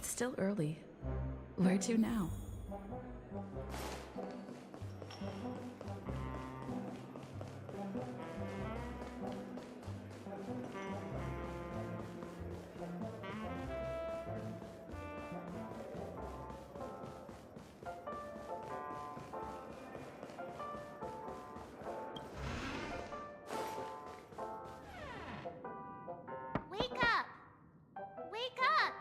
It's still early. Where to now? Wake up! Wake up!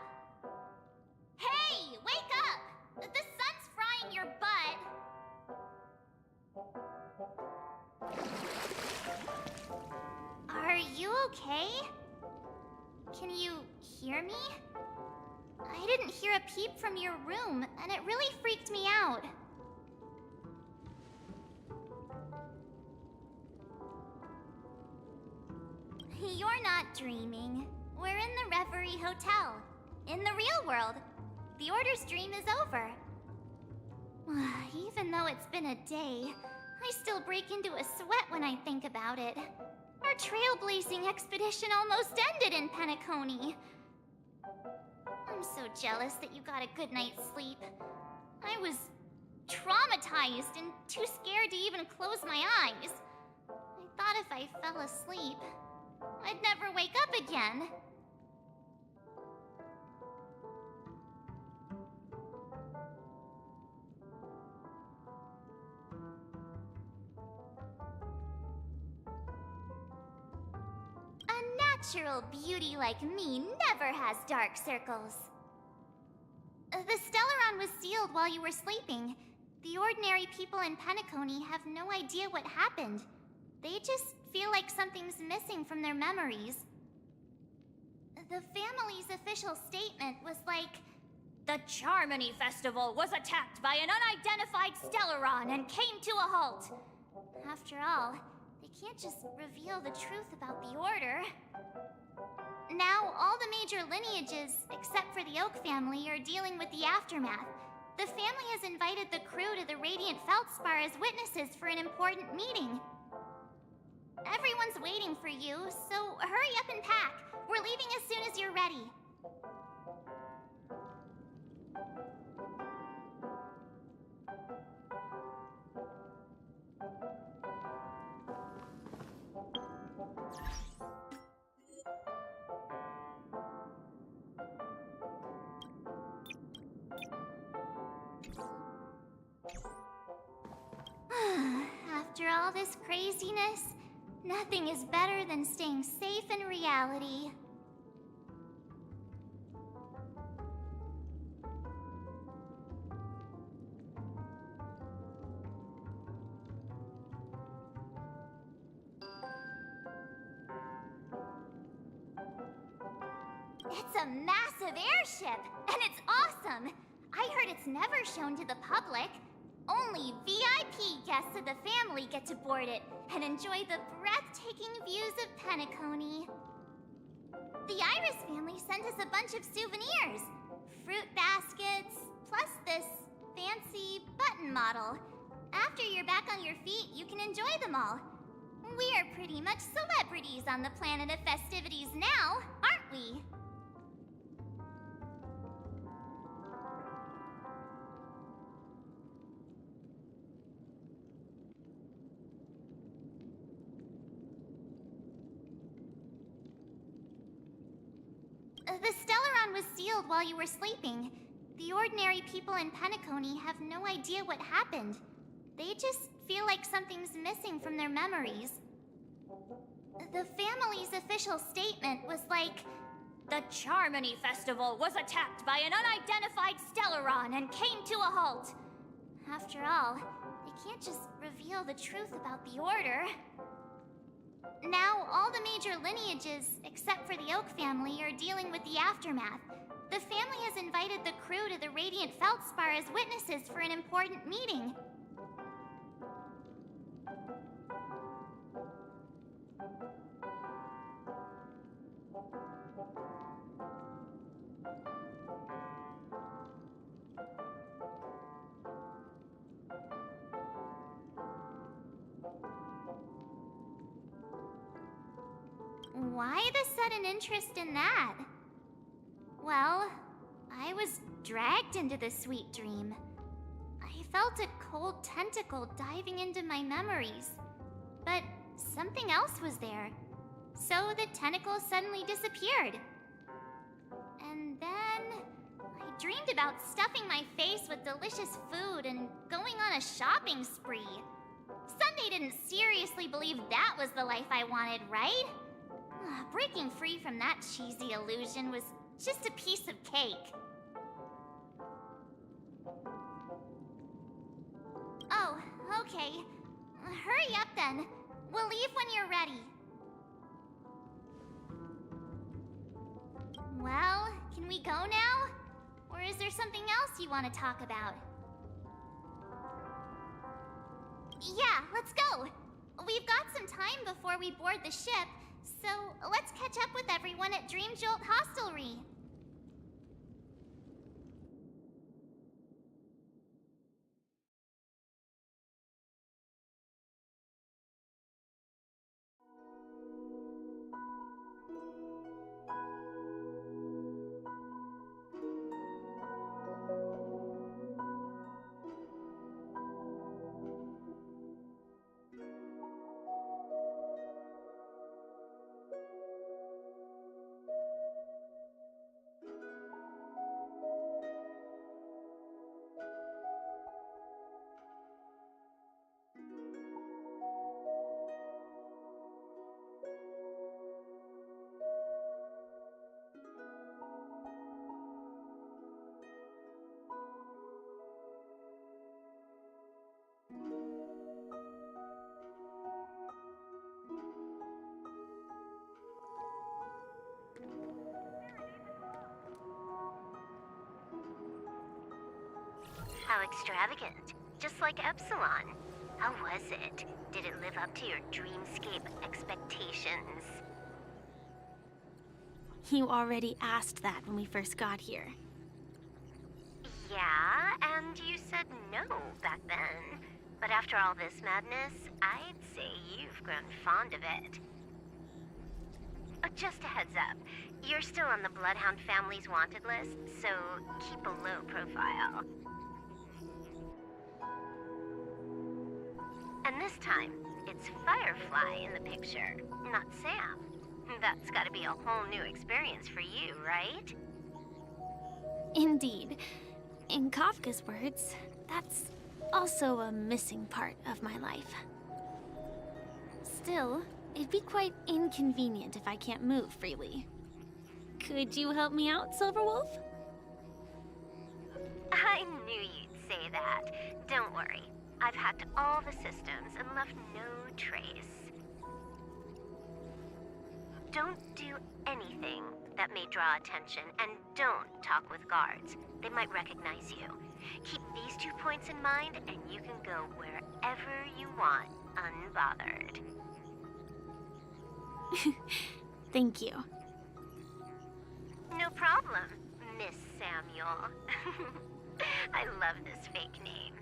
Hey, wake up! The sun's frying your butt. Are you okay? Can you hear me? I didn't hear a peep from your room, and it really freaked me out. You're not dreaming. We're in the Reverie Hotel. In the real world. The Order's dream is over. Even though it's been a day, I still break into a sweat when I think about it. Our trailblazing expedition almost ended in Penacony. I'm so jealous that you got a good night's sleep. I was traumatized and too scared to even close my eyes. I thought if I fell asleep, I'd never wake up again. A natural beauty like me never has dark circles. The Stellaron was sealed while you were sleeping. The ordinary people in Penacony have no idea what happened. They just feel like something's missing from their memories. The family's official statement was like, "The Charmony Festival was attacked by an unidentified Stellaron and came to a halt." After all, they can't just reveal the truth about the Order. Now, all the major lineages, except for the Oak family, are dealing with the aftermath. The family has invited the crew to the Radiant Feldspar as witnesses for an important meeting. Everyone's waiting for you, so hurry up and pack. We're leaving as soon as you're ready. After all this craziness, nothing is better than staying safe in reality. It's a massive airship, and it's awesome! I heard it's never shown to the public. Only VIP guests of the family get to board it and enjoy the breathtaking views of Penacony. The Iris family sent us a bunch of souvenirs. Fruit baskets, plus this fancy button model. After you're back on your feet, you can enjoy them all. We are pretty much celebrities on the planet of festivities now, aren't we? The Stellaron was sealed while you were sleeping. The ordinary people in Penacony have no idea what happened. They just feel like something's missing from their memories. The family's official statement was like, "The Charmony Festival was attacked by an unidentified Stellaron and came to a halt." After all, they can't just reveal the truth about the Order. Now, all the major lineages, except for the Oak family, are dealing with the aftermath. The family has invited the crew to the Radiant Feldspar as witnesses for an important meeting. Why the sudden interest in that? Well, I was dragged into the sweet dream. I felt a cold tentacle diving into my memories. But something else was there. So the tentacle suddenly disappeared. And then I dreamed about stuffing my face with delicious food and going on a shopping spree. Sunday didn't seriously believe that was the life I wanted, right? Breaking free from that cheesy illusion was just a piece of cake. Oh, okay. Hurry up then. We'll leave when you're ready. Well, can we go now? Or is there something else you want to talk about? Yeah, let's go. We've got some time before we board the ship, so let's catch up with everyone at Dream Jolt Hostelry. How extravagant. Just like Epsilon. How was it? Did it live up to your dreamscape expectations? You already asked that when we first got here. Yeah, and you said no back then. But after all this madness, I'd say you've grown fond of it. Just a heads up, you're still on the Bloodhound family's wanted list, so keep a low profile. And this time, it's Firefly in the picture, not Sam. That's gotta be a whole new experience for you, right? Indeed. In Kafka's words, that's also a missing part of my life. Still, it'd be quite inconvenient if I can't move freely. Could you help me out, Silverwolf? I knew you'd say that. Don't worry. I've hacked all the systems and left no trace. Don't do anything that may draw attention, and don't talk with guards. They might recognize you. Keep these 2 points in mind, and you can go wherever you want, unbothered. Thank you. No problem, Miss Samuel. I love this fake name.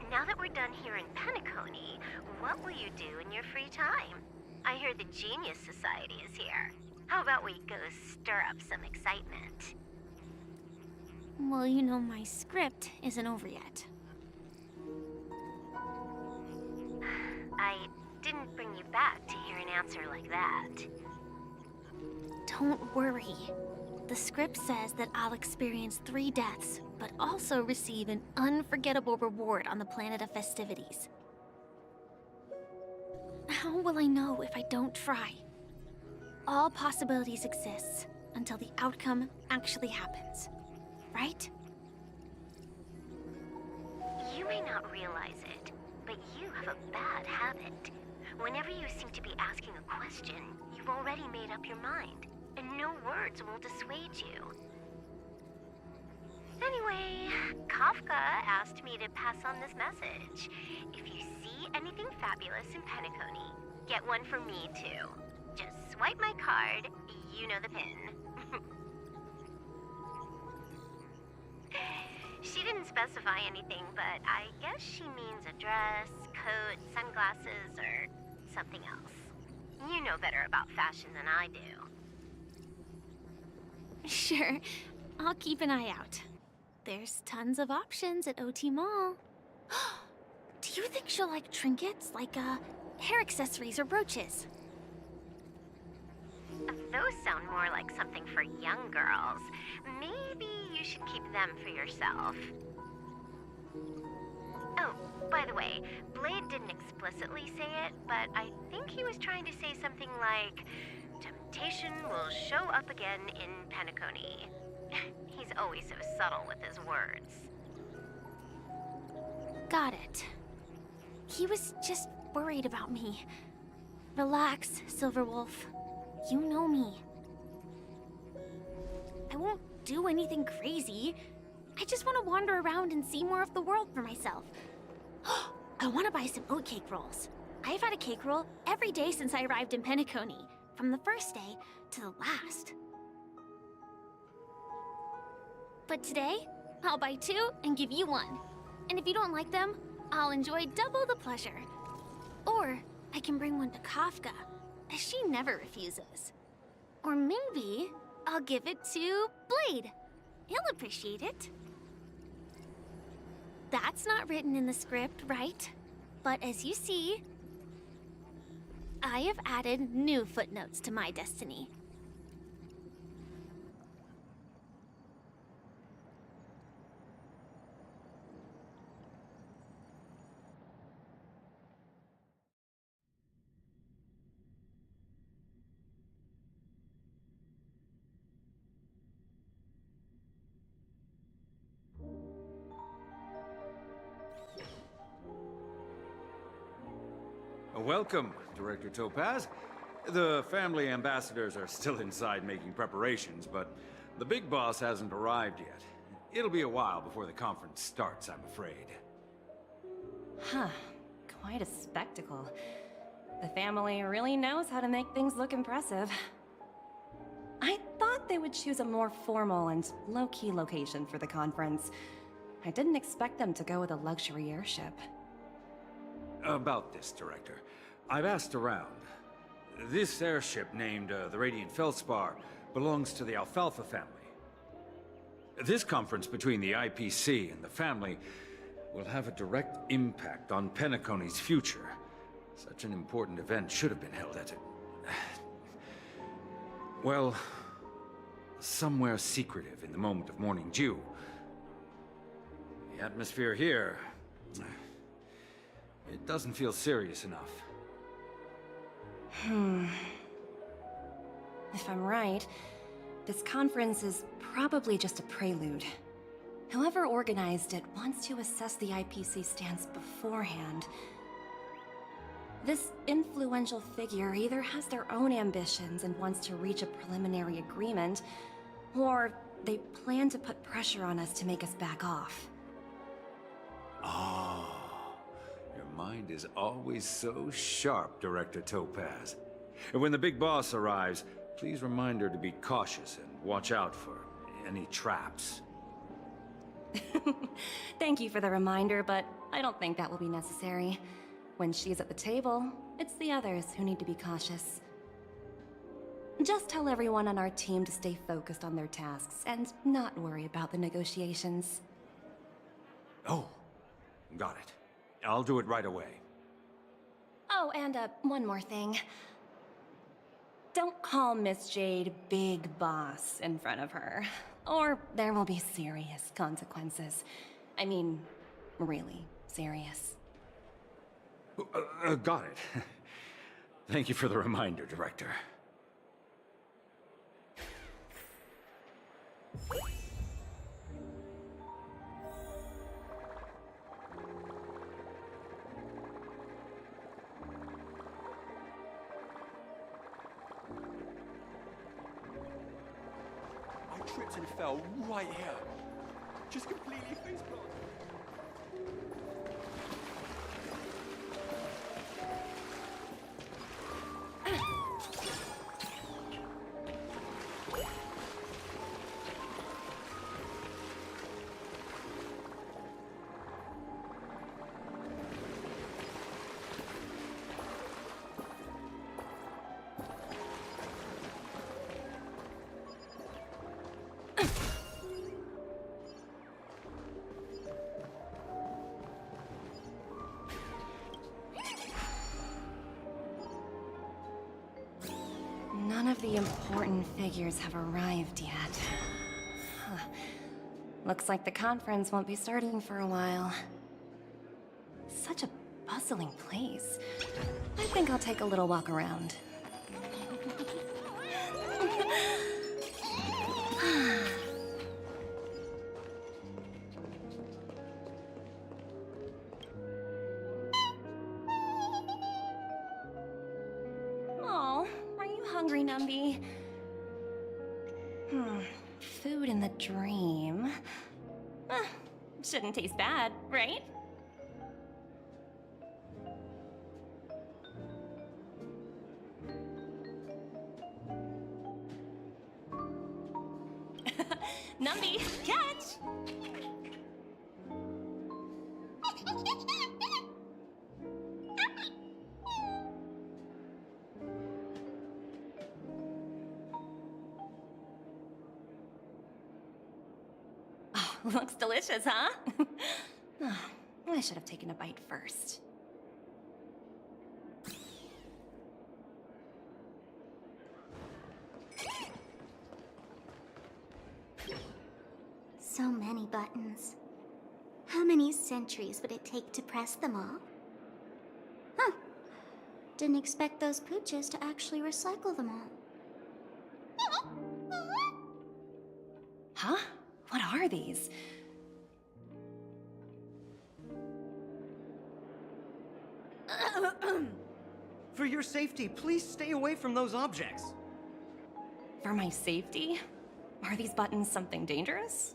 Now that we're done here in Penacony, what will you do in your free time? I hear the Genius Society is here. How about we go stir up some excitement? Well, you know my script isn't over yet. I didn't bring you back to hear an answer like that. Don't worry. The script says that I'll experience 3 deaths, but also receive an unforgettable reward on the planet of festivities. How will I know if I don't try? All possibilities exist until the outcome actually happens, right? You may not realize it, but you have a bad habit. Whenever you seem to be asking a question, you've already made up your mind, and no words will dissuade you. Anyway, Kafka asked me to pass on this message. If you see anything fabulous in Penacony, get one for me too. Just swipe my card, you know the pin. She didn't specify anything, but I guess she means a dress, coat, sunglasses, or something else. You know better about fashion than I do. Sure, I'll keep an eye out. There's tons of options at OT Mall. Do you think she'll like trinkets, like hair accessories or brooches? Those sound more like something for young girls. Maybe you should keep them for yourself. Oh, by the way, Blade didn't explicitly say it, but I think he was trying to say something like, temptation will show up again in Penacony. He's always so subtle with his words. Got it. He was just worried about me. Relax, Silverwolf. You know me. I won't do anything crazy. I just want to wander around and see more of the world for myself. I want to buy some oatcake rolls. I've had a cake roll every day since I arrived in Penacony, from the first day to the last. But today, I'll buy 2 and give you 1. And if you don't like them, I'll enjoy double the pleasure. Or I can bring one to Kafka, as she never refuses. Or maybe I'll give it to Blade. He'll appreciate it. That's not written in the script, right? But as you see, I have added new footnotes to my destiny. Welcome, Director Topaz. The family ambassadors are still inside making preparations, but the big boss hasn't arrived yet. It'll be a while before the conference starts, I'm afraid. Huh. Quite a spectacle. The family really knows how to make things look impressive. I thought they would choose a more formal and low-key location for the conference. I didn't expect them to go with a luxury airship. About this, Director. I've asked around. This airship, named the Radiant Feldspar, belongs to the Alfalfa family. This conference between the IPC and the family will have a direct impact on Penacony's future. Such an important event should have been held at it. Well, somewhere secretive in the moment of morning dew. The atmosphere here, it doesn't feel serious enough. If I'm right, this conference is probably just a prelude. Whoever organized it wants to assess the IPC stance beforehand. This influential figure either has their own ambitions and wants to reach a preliminary agreement, or they plan to put pressure on us to make us back off. Ah, your mind is always so sharp, Director Topaz. And when the big boss arrives, please remind her to be cautious and watch out for any traps. Thank you for the reminder, but I don't think that will be necessary. When she's at the table, it's the others who need to be cautious. Just tell everyone on our team to stay focused on their tasks and not worry about the negotiations. Oh, got it. I'll do it right away. Oh, and one more thing. Don't call Miss Jade Big Boss in front of her, or there will be serious consequences. I mean, really serious. Got it. Thank you for the reminder, Director. I tripped and fell right here. Just completely face planted. None of the important figures have arrived yet. Huh. Looks like the conference won't be starting for a while. Such a bustling place. I think I'll take a little walk around. Oh, are you hungry, Numby? Food in the dream. Shouldn't taste bad, right? Numby, catch! Oh, looks delicious, huh? Oh, I should have taken a bite first. So many buttons. How many centuries would it take to press them all? Huh. Didn't expect those pooches to actually recycle them all. Huh? What are these? For your safety, please stay away from those objects. For my safety? Are these buttons something dangerous?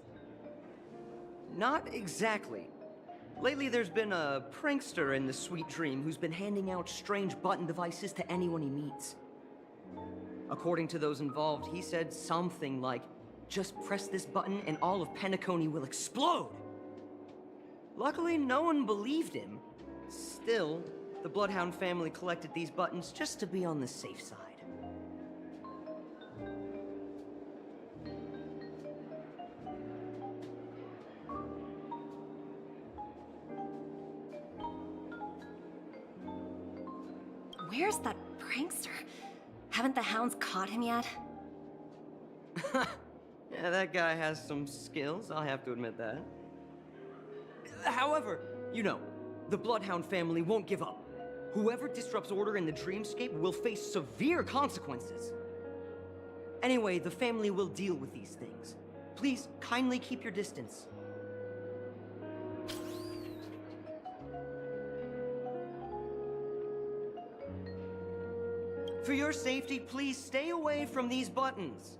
Not exactly. Lately, there's been a prankster in the Sweet Dream who's been handing out strange button devices to anyone he meets. According to those involved, he said something like, "Just press this button and all of Penacony will explode!" Luckily, no one believed him. Still, the Bloodhound family collected these buttons just to be on the safe side. Where's that prankster? Haven't the hounds caught him yet? Yeah, that guy has some skills, I'll have to admit that. However, you know, the Bloodhound family won't give up. Whoever disrupts order in the dreamscape will face severe consequences. Anyway, the family will deal with these things. Please, kindly keep your distance. For your safety, please stay away from these buttons.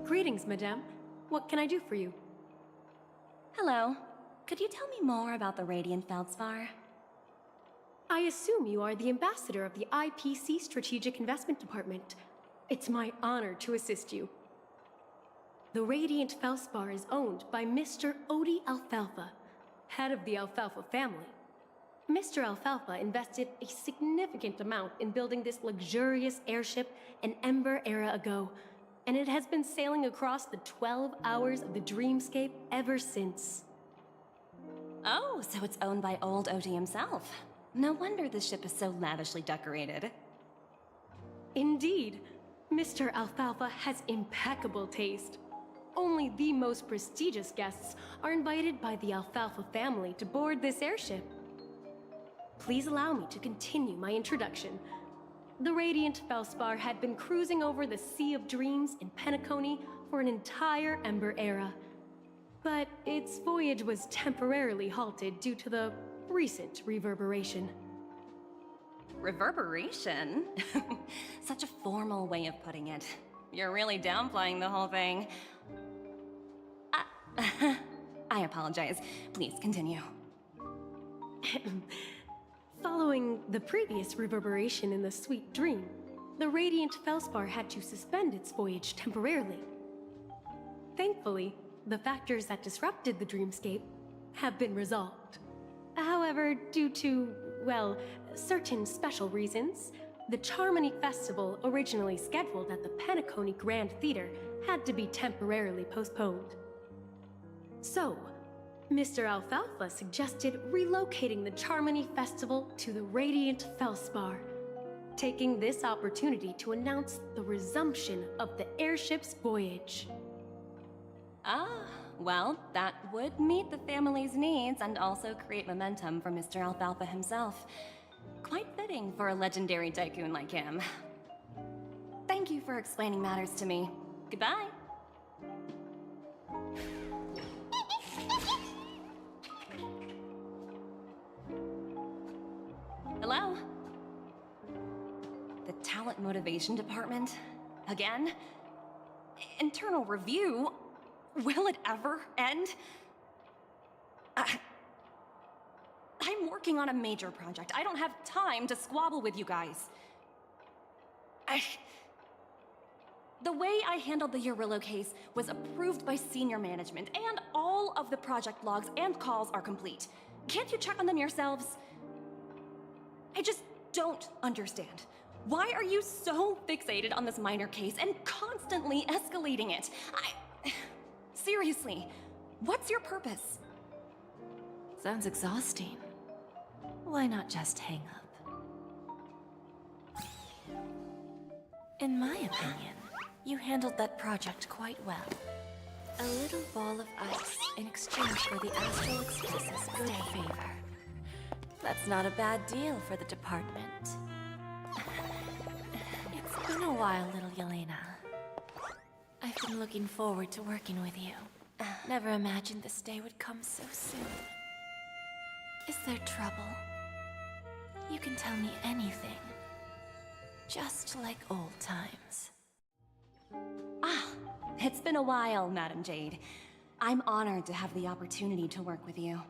Greetings, madame. What can I do for you? Hello. Could you tell me more about the Radiant Feldspar? I assume you are the ambassador of the IPC Strategic Investment Department. It's my honor to assist you. The Radiant Feldspar is owned by Mr. Odie Alfalfa, head of the Alfalfa family. Mr. Alfalfa invested a significant amount in building this luxurious airship an Ember era ago, and it has been sailing across the 12 hours of the dreamscape ever since. Oh, so it's owned by old Odie himself. No wonder the ship is so lavishly decorated. Indeed, Mr. Alfalfa has impeccable taste. Only the most prestigious guests are invited by the Alfalfa family to board this airship. Please allow me to continue my introduction. The Radiant Feldspar had been cruising over the Sea of Dreams in Penacony for an entire Ember era. But its voyage was temporarily halted due to the recent reverberation. Reverberation? Such a formal way of putting it. You're really downplaying the whole thing. I apologize. Please continue. Following the previous reverberation in the Sweet Dream, the Radiant Feldspar had to suspend its voyage temporarily. Thankfully, the factors that disrupted the dreamscape have been resolved. However, due to, well, certain special reasons, the Charmony Festival, originally scheduled at the Penacony Grand Theater, had to be temporarily postponed. So, Mr. Alfalfa suggested relocating the Charmony Festival to the Radiant Felspar, taking this opportunity to announce the resumption of the airship's voyage. Ah, well, that would meet the family's needs and also create momentum for Mr. Alfalfa himself. Quite fitting for a legendary tycoon like him. Thank you for explaining matters to me. Goodbye. Hello? The Talent Motivation Department? Again? Internal review? Will it ever end? I'm working on a major project. I don't have time to squabble with you guys. The way I handled the Urillo case was approved by senior management, and all of the project logs and calls are complete. Can't you check on them yourselves? I just don't understand. Why are you so fixated on this minor case and constantly escalating it? Seriously, what's your purpose? Sounds exhausting. Why not just hang up? In my opinion, you handled that project quite well. A little ball of ice in exchange for the Astral Express's good favor. That's not a bad deal for the department. It's been a while, little Yelena. I've been looking forward to working with you. Never imagined this day would come so soon. Is there trouble? You can tell me anything. Just like old times. Ah, it's been a while, Madam Jade. I'm honored to have the opportunity to work with you.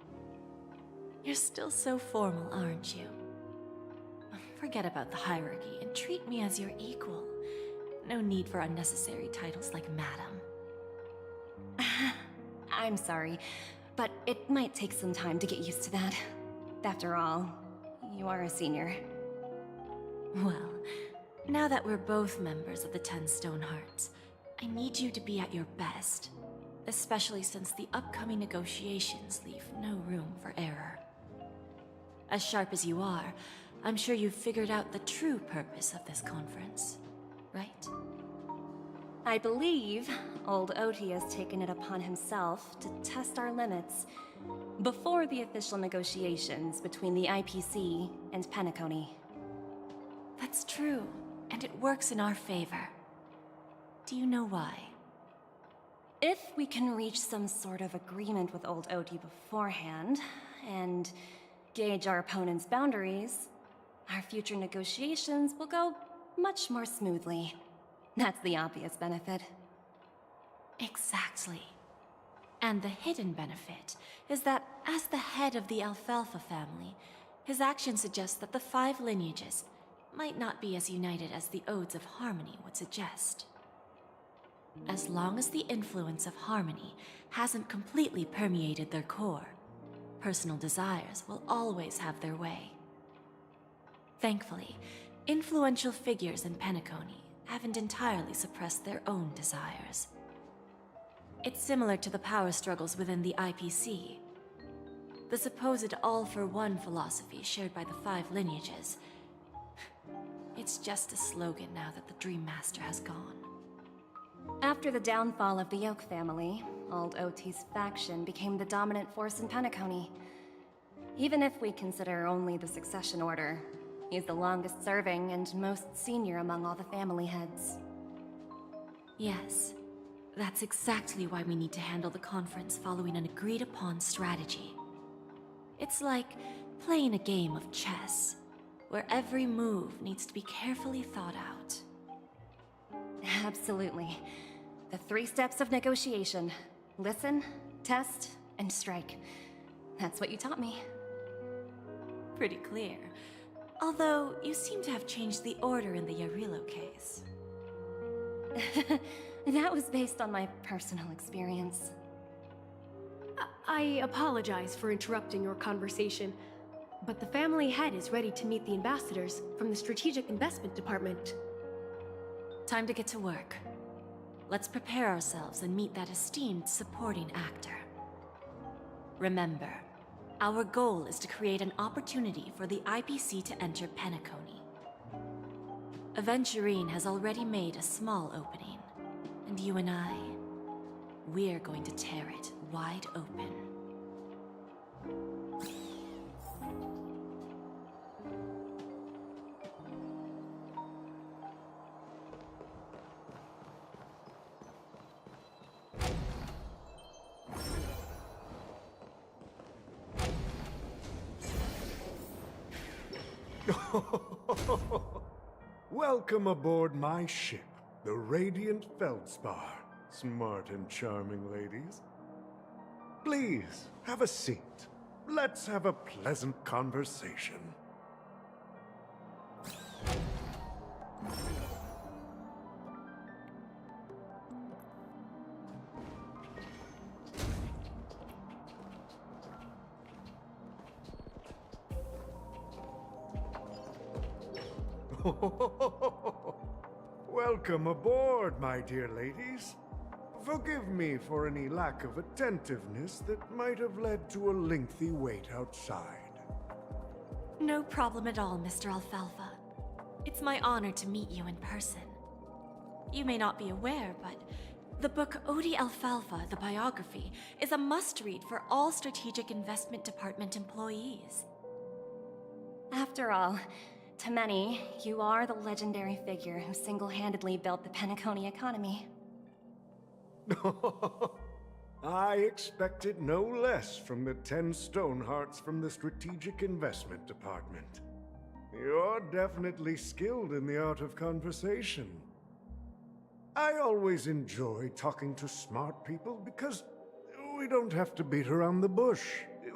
You're still so formal, aren't you? Forget about the hierarchy and treat me as your equal. No need for unnecessary titles like Madam. I'm sorry, but it might take some time to get used to that. After all, you are a senior. Well, now that we're both members of the 10 Stone Hearts, I need you to be at your best. Especially since the upcoming negotiations leave no room for error. As sharp as you are, I'm sure you've figured out the true purpose of this conference, right? I believe old Oti has taken it upon himself to test our limits before the official negotiations between the IPC and Penacony. That's true, and it works in our favor. Do you know why? If we can reach some sort of agreement with old Oti beforehand, and gauge our opponent's boundaries, our future negotiations will go much more smoothly. That's the obvious benefit. Exactly. And the hidden benefit is that as the head of the Alfalfa family, his actions suggest that the 5 lineages might not be as united as the Odes of Harmony would suggest. As long as the influence of Harmony hasn't completely permeated their core, personal desires will always have their way. Thankfully, influential figures in Penacony haven't entirely suppressed their own desires. It's similar to the power struggles within the IPC. The supposed all-for-one philosophy shared by the 5 lineages. It's just a slogan now that the Dream Master has gone. After the downfall of the Yoke family, old Oti's faction became the dominant force in Penacony. Even if we consider only the succession order, he's the longest serving and most senior among all the family heads. Yes, that's exactly why we need to handle the conference following an agreed-upon strategy. It's like playing a game of chess, where every move needs to be carefully thought out. Absolutely. The 3 steps of negotiation. Listen, test, and strike. That's what you taught me. Pretty clear. Although, you seem to have changed the order in the Yarillo case. That was based on my personal experience. I apologize for interrupting your conversation, but the family head is ready to meet the ambassadors from the Strategic Investment Department. Time to get to work. Let's prepare ourselves and meet that esteemed supporting actor. Remember, our goal is to create an opportunity for the IPC to enter Penacony. Aventurine has already made a small opening, and you and I, we're going to tear it wide open. Welcome aboard my ship, the Radiant Feldspar. Smart and charming ladies. Please, have a seat. Let's have a pleasant conversation. Welcome aboard, my dear ladies. Forgive me for any lack of attentiveness that might have led to a lengthy wait outside. No problem at all, Mr. Alfalfa. It's my honor to meet you in person. You may not be aware, but the book Odie Alfalfa, the biography, is a must-read for all Strategic Investment Department employees. After all, to many, you are the legendary figure who single-handedly built the Penacony economy. I expected no less from the 10 Stonehearts from the Strategic Investment Department. You're definitely skilled in the art of conversation. I always enjoy talking to smart people because we don't have to beat around the bush.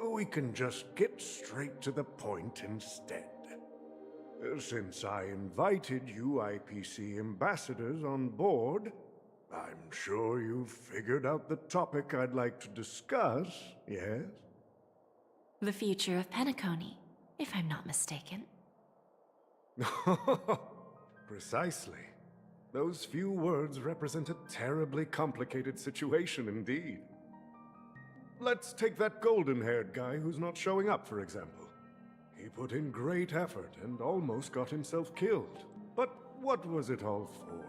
We can just get straight to the point instead. Since I invited you IPC ambassadors on board, I'm sure you've figured out the topic I'd like to discuss, yes? The future of Penacony, if I'm not mistaken. Precisely. Those few words represent a terribly complicated situation indeed. Let's take that golden-haired guy who's not showing up, for example. He put in great effort and almost got himself killed. But what was it all for?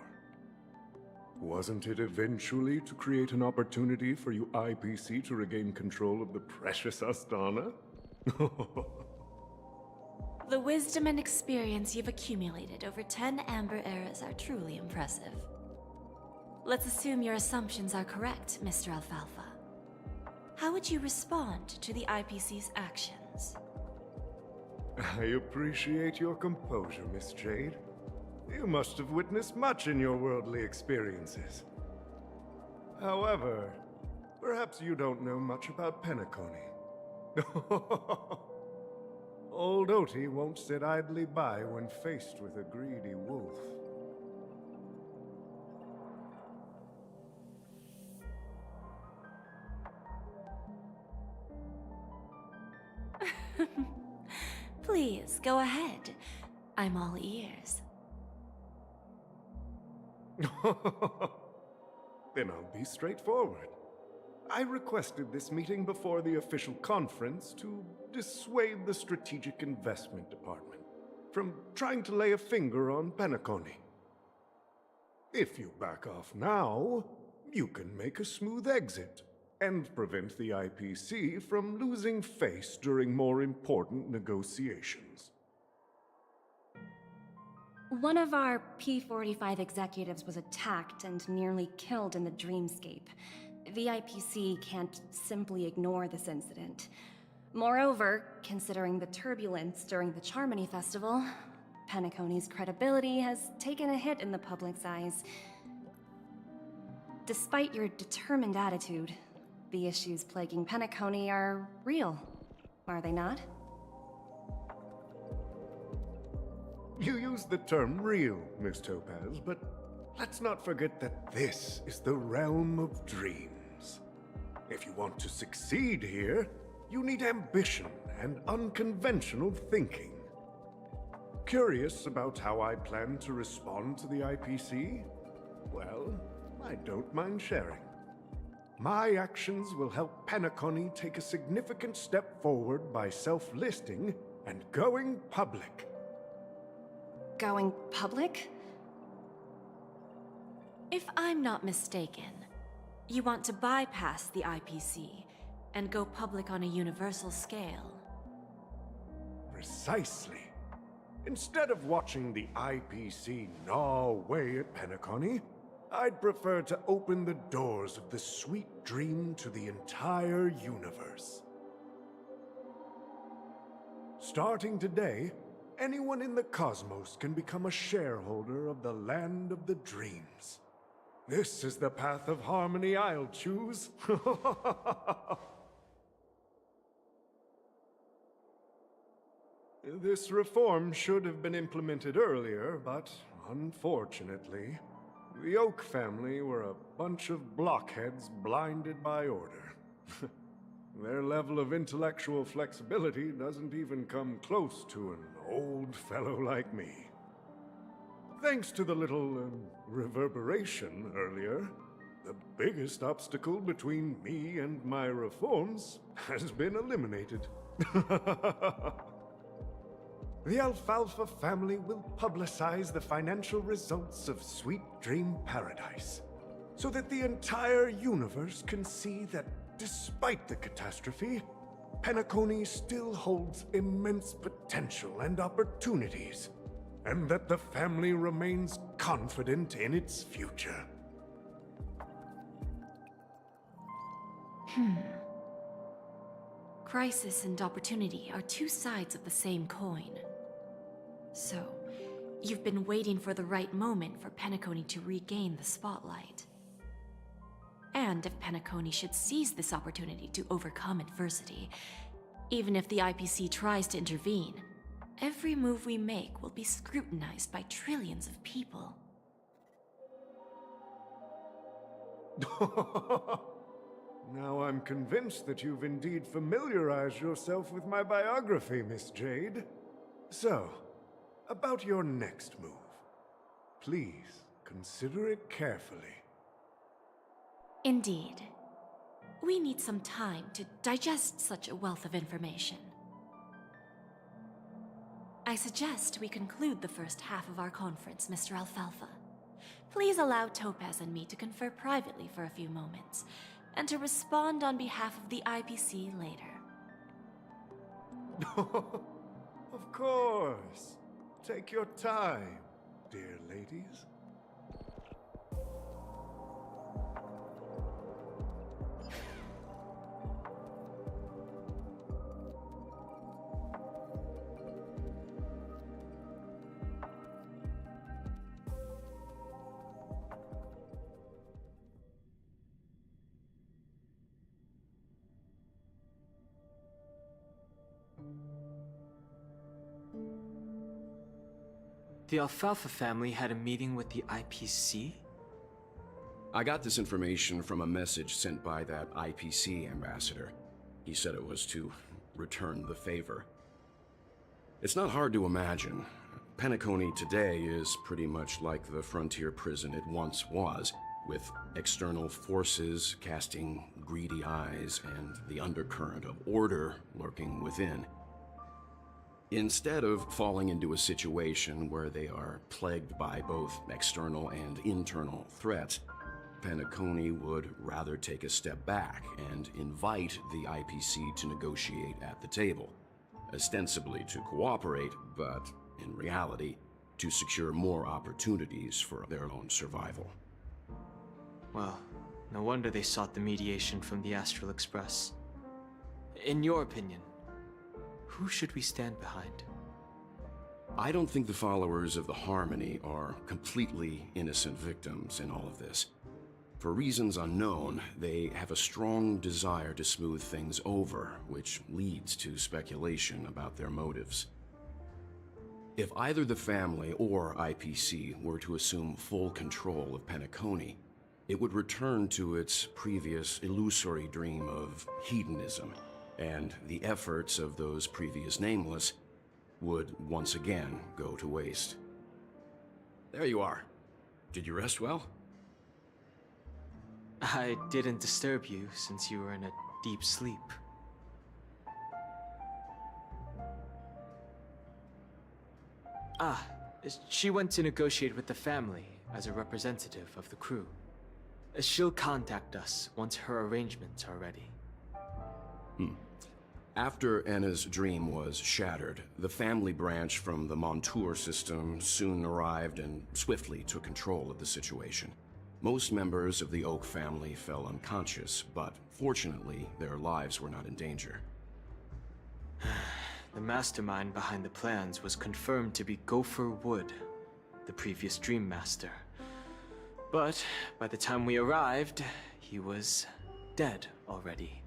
Wasn't it eventually to create an opportunity for you IPC to regain control of the precious Astana? The wisdom and experience you've accumulated over 10 Amber Eras are truly impressive. Let's assume your assumptions are correct, Mr. Alfalfa. How would you respond to the IPC's actions? I appreciate your composure, Miss Jade. You must have witnessed much in your worldly experiences. However, perhaps you don't know much about Penacony. Old Oti won't sit idly by when faced with a greedy wolf. Please, go ahead. I'm all ears. Then I'll be straightforward. I requested this meeting before the official conference to dissuade the Strategic Investment Department from trying to lay a finger on Penacony. If you back off now, you can make a smooth exit and prevent the IPC from losing face during more important negotiations. One of our P-45 executives was attacked and nearly killed in the dreamscape. The IPC can't simply ignore this incident. Moreover, considering the turbulence during the Charmony Festival, Penacony's credibility has taken a hit in the public's eyes. Despite your determined attitude, the issues plaguing Penacony are real, are they not? You used the term real, Miss Topaz, but let's not forget that this is the realm of dreams. If you want to succeed here, you need ambition and unconventional thinking. Curious about how I plan to respond to the IPC? Well, I don't mind sharing. My actions will help Penacony take a significant step forward by self-listing and going public. Going public? If I'm not mistaken, you want to bypass the IPC and go public on a universal scale. Precisely. Instead of watching the IPC gnaw away at Penacony, I'd prefer to open the doors of the sweet dream to the entire universe. Starting today, anyone in the cosmos can become a shareholder of the land of the dreams. This is the path of harmony I'll choose. This reform should have been implemented earlier, but unfortunately, the Oak family were a bunch of blockheads blinded by order. Their level of intellectual flexibility doesn't even come close to an old fellow like me. Thanks to the little reverberation earlier, the biggest obstacle between me and my reforms has been eliminated. The Alfalfa family will publicize the financial results of Sweet Dream Paradise, so that the entire universe can see that despite the catastrophe, Penacony still holds immense potential and opportunities, and that the family remains confident in its future. Crisis and opportunity are two sides of the same coin. So, you've been waiting for the right moment for Penacony to regain the spotlight. And if Penacony should seize this opportunity to overcome adversity, even if the IPC tries to intervene, every move we make will be scrutinized by trillions of people. Now I'm convinced that you've indeed familiarized yourself with my biography, Miss Jade. So, about your next move. Please, consider it carefully. Indeed. We need some time to digest such a wealth of information. I suggest we conclude the first half of our conference, Mr. Alfalfa. Please allow Topaz and me to confer privately for a few moments, and to respond on behalf of the IPC later. Of course. Take your time, dear ladies. The Alfalfa family had a meeting with the IPC? I got this information from a message sent by that IPC ambassador. He said it was to return the favor. It's not hard to imagine. Penacony today is pretty much like the frontier prison it once was, with external forces casting greedy eyes and the undercurrent of order lurking within. Instead of falling into a situation where they are plagued by both external and internal threats, Penacony would rather take a step back and invite the IPC to negotiate at the table, ostensibly to cooperate, but in reality, to secure more opportunities for their own survival. Well, no wonder they sought the mediation from the Astral Express. In your opinion, who should we stand behind? I don't think the followers of the Harmony are completely innocent victims in all of this. For reasons unknown, they have a strong desire to smooth things over, which leads to speculation about their motives. If either the family or IPC were to assume full control of Penacony, it would return to its previous illusory dream of hedonism, and the efforts of those previous nameless would once again go to waste. There you are. Did you rest well? I didn't disturb you since you were in a deep sleep. Ah, she went to negotiate with the family as a representative of the crew. She'll contact us once her arrangements are ready. After Anna's dream was shattered, the family branch from the Montour system soon arrived and swiftly took control of the situation. Most members of the Oak family fell unconscious, but fortunately, their lives were not in danger. The mastermind behind the plans was confirmed to be Gopher Wood, the previous Dream Master. But by the time we arrived, he was dead already.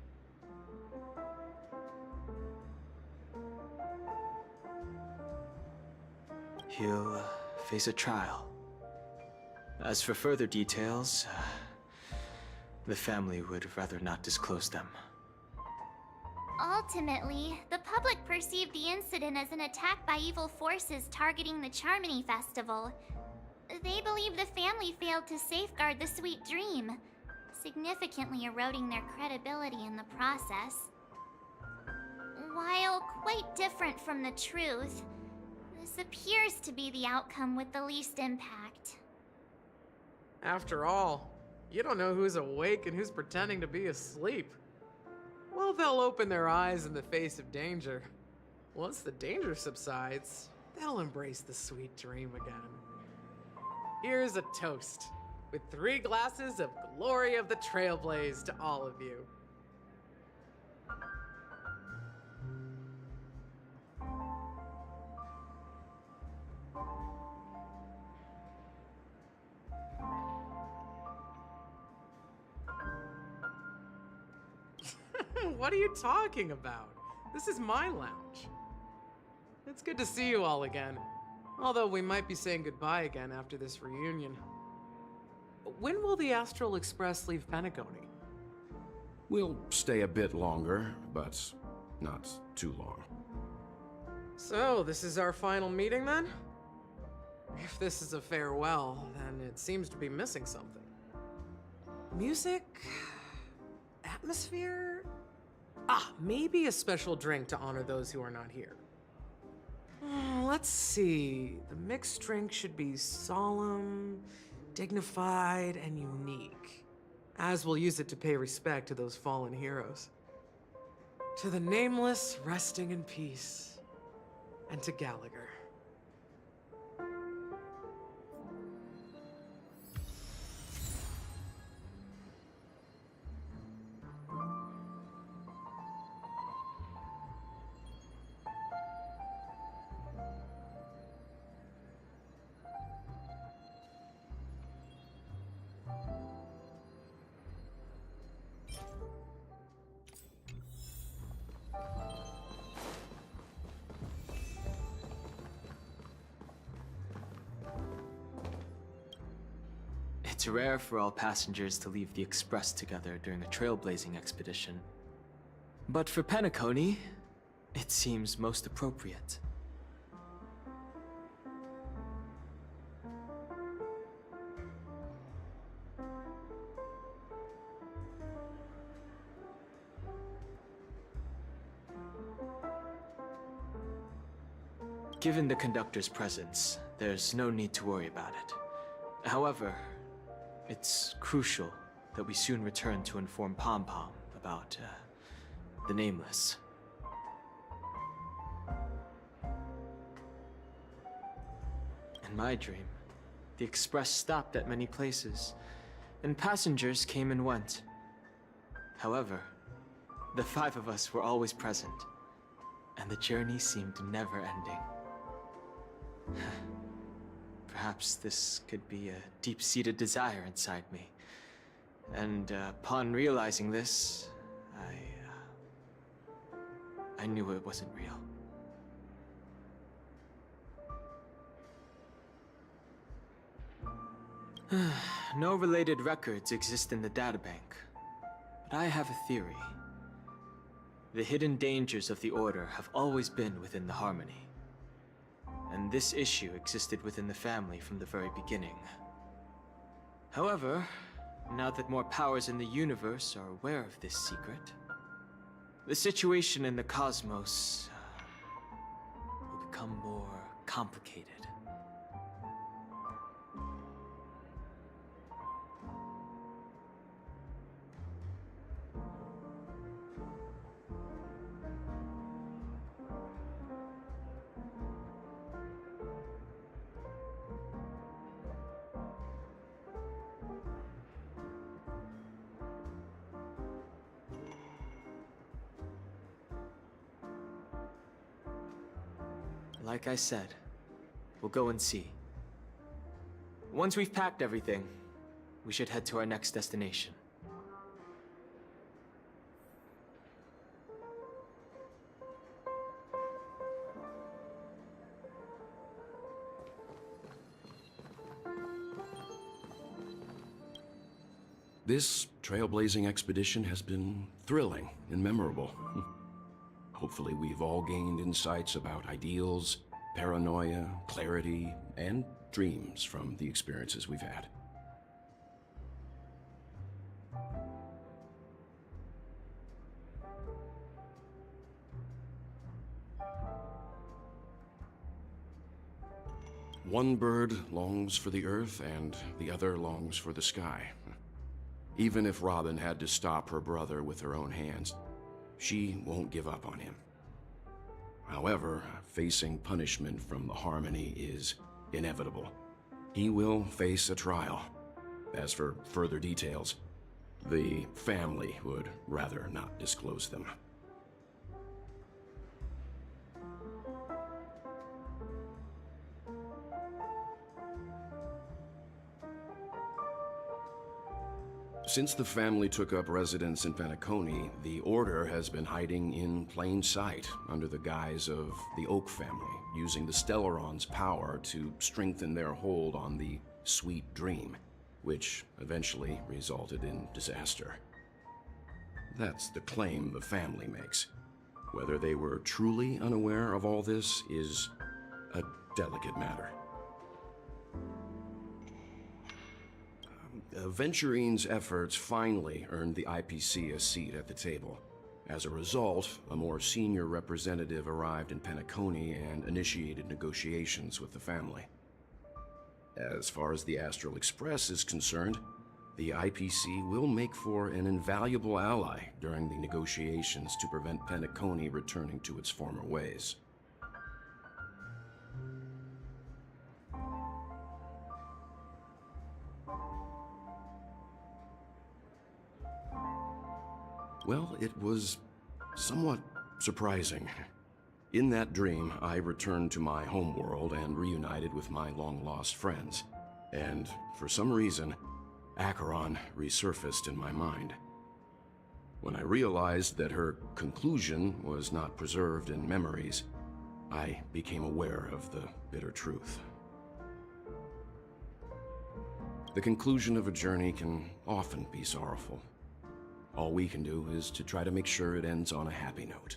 He'll face a trial. As for further details, the family would rather not disclose them. Ultimately, the public perceived the incident as an attack by evil forces targeting the Charmony Festival. They believe the family failed to safeguard the sweet dream, significantly eroding their credibility in the process. While quite different from the truth, this appears to be the outcome with the least impact. After all, you don't know who's awake and who's pretending to be asleep. Well, they'll open their eyes in the face of danger. Once the danger subsides, they'll embrace the sweet dream again. Here's a toast, with 3 glasses of Glory of the Trailblaze to all of you. What are you talking about? This is my lounge. It's good to see you all again. Although we might be saying goodbye again after this reunion. When will the Astral Express leave Penacony? We'll stay a bit longer, but not too long. So, this is our final meeting then? If this is a farewell, then it seems to be missing something. Music? Atmosphere? Ah, maybe a special drink to honor those who are not here. Let's see. The mixed drink should be solemn, dignified, and unique, as we'll use it to pay respect to those fallen heroes. To the nameless resting in peace, and to Gallagher. It's rare for all passengers to leave the Express together during a trailblazing expedition. But for Penacony, it seems most appropriate. Given the conductor's presence, there's no need to worry about it. However, it's crucial that we soon return to inform Pom Pom about, the Nameless. In my dream, the Express stopped at many places, and passengers came and went. However, the 5 of us were always present, and the journey seemed never ending. Perhaps this could be a deep-seated desire inside me. And upon realizing this, I knew it wasn't real. No related records exist in the databank, but I have a theory. The hidden dangers of the Order have always been within the Harmony, and this issue existed within the family from the very beginning. However, now that more powers in the universe are aware of this secret, the situation in the cosmos will become more complicated. Like I said, we'll go and see. Once we've packed everything, we should head to our next destination. This trailblazing expedition has been thrilling and memorable. Hopefully we've all gained insights about ideals, paranoia, clarity, and dreams from the experiences we've had. One bird longs for the earth and the other longs for the sky. Even if Robin had to stop her brother with her own hands, she won't give up on him. However, facing punishment from the Harmony is inevitable. He will face a trial. As for further details, the family would rather not disclose them. Since the family took up residence in Penacony, the Order has been hiding in plain sight under the guise of the Oak family, using the Stellaron's power to strengthen their hold on the Sweet Dream, which eventually resulted in disaster. That's the claim the family makes. Whether they were truly unaware of all this is a delicate matter. Venturine's efforts finally earned the IPC a seat at the table. As a result, a more senior representative arrived in Penacony and initiated negotiations with the family. As far as the Astral Express is concerned, the IPC will make for an invaluable ally during the negotiations to prevent Penacony returning to its former ways. Well, it was somewhat surprising. In that dream, I returned to my homeworld and reunited with my long-lost friends. And for some reason, Acheron resurfaced in my mind. When I realized that her conclusion was not preserved in memories, I became aware of the bitter truth. The conclusion of a journey can often be sorrowful. All we can do is to try to make sure it ends on a happy note.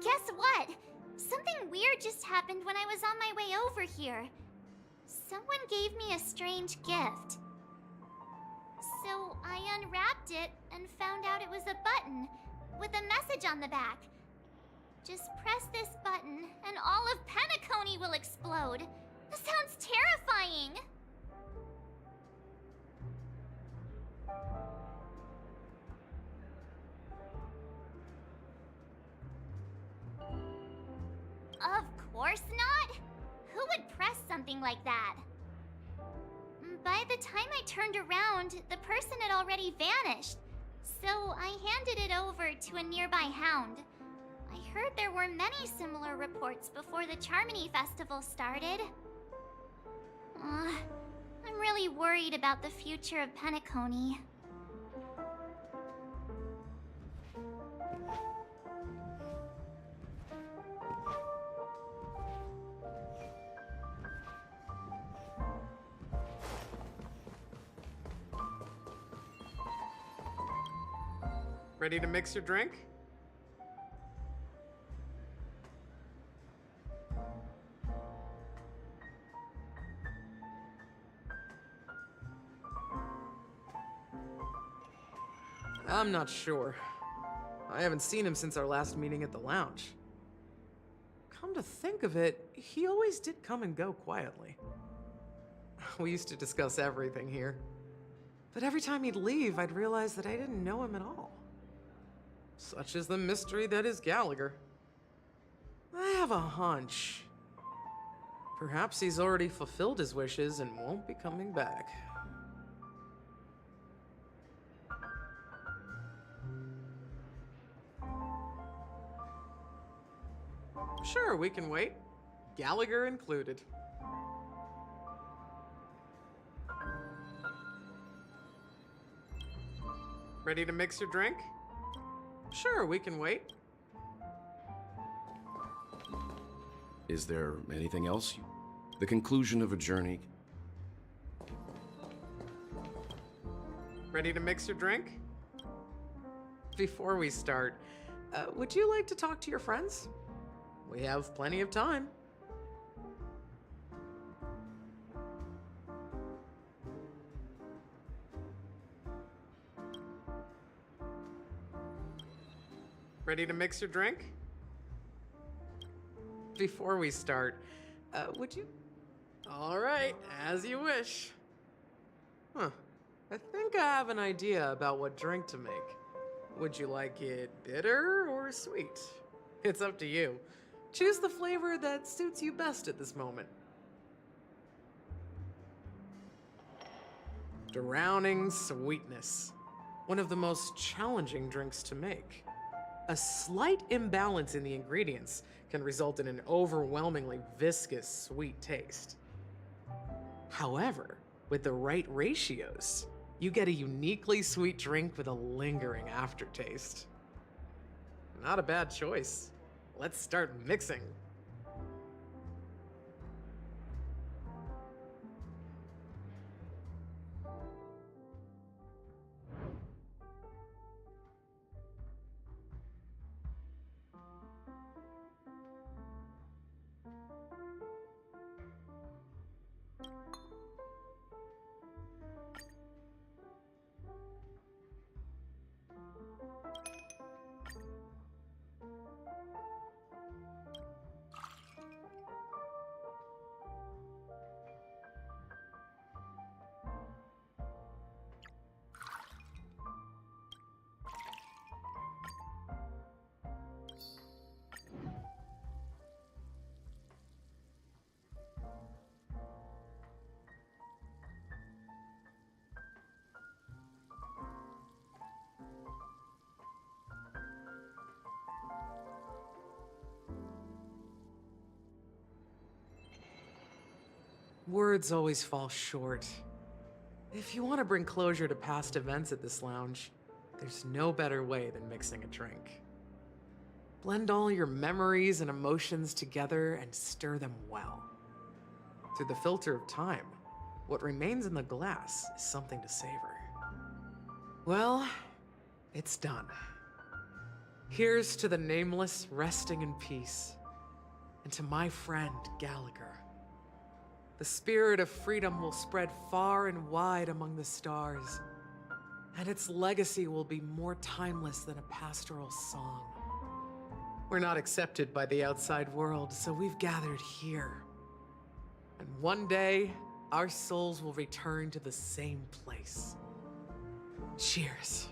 Guess what? Something weird just happened when I was on my way over here. Someone gave me a strange gift. So I unwrapped it and found out it was a button with a message on the back. Just press this button and all of Penacony will explode. This sounds terrifying. Of course not! Who would press something like that? By the time I turned around, the person had already vanished. So I handed it over to a nearby hound. I heard there were many similar reports before the Charmony Festival started. I'm really worried about the future of Penacony. Ready to mix your drink? I'm not sure. I haven't seen him since our last meeting at the lounge. Come to think of it, he always did come and go quietly. We used to discuss everything here. But every time he'd leave, I'd realize that I didn't know him at all. Such is the mystery that is Gallagher. I have a hunch. Perhaps he's already fulfilled his wishes and won't be coming back. Sure, we can wait. Gallagher included. Ready to mix your drink? Sure, we can wait. Is there anything else? The conclusion of a journey? Ready to mix your drink? Before we start, would you like to talk to your friends? We have plenty of time. Ready to mix your drink? Before we start, would you? All right, as you wish. Huh. I think I have an idea about what drink to make. Would you like it bitter or sweet? It's up to you. Choose the flavor that suits you best at this moment. Drowning sweetness. One of the most challenging drinks to make. A slight imbalance in the ingredients can result in an overwhelmingly viscous sweet taste. However, with the right ratios, you get a uniquely sweet drink with a lingering aftertaste. Not a bad choice. Let's start mixing. Words always fall short. If you want to bring closure to past events at this lounge, there's no better way than mixing a drink. Blend all your memories and emotions together and stir them well. Through the filter of time, what remains in the glass is something to savor. Well, it's done. Here's to the nameless resting in peace, and to my friend Gallagher. The spirit of freedom will spread far and wide among the stars, and its legacy will be more timeless than a pastoral song. We're not accepted by the outside world, so we've gathered here. And one day, our souls will return to the same place. Cheers.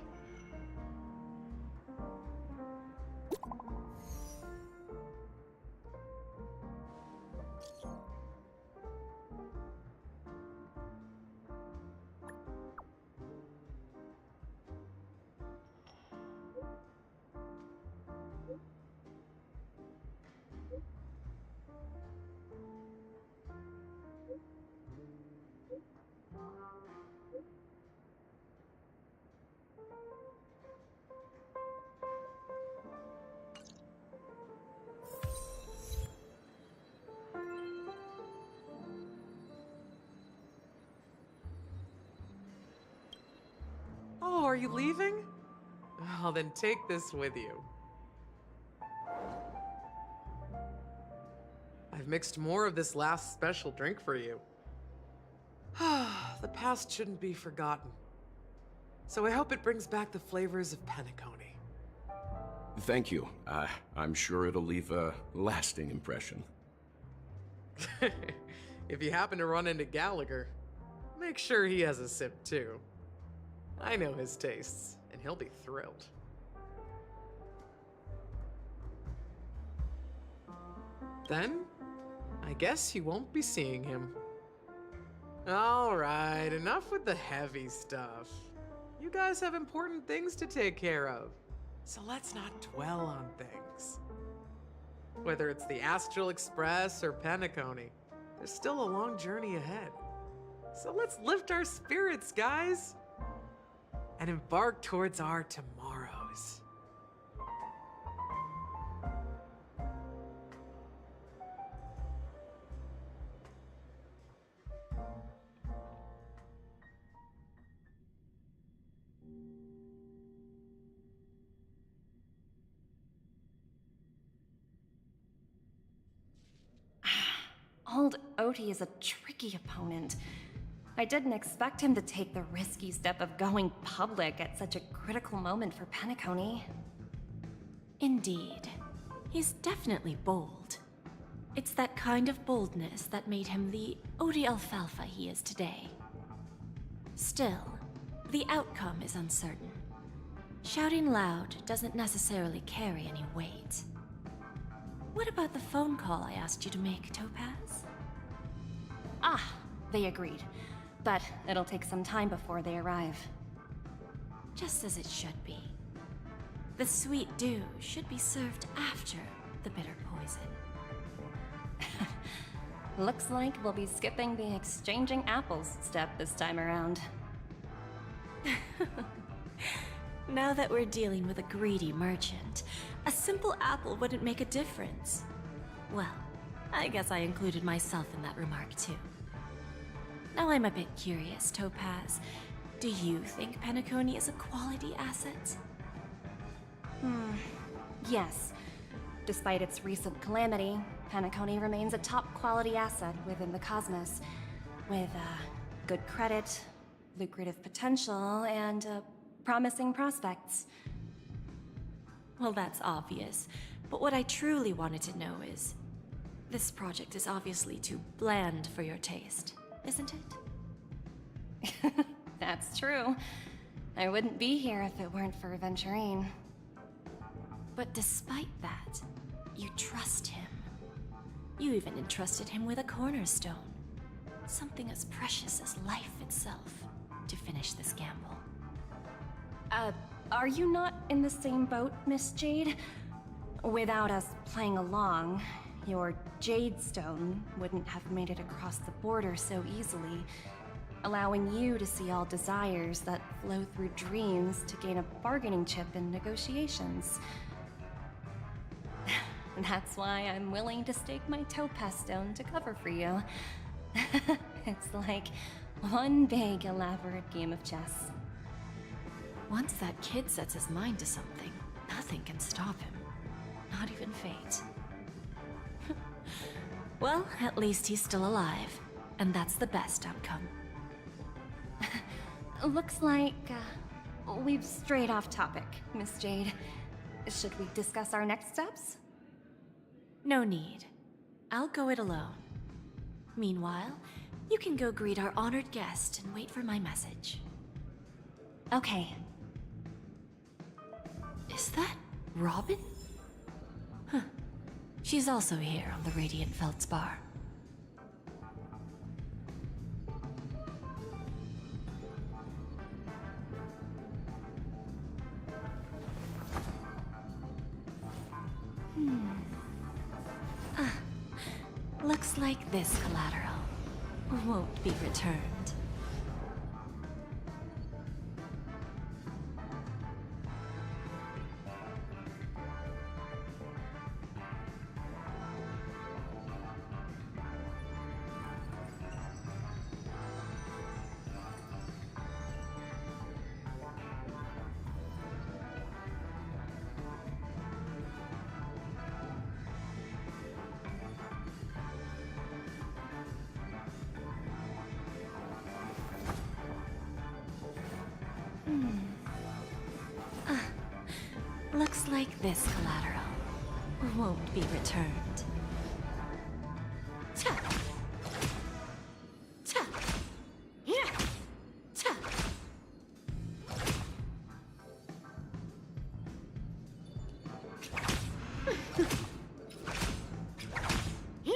are you leaving? Well, then take this with you. I've mixed more of this last special drink for you. The past shouldn't be forgotten. So I hope it brings back the flavors of Penacony. Thank you. I'm sure it'll leave a lasting impression. If you happen to run into Gallagher, make sure he has a sip too. I know his tastes, and he'll be thrilled. Then, I guess you won't be seeing him. Alright, enough with the heavy stuff. You guys have important things to take care of, so let's not dwell on things. Whether it's the Astral Express or Penacony, there's still a long journey ahead. So let's lift our spirits, guys, and embark towards our tomorrows. Old Odie is a tricky opponent. I didn't expect him to take the risky step of going public at such a critical moment for Penacony. Indeed. He's definitely bold. It's that kind of boldness that made him the Odie Alfalfa he is today. Still, the outcome is uncertain. Shouting loud doesn't necessarily carry any weight. What about the phone call I asked you to make, Topaz? Ah, they agreed. But it'll take some time before they arrive. Just as it should be. The sweet dew should be served after the bitter poison. Looks like we'll be skipping the exchanging apples step this time around. Now that we're dealing with a greedy merchant, a simple apple wouldn't make a difference. Well, I guess I included myself in that remark too. Now I'm a bit curious, Topaz. Do you think Penacony is a quality asset? Yes. Despite its recent calamity, Penacony remains a top-quality asset within the cosmos, with good credit, lucrative potential, and promising prospects. Well, that's obvious, but what I truly wanted to know is, this project is obviously too bland for your taste, isn't it? That's true. I wouldn't be here if it weren't for Venturine. But despite that, you trust him. You even entrusted him with a cornerstone. Something as precious as life itself, to finish this gamble. Are you not in the same boat, Miss Jade? Without us playing along, your Jade Stone wouldn't have made it across the border so easily, allowing you to see all desires that flow through dreams to gain a bargaining chip in negotiations. That's why I'm willing to stake my Topaz Stone to cover for you. It's like one big, elaborate game of chess. Once that kid sets his mind to something, nothing can stop him. Not even fate. Well, at least he's still alive, and that's the best outcome. Looks like we've strayed off topic, Miss Jade. Should we discuss our next steps? No need. I'll go it alone. Meanwhile, you can go greet our honored guest and wait for my message. Okay. Is that Robin? Huh. She's also here on the Radiant Feldspar. Looks like this collateral won't be returned. This collateral won't be returned. Ta! Ta! Yeah! Ta! Yeah!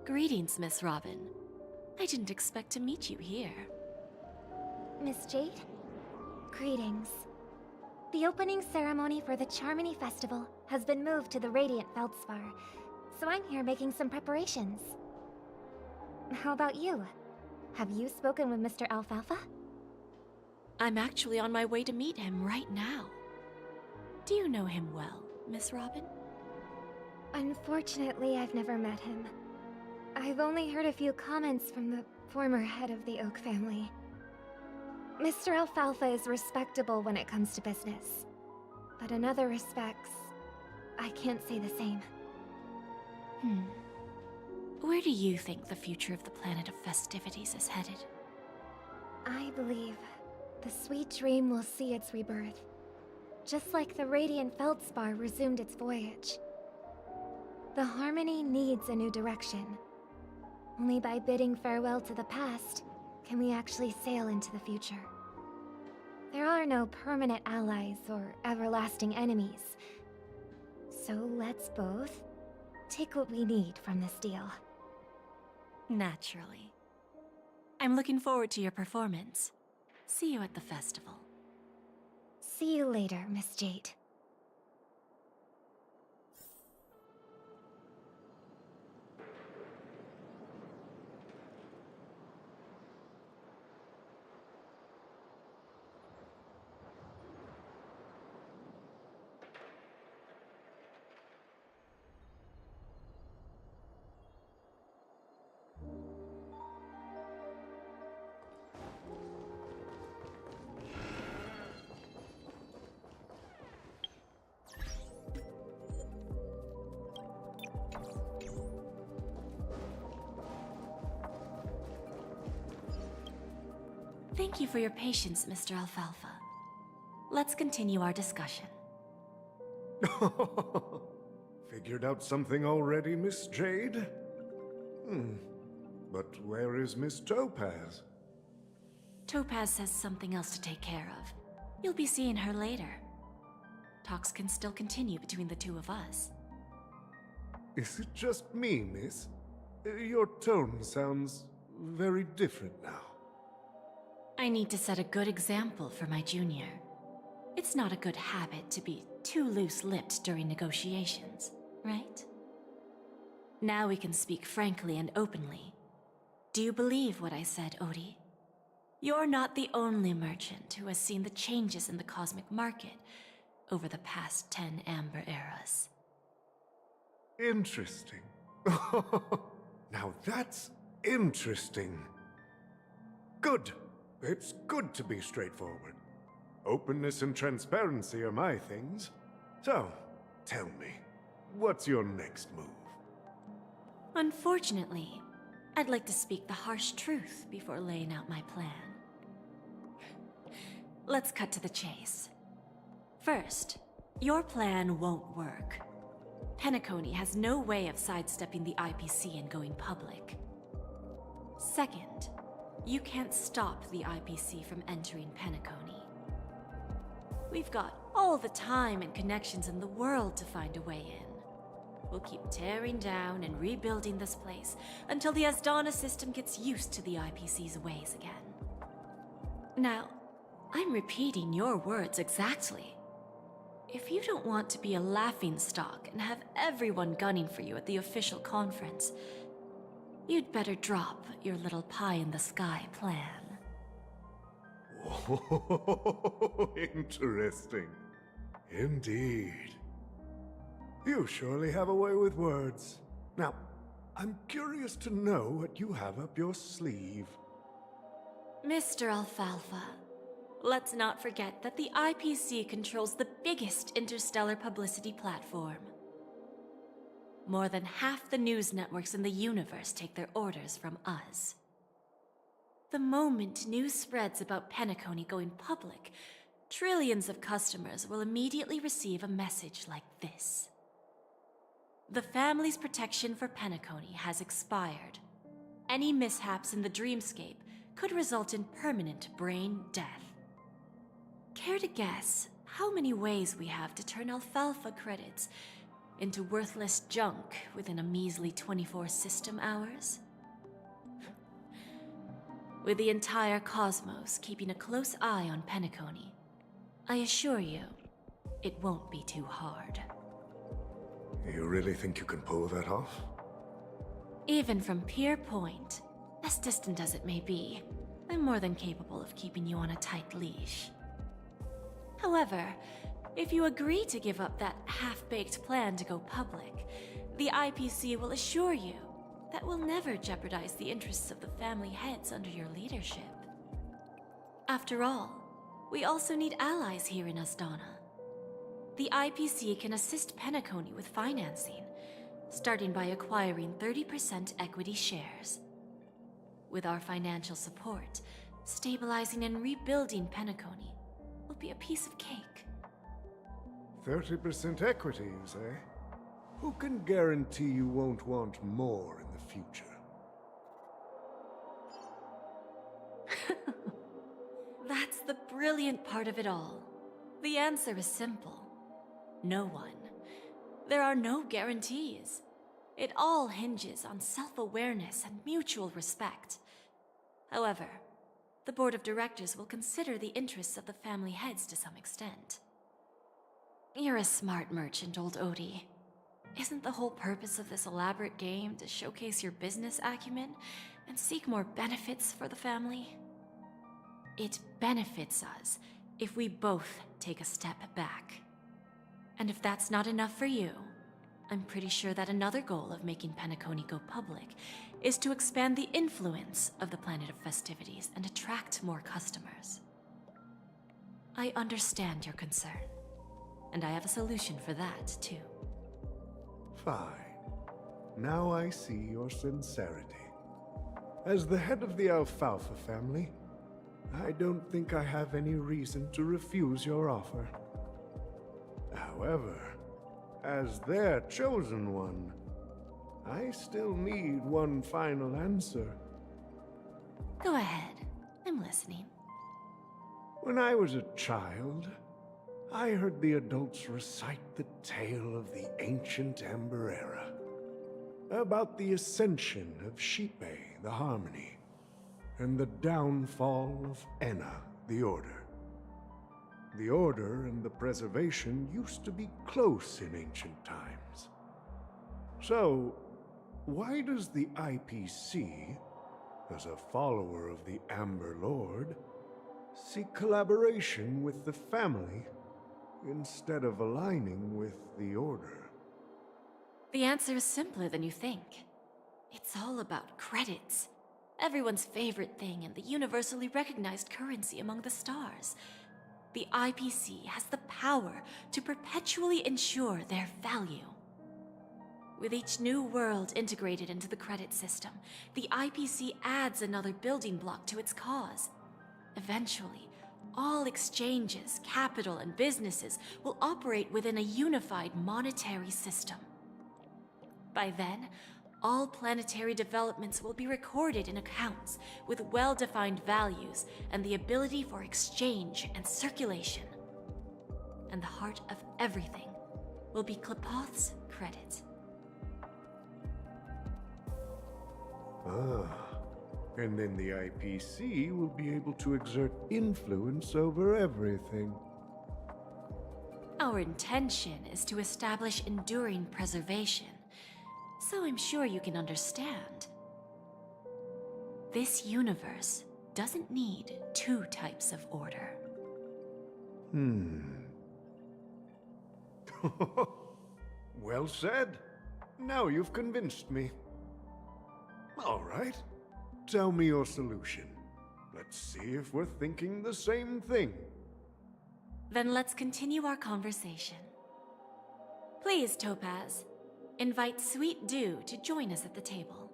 Greetings, Miss Robin. I didn't expect to meet you here. Miss Jade? Greetings. The opening ceremony for the Charmony Festival has been moved to the Radiant Feldspar, so I'm here making some preparations. How about you? Have you spoken with Mr. Alfalfa? I'm actually on my way to meet him right now. Do you know him well, Miss Robin? Unfortunately, I've never met him. I've only heard a few comments from the former head of the Oak family. Mr. Alfalfa is respectable when it comes to business, but in other respects, I can't say the same. Where do you think the future of the planet of festivities is headed? I believe the sweet dream will see its rebirth, just like the Radiant Feldspar resumed its voyage. The Harmony needs a new direction. Only by bidding farewell to the past can we actually sail into the future. There are no permanent allies or everlasting enemies. So let's both take what we need from this deal. Naturally. I'm looking forward to your performance. See you at the festival. See you later, Miss Jade. Thank you for your patience, Mr. Alfalfa. Let's continue our discussion. Figured out something already, Miss Jade? But where is Miss Topaz? Topaz has something else to take care of. You'll be seeing her later. Talks can still continue between the two of us. Is it just me, miss? Your tone sounds very different now. I need to set a good example for my junior. It's not a good habit to be too loose-lipped during negotiations, right? Now we can speak frankly and openly. Do you believe what I said, Odie? You're not the only merchant who has seen the changes in the cosmic market over the past 10 Amber Eras. Interesting. Now that's interesting. Good. It's good to be straightforward. Openness and transparency are my things. So, tell me, what's your next move? Unfortunately, I'd like to speak the harsh truth before laying out my plan. Let's cut to the chase. First, your plan won't work. Penacony has no way of sidestepping the IPC and going public. Second, you can't stop the IPC from entering Penacony. We've got all the time and connections in the world to find a way in. We'll keep tearing down and rebuilding this place until the Asdana system gets used to the IPC's ways again. Now, I'm repeating your words exactly. If you don't want to be a laughingstock and have everyone gunning for you at the official conference, you'd better drop your little pie-in-the-sky plan. Oh, interesting. Indeed. You surely have a way with words. Now, I'm curious to know what you have up your sleeve. Mr. Alfalfa, let's not forget that the IPC controls the biggest interstellar publicity platform. More than half the news networks in the universe take their orders from us. The moment news spreads about Penacony going public, trillions of customers will immediately receive a message like this. The family's protection for Penacony has expired. Any mishaps in the dreamscape could result in permanent brain death. Care to guess how many ways we have to turn alfalfa credits into worthless junk within a measly 24 system hours? With the entire cosmos keeping a close eye on Penacony, I assure you, it won't be too hard. You really think you can pull that off? Even from Pier Point, as distant as it may be, I'm more than capable of keeping you on a tight leash. However, if you agree to give up that half-baked plan to go public, the IPC will assure you that we'll never jeopardize the interests of the family heads under your leadership. After all, we also need allies here in Asdana. The IPC can assist Penacony with financing, starting by acquiring 30% equity shares. With our financial support, stabilizing and rebuilding Penacony will be a piece of cake. 30% equities, eh? Who can guarantee you won't want more in the future? That's the brilliant part of it all. The answer is simple. No one. There are no guarantees. It all hinges on self-awareness and mutual respect. However, the board of directors will consider the interests of the family heads to some extent. You're a smart merchant, old Odie. Isn't the whole purpose of this elaborate game to showcase your business acumen and seek more benefits for the family? It benefits us if we both take a step back. And if that's not enough for you, I'm pretty sure that another goal of making Penacony go public is to expand the influence of the Planet of Festivities and attract more customers. I understand your concern, and I have a solution for that, too. Fine. Now I see your sincerity. As the head of the Alfalfa family, I don't think I have any reason to refuse your offer. However, as their chosen one, I still need one final answer. Go ahead. I'm listening. When I was a child, I heard the adults recite the tale of the ancient Amber Era, about the ascension of Shipe, the Harmony, and the downfall of Enna, the Order. The Order and the Preservation used to be close in ancient times. So, why does the IPC as a follower of the Amber Lord, seek collaboration with the family instead of aligning with the Order? The answer is simpler than you think. It's all about credits. Everyone's favorite thing and the universally recognized currency among the stars. The IPC has the power to perpetually ensure their value. With each new world integrated into the credit system, the IPC adds another building block to its cause. Eventually, all exchanges, capital, and businesses will operate within a unified monetary system. By then, all planetary developments will be recorded in accounts with well-defined values and the ability for exchange and circulation. And the heart of everything will be Klepoth's credit. Ah, and then the IPC will be able to exert influence over everything. Our intention is to establish enduring preservation, so I'm sure you can understand. This universe doesn't need two types of order. Well said. Now you've convinced me. All right. Tell me your solution. Let's see if we're thinking the same thing. Then let's continue our conversation. Please, Topaz, invite Sweet Dew to join us at the table.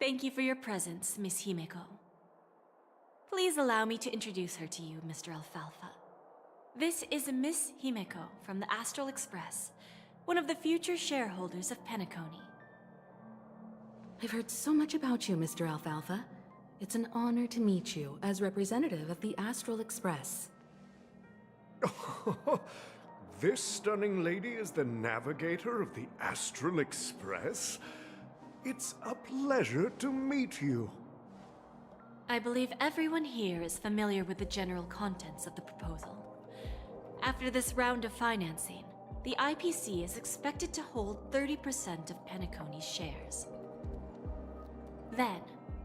Thank you for your presence, Miss Himeko. Please allow me to introduce her to you, Mr. Alfalfa. This is Miss Himeko from the Astral Express, one of the future shareholders of Penacony. I've heard so much about you, Mr. Alfalfa. It's an honor to meet you as representative of the Astral Express. This stunning lady is the navigator of the Astral Express? It's a pleasure to meet you. I believe everyone here is familiar with the general contents of the proposal. After this round of financing, the IPC is expected to hold 30% of Penacony's shares. Then,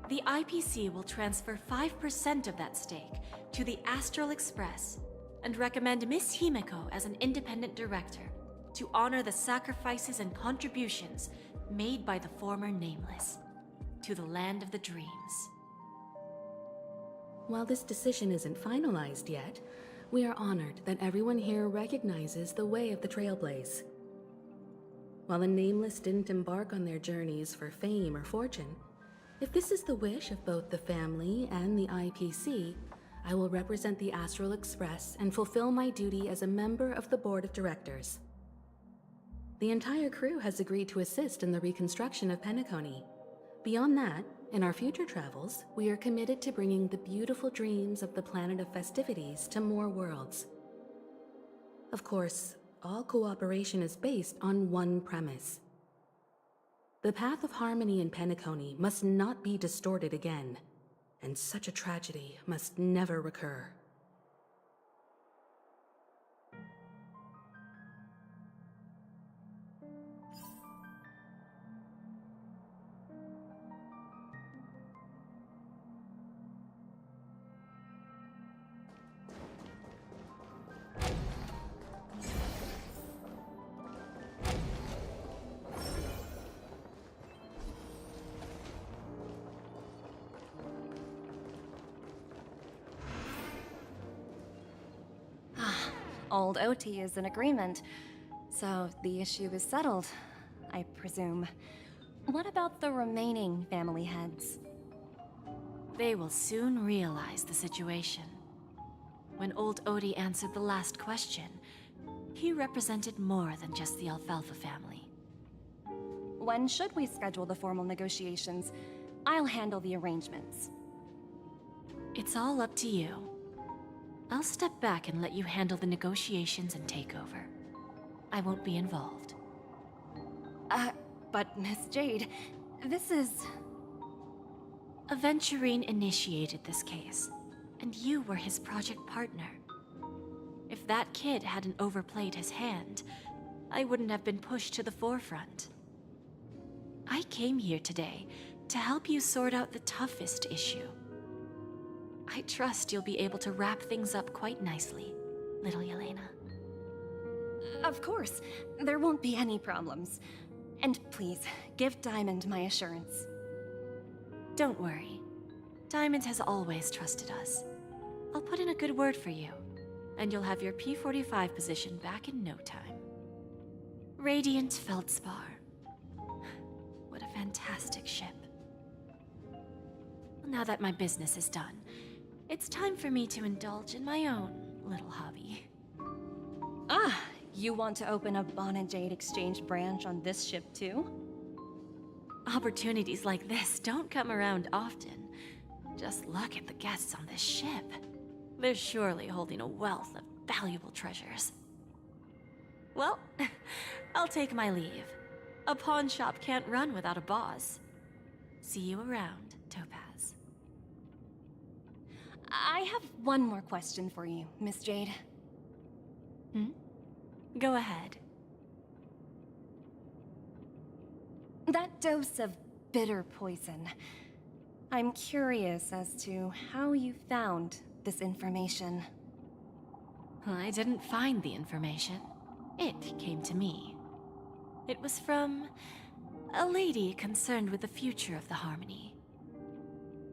the IPC will transfer 5% of that stake to the Astral Express and recommend Miss Himeko as an independent director to honor the sacrifices and contributions made by the former Nameless to the land of the dreams. While this decision isn't finalized yet, we are honored that everyone here recognizes the way of the Trailblaze. While the Nameless didn't embark on their journeys for fame or fortune, if this is the wish of both the family and the IPC, I will represent the Astral Express and fulfill my duty as a member of the board of directors. The entire crew has agreed to assist in the reconstruction of Penacony. Beyond that, in our future travels, we are committed to bringing the beautiful dreams of the planet of festivities to more worlds. Of course, all cooperation is based on one premise. The path of harmony in Penacony must not be distorted again, and such a tragedy must never recur. Old OT is in agreement, so the issue is settled, I presume. What about the remaining family heads? They will soon realize the situation. When old Odie answered the last question, he represented more than just the Alfalfa family. When should we schedule the formal negotiations? I'll handle the arrangements. It's all up to you. I'll step back and let you handle the negotiations and takeover. I won't be involved. But Miss Jade, this is... Aventurine initiated this case, and you were his project partner. If that kid hadn't overplayed his hand, I wouldn't have been pushed to the forefront. I came here today to help you sort out the toughest issue. I trust you'll be able to wrap things up quite nicely, little Yelena. Of course, there won't be any problems. And please, give Diamond my assurance. Don't worry. Diamond has always trusted us. I'll put in a good word for you, and you'll have your P-45 position back in no time. Radiant Feldspar. What a fantastic ship. Now that my business is done, it's time for me to indulge in my own little hobby. Ah, you want to open a Bon and Jade exchange branch on this ship too? Opportunities like this don't come around often. Just look at the guests on this ship. They're surely holding a wealth of valuable treasures. Well, I'll take my leave. A pawn shop can't run without a boss. See you around, Topaz. I have one more question for you, Miss Jade. Go ahead. That dose of bitter poison. I'm curious as to how you found this information. I didn't find the information. It came to me. It was from a lady concerned with the future of the Harmony.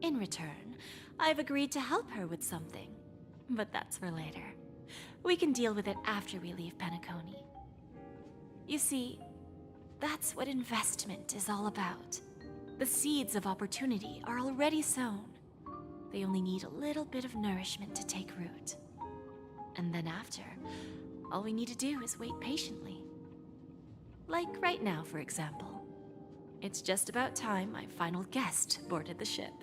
In return, I've agreed to help her with something. But that's for later. We can deal with it after we leave Penacony. You see, that's what investment is all about. The seeds of opportunity are already sown. They only need a little bit of nourishment to take root. And then after, all we need to do is wait patiently. Like right now, for example. It's just about time my final guest boarded the ship.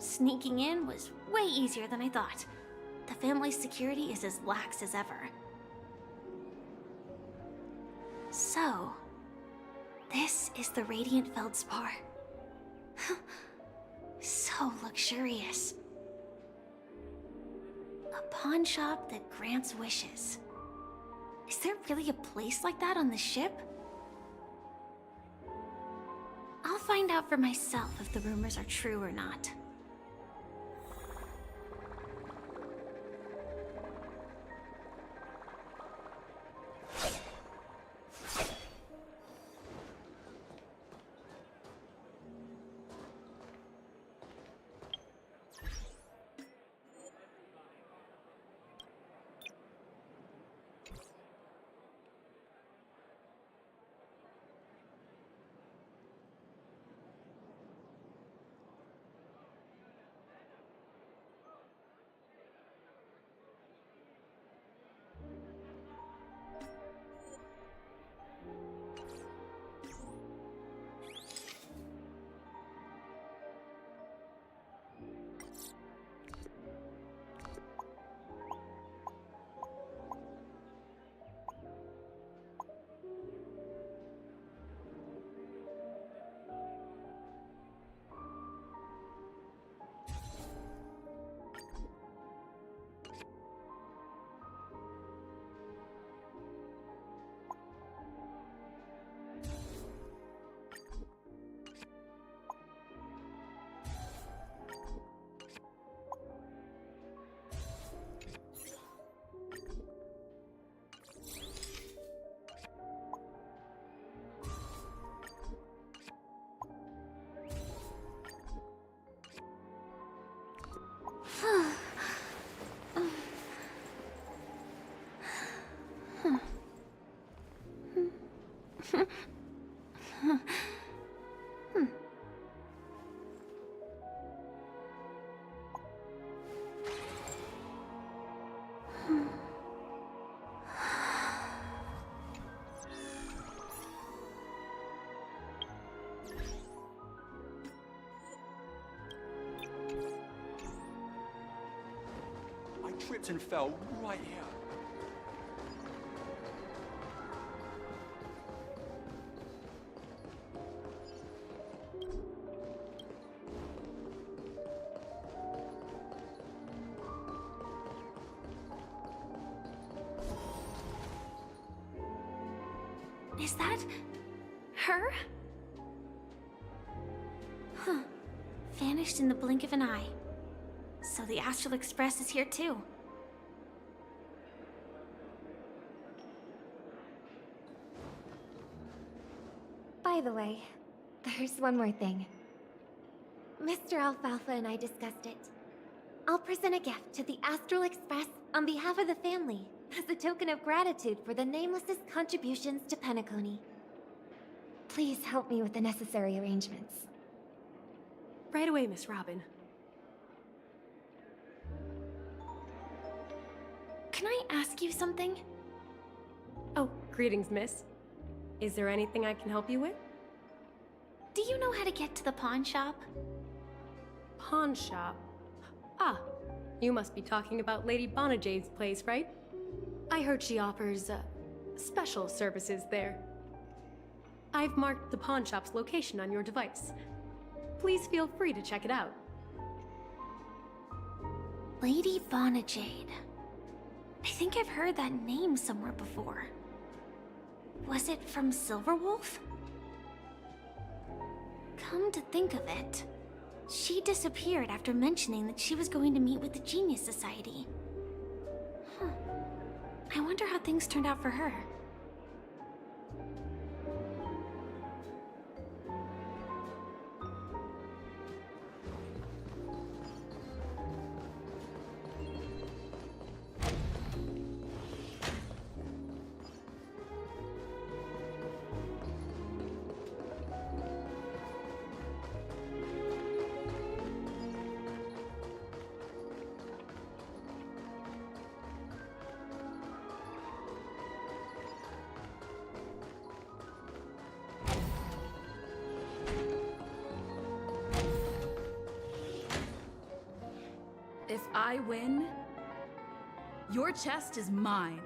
Sneaking in was way easier than I thought. The family's security is as lax as ever. So, this is the Radiant Feldspar. So luxurious. A pawn shop that grants wishes. Is there really a place like that on the ship? I'll find out for myself if the rumors are true or not. tripped and fell right here. Is that her? Huh. Vanished in the blink of an eye. So the Astral Express is here too. By the way, there's one more thing. Mr. Alfalfa and I discussed it. I'll present a gift to the Astral Express on behalf of the family as a token of gratitude for the Nameless's contributions to Penacony. Please help me with the necessary arrangements. Right away, Miss Robin. Can I ask you something? Oh, greetings, miss. Is there anything I can help you with? Do you know how to get to the pawn shop? Pawn shop? Ah, you must be talking about Lady Bonajade's place, right? I heard she offers, special services there. I've marked the pawn shop's location on your device. Please feel free to check it out. Lady Bonajade. I think I've heard that name somewhere before. Was it from Silverwolf? Come to think of it, she disappeared after mentioning that she was going to meet with the Genius Society. Huh. I wonder how things turned out for her. If I win, your chest is mine.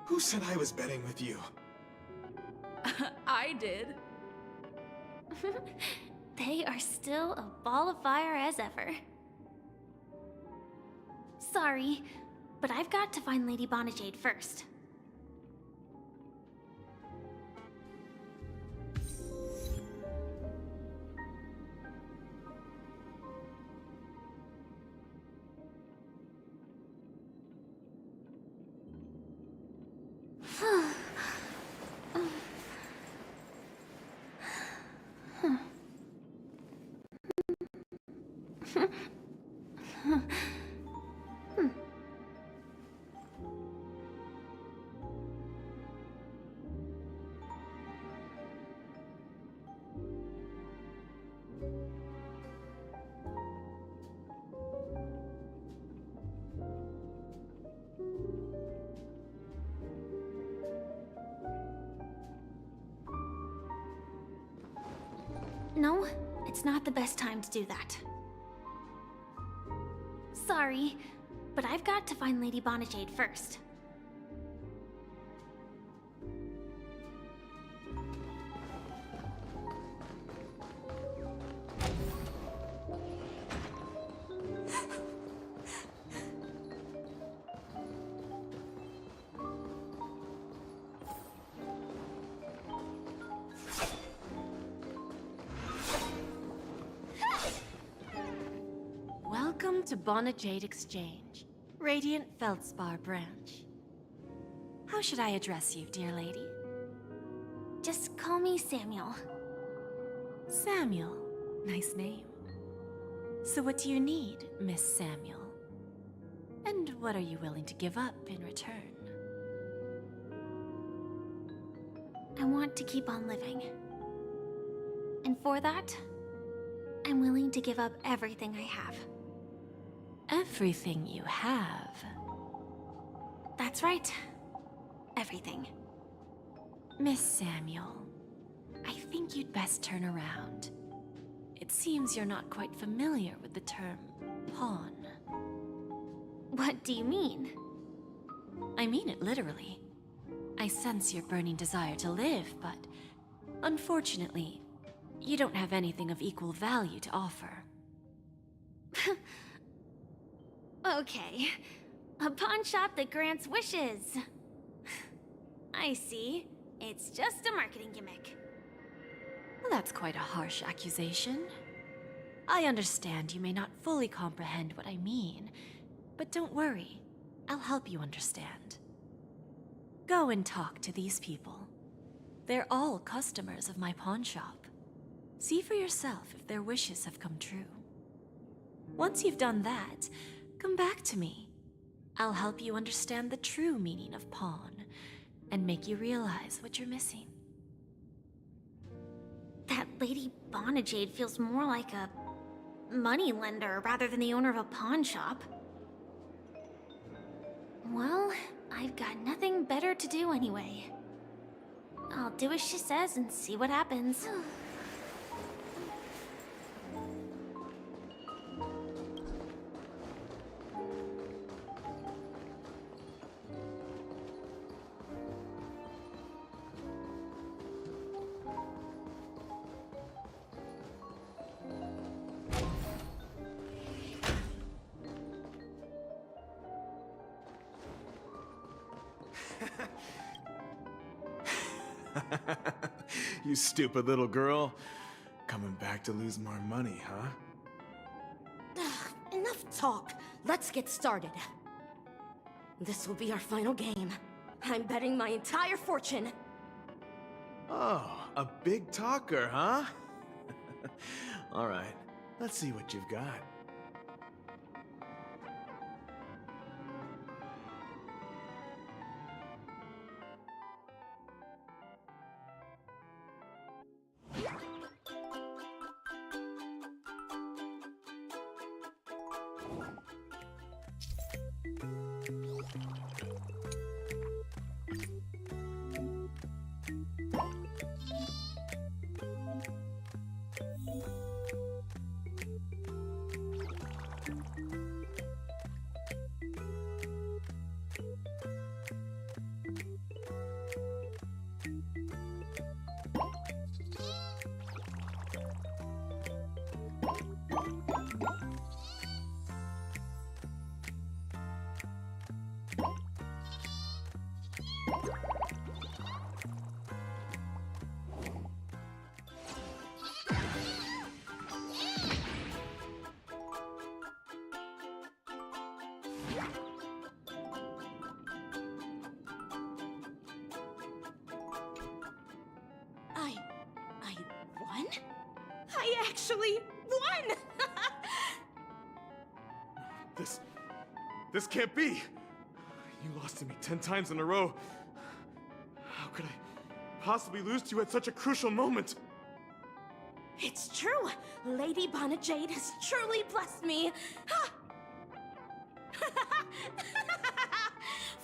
Who said I was betting with you? I did. They are still a ball of fire as ever. Sorry, but I've got to find Lady Bonajade first. No, it's not the best time to do that. Sorry, but I've got to find Lady Bonajade first. Welcome to Bonajade Exchange, Radiant Feldspar branch. How should I address you, dear lady? Just call me Samuel. Samuel. Nice name. So what do you need, Miss Samuel? And what are you willing to give up in return? I want to keep on living. And for that, I'm willing to give up everything I have. Everything you have? That's right. Everything. Miss Samuel, I think you'd best turn around. It seems you're not quite familiar with the term pawn. What do you mean? I mean it literally. I sense your burning desire to live, but unfortunately, you don't have anything of equal value to offer. Okay. A pawn shop that grants wishes. I see. It's just a marketing gimmick. Well, that's quite a harsh accusation. I understand you may not fully comprehend what I mean, but don't worry. I'll help you understand. Go and talk to these people. They're all customers of my pawn shop. See for yourself if their wishes have come true. Once you've done that, come back to me. I'll help you understand the true meaning of pawn and make you realize what you're missing. That Lady Bonajade feels more like a moneylender rather than the owner of a pawn shop. Well, I've got nothing better to do anyway. I'll do as she says and see what happens. You stupid little girl. Coming back to lose more money, huh? Enough talk. Let's get started. This will be our final game. I'm betting my entire fortune. Oh, a big talker, huh? All right, let's see what you've got. I won? I actually won! This can't be! You lost to me 10 times in a row. How could I possibly lose to you at such a crucial moment? It's true! Lady Bonajade has truly blessed me!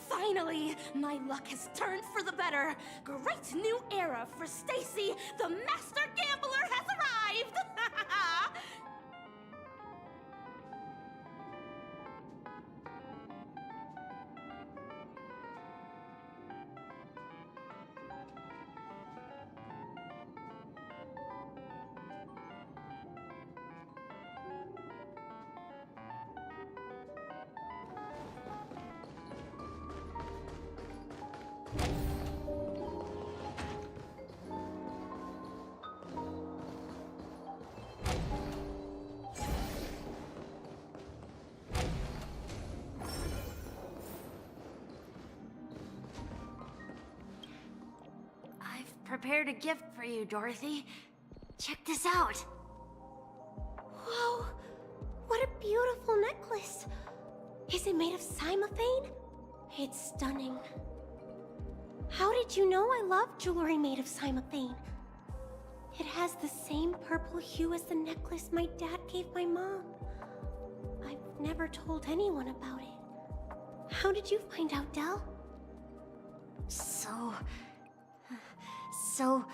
Finally, my luck has turned for the better. Great new era for Stacy. The master gambler has arrived. Prepared a gift for you, Dorothy. Check this out. Whoa! What a beautiful necklace! Is it made of cymophane? It's stunning. How did you know I love jewelry made of cymophane? It has the same purple hue as the necklace my dad gave my mom. I've never told anyone about it. How did you find out, Del? So,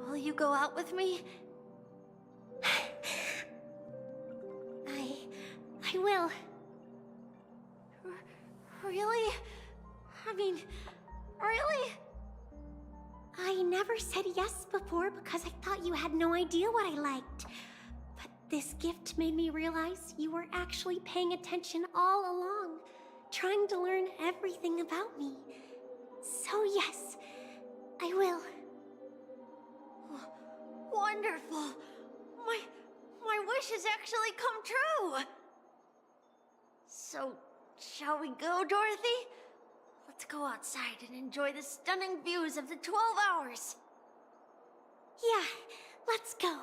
will you go out with me? I I will. Really? I mean, really? I never said yes before because I thought you had no idea what I liked. But this gift made me realize you were actually paying attention all along, trying to learn everything about me. So yes, I will. Wonderful. My wish has actually come true. So, shall we go, Dorothy? Let's go outside and enjoy the stunning views of the 12 hours. Yeah, let's go.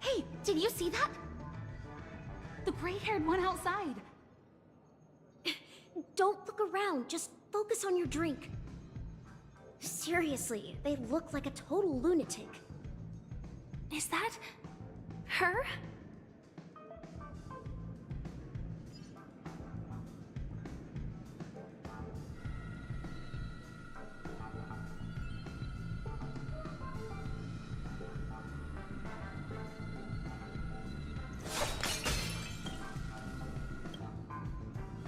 Hey, did you see that? The braid-haired one outside. Don't look around, just focus on your drink. Seriously, they look like a total lunatic. Is that her?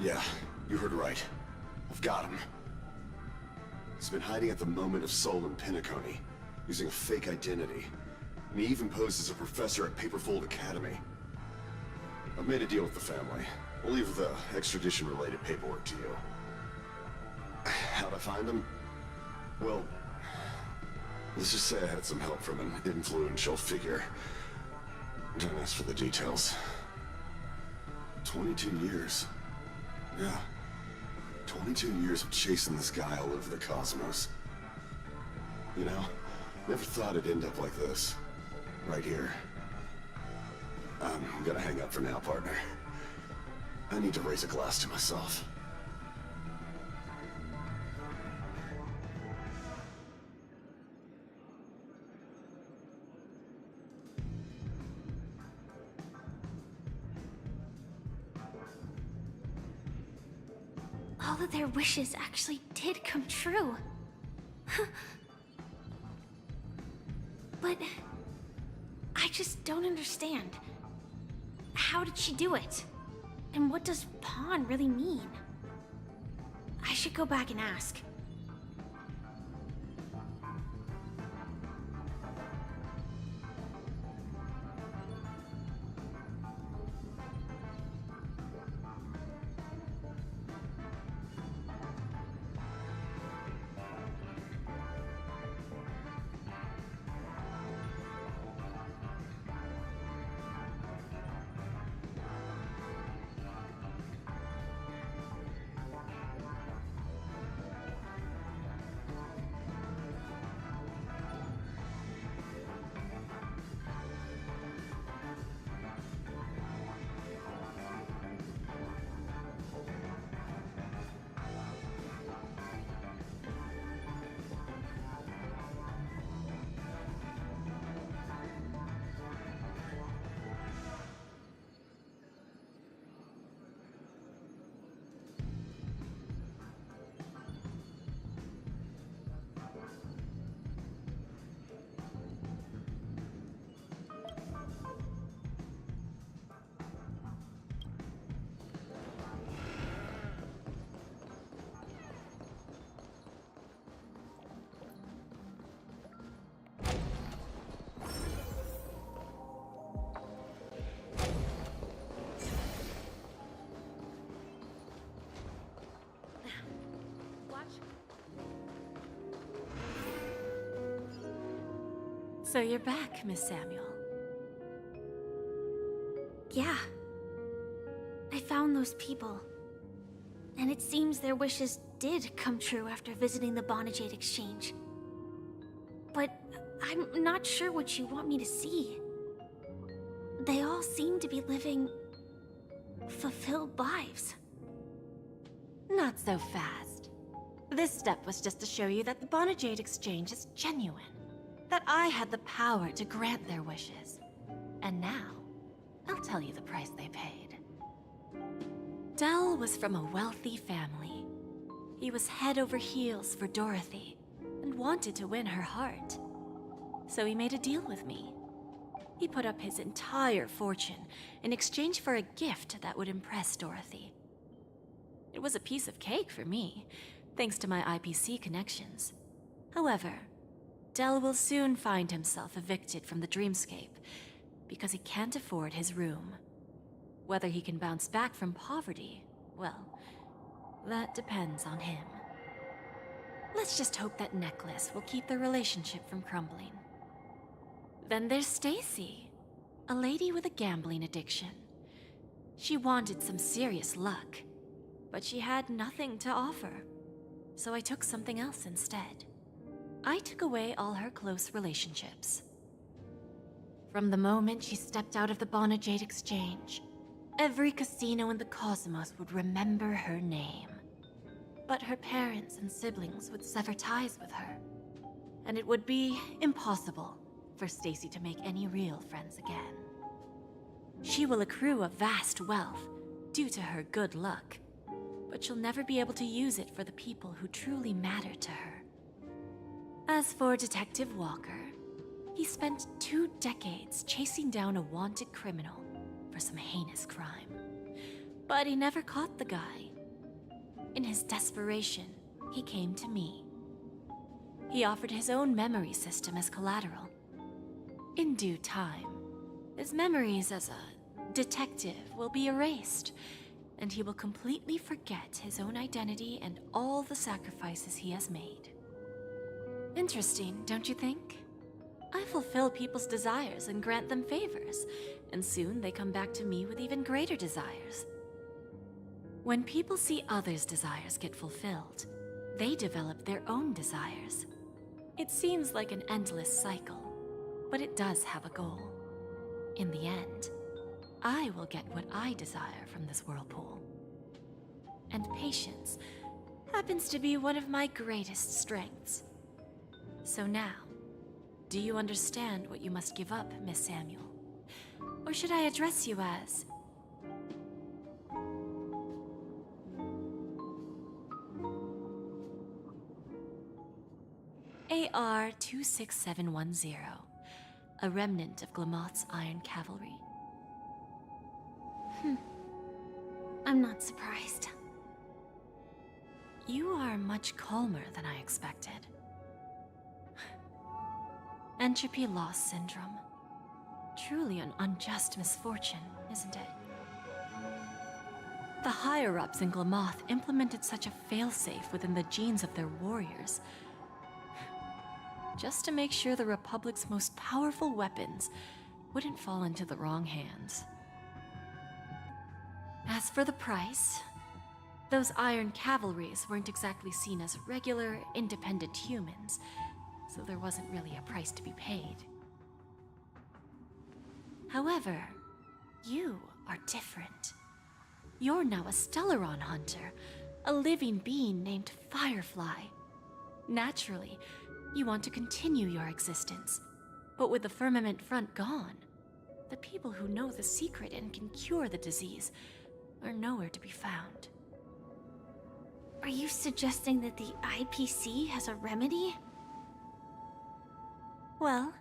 Yeah, you heard right. I've got him. He's been hiding at the Moment of Soul in Pinnaconny, using a fake identity. And he even posed as a professor at Paperfold Academy. I've made a deal with the family. I'll leave the extradition-related paperwork to you. How'd I find him? Well, let's just say I had some help from an influential figure. Don't ask for the details. 22 years. Yeah. 22 years of chasing this guy all over the cosmos. You know, never thought it'd end up like this. Right here. I'm gonna hang up for now, partner. I need to raise a glass to myself. All of their wishes actually did come true. But I just don't understand. How did she do it? And what does pawn really mean? I should go back and ask. So you're back, Miss Samuel. Yeah. I found those people. And it seems their wishes did come true after visiting the Bonajade Exchange. But I'm not sure what you want me to see. They all seem to be living fulfilled lives. Not so fast. This step was just to show you that the Bonajade exchange is genuine. That I had the power to grant their wishes. And now, I'll tell you the price they paid. Del was from a wealthy family. He was head over heels for Dorothy, and wanted to win her heart. So he made a deal with me. He put up his entire fortune in exchange for a gift that would impress Dorothy. It was a piece of cake for me, thanks to my IPC connections. However, Del will soon find himself evicted from the dreamscape because he can't afford his room. Whether he can bounce back from poverty, well, that depends on him. Let's just hope that necklace will keep their relationship from crumbling. Then there's Stacy, a lady with a gambling addiction. She wanted some serious luck, but she had nothing to offer, so I took something else instead. I took away all her close relationships. From the moment she stepped out of the Bonajade exchange, every casino in the cosmos would remember her name. But her parents and siblings would sever ties with her, and it would be impossible for Stacy to make any real friends again. She will accrue a vast wealth due to her good luck, but she'll never be able to use it for the people who truly matter to her. As for Detective Walker, he spent 2 decades chasing down a wanted criminal for some heinous crime. But he never caught the guy. In his desperation, he came to me. He offered his own memory system as collateral. In due time, his memories as a detective will be erased, and he will completely forget his own identity and all the sacrifices he has made. Interesting, don't you think? I fulfill people's desires and grant them favors, and soon they come back to me with even greater desires. When people see others' desires get fulfilled, they develop their own desires. It seems like an endless cycle, but it does have a goal. In the end, I will get what I desire from this whirlpool. And patience happens to be one of my greatest strengths. So now, do you understand what you must give up, Miss Samuel? Or should I address you as... AR-26710, a remnant of Glamoth's Iron Cavalry? I'm not surprised. You are much calmer than I expected. Entropy loss syndrome. Truly an unjust misfortune, isn't it? The higher-ups in Glamoth implemented such a failsafe within the genes of their warriors, just to make sure the Republic's most powerful weapons wouldn't fall into the wrong hands. As for the price, those Iron Cavalries weren't exactly seen as regular, independent humans, so there wasn't really a price to be paid. However, you are different. You're now a Stellaron hunter, a living being named Firefly. Naturally, you want to continue your existence, but with the Firmament Front gone, the people who know the secret and can cure the disease are nowhere to be found. Are you suggesting that the IPC has a remedy? Well,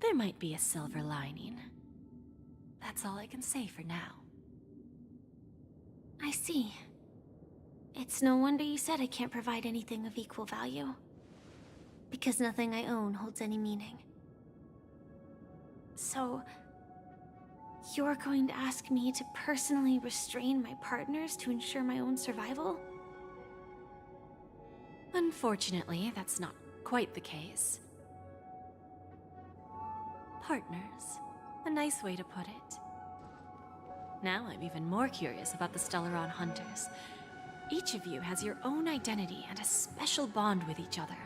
there might be a silver lining. That's all I can say for now. I see. It's no wonder you said I can't provide anything of equal value. Because nothing I own holds any meaning. So, you're going to ask me to personally restrain my partners to ensure my own survival? Unfortunately, that's not quite the case. Partners. A nice way to put it. Now I'm even more curious about the Stellaron Hunters. Each of you has your own identity and a special bond with each other.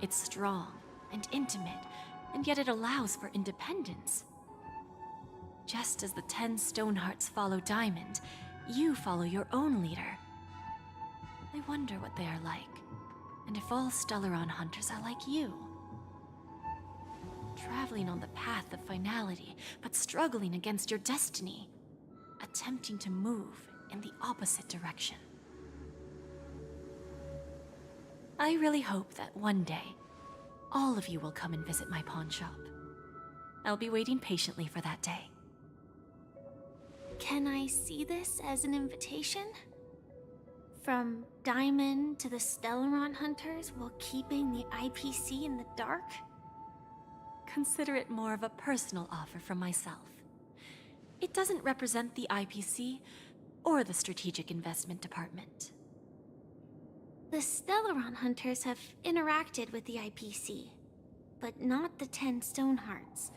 It's strong and intimate, and yet it allows for independence. Just as the 10 Stonehearts follow Diamond, you follow your own leader. I wonder what they are like, and if all Stellaron hunters are like you. Traveling on the path of finality, but struggling against your destiny. Attempting to move in the opposite direction. I really hope that one day, all of you will come and visit my pawn shop. I'll be waiting patiently for that day. Can I see this as an invitation? From Diamond to the Stellaron hunters while keeping the IPC in the dark? Consider it more of a personal offer from myself. It doesn't represent the IPC or the Strategic Investment Department. The Stellaron hunters have interacted with the IPC, but not the 10 Stonehearts.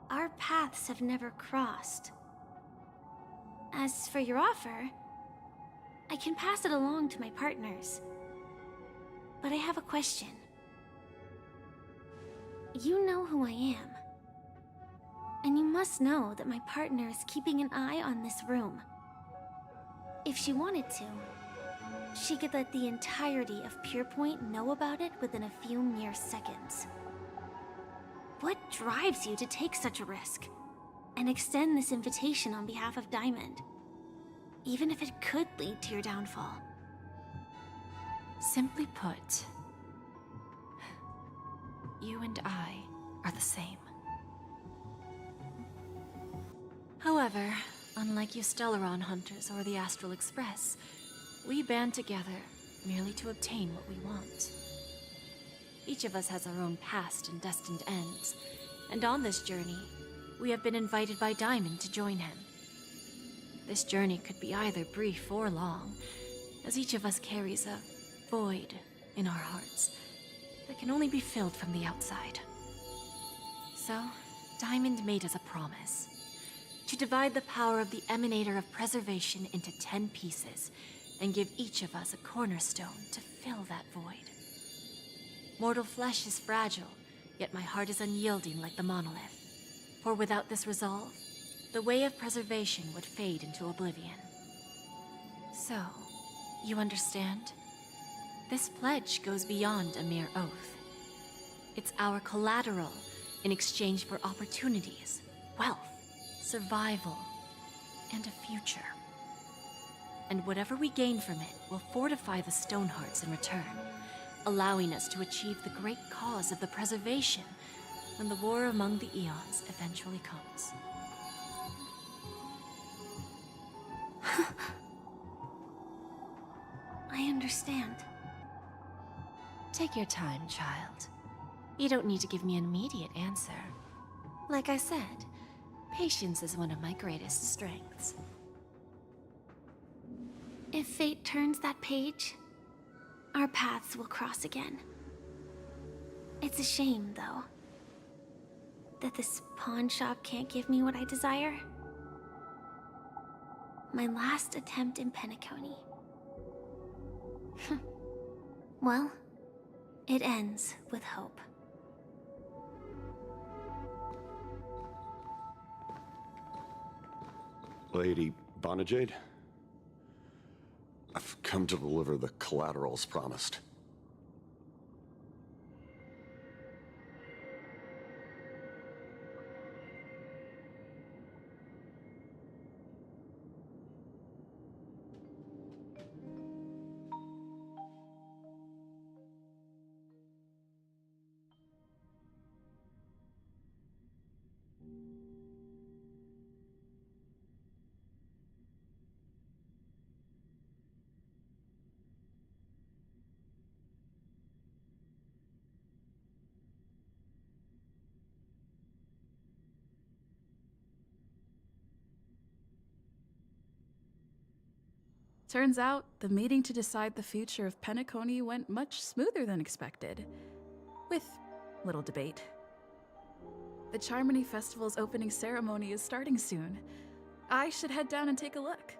Our paths have never crossed. As for your offer, I can pass it along to my partners. But I have a question. You know who I am. And you must know that my partner is keeping an eye on this room. If she wanted to, she could let the entirety of Purepoint know about it within a few mere seconds. What drives you to take such a risk and extend this invitation on behalf of Diamond, even if it could lead to your downfall? Simply put, you and I are the same. However, unlike you Stellaron hunters or the Astral Express, we band together merely to obtain what we want. Each of us has our own past and destined ends, and on this journey, we have been invited by Diamond to join him. This journey could be either brief or long, as each of us carries a void in our hearts that can only be filled from the outside. So, Diamond made us a promise to divide the power of the Emanator of Preservation into 10 pieces and give each of us a cornerstone to fill that void. Mortal flesh is fragile, yet my heart is unyielding like the monolith. For without this resolve, the way of preservation would fade into oblivion. So, you understand? This pledge goes beyond a mere oath. It's our collateral in exchange for opportunities, wealth, survival, and a future. And whatever we gain from it will fortify the Stonehearts in return, allowing us to achieve the great cause of the preservation when the war among the eons eventually comes. I understand. Take your time, child. You don't need to give me an immediate answer. Like I said, patience is one of my greatest strengths. If fate turns that page, our paths will cross again. It's a shame, though, that this pawn shop can't give me what I desire. My last attempt in Penacony. Well, it ends with hope. Lady Bonajade, I've come to deliver the collaterals promised. Turns out, the meeting to decide the future of Penacony went much smoother than expected. With little debate. The Charmony Festival's opening ceremony is starting soon. I should head down and take a look.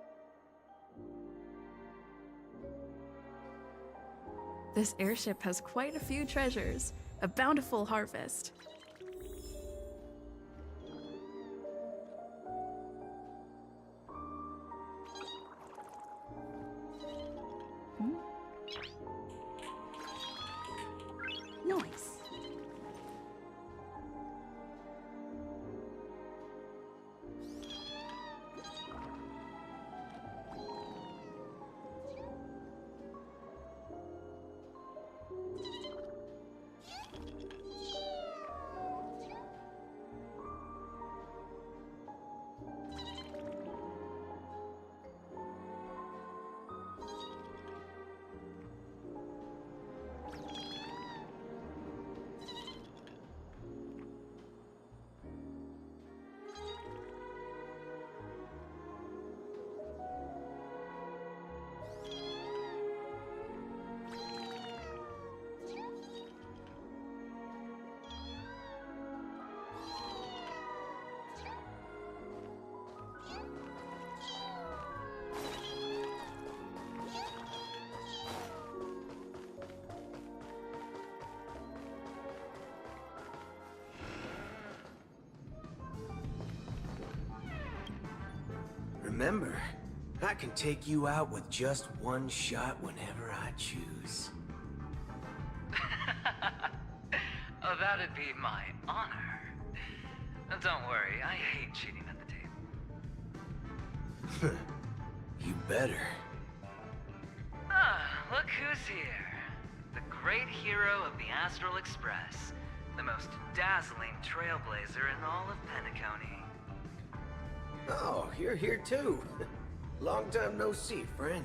This airship has quite a few treasures. A bountiful harvest. Remember, I can take you out with just one shot whenever I choose. Oh, that'd be my honor. Don't worry, I hate cheating at the table. You better. Ah, look who's here. The great hero of the Astral Express. The most dazzling trailblazer in all of Penacony. Oh, you're here too. Long time no see, friend.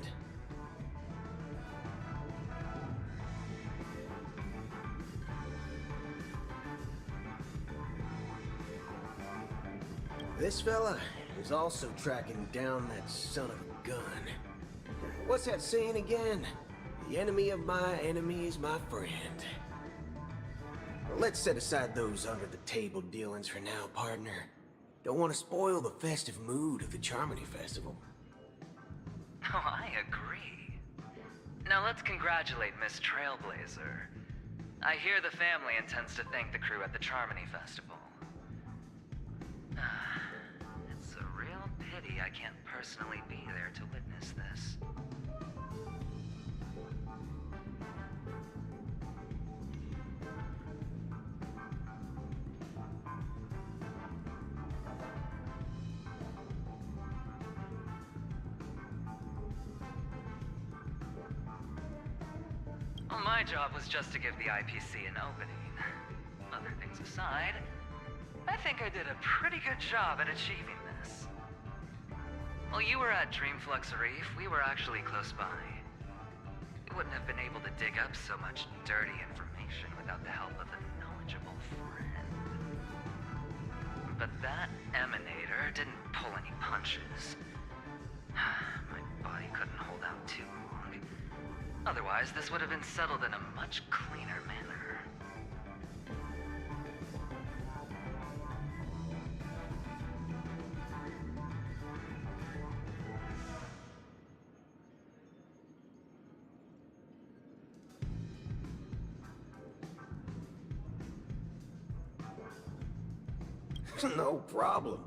This fella is also tracking down that son of a gun. What's that saying again? The enemy of my enemy is my friend. Well, let's set aside those under-the-table dealings for now, partner. Don't want to spoil the festive mood of the Charmony Festival. Oh, I agree. Now let's congratulate Miss Trailblazer. I hear the family intends to thank the crew at the Charmony Festival. It's a real pity I can't personally be there to witness this. Well, my job was just to give the IPC an opening. Other things aside, I think I did a pretty good job at achieving this. While you were at Dreamflux Reef, we were actually close by. We wouldn't have been able to dig up so much dirty information without the help of a knowledgeable friend. But that emanator didn't pull any punches. My body couldn't hold out too long. Otherwise, this would have been settled in a much cleaner manner. No problem.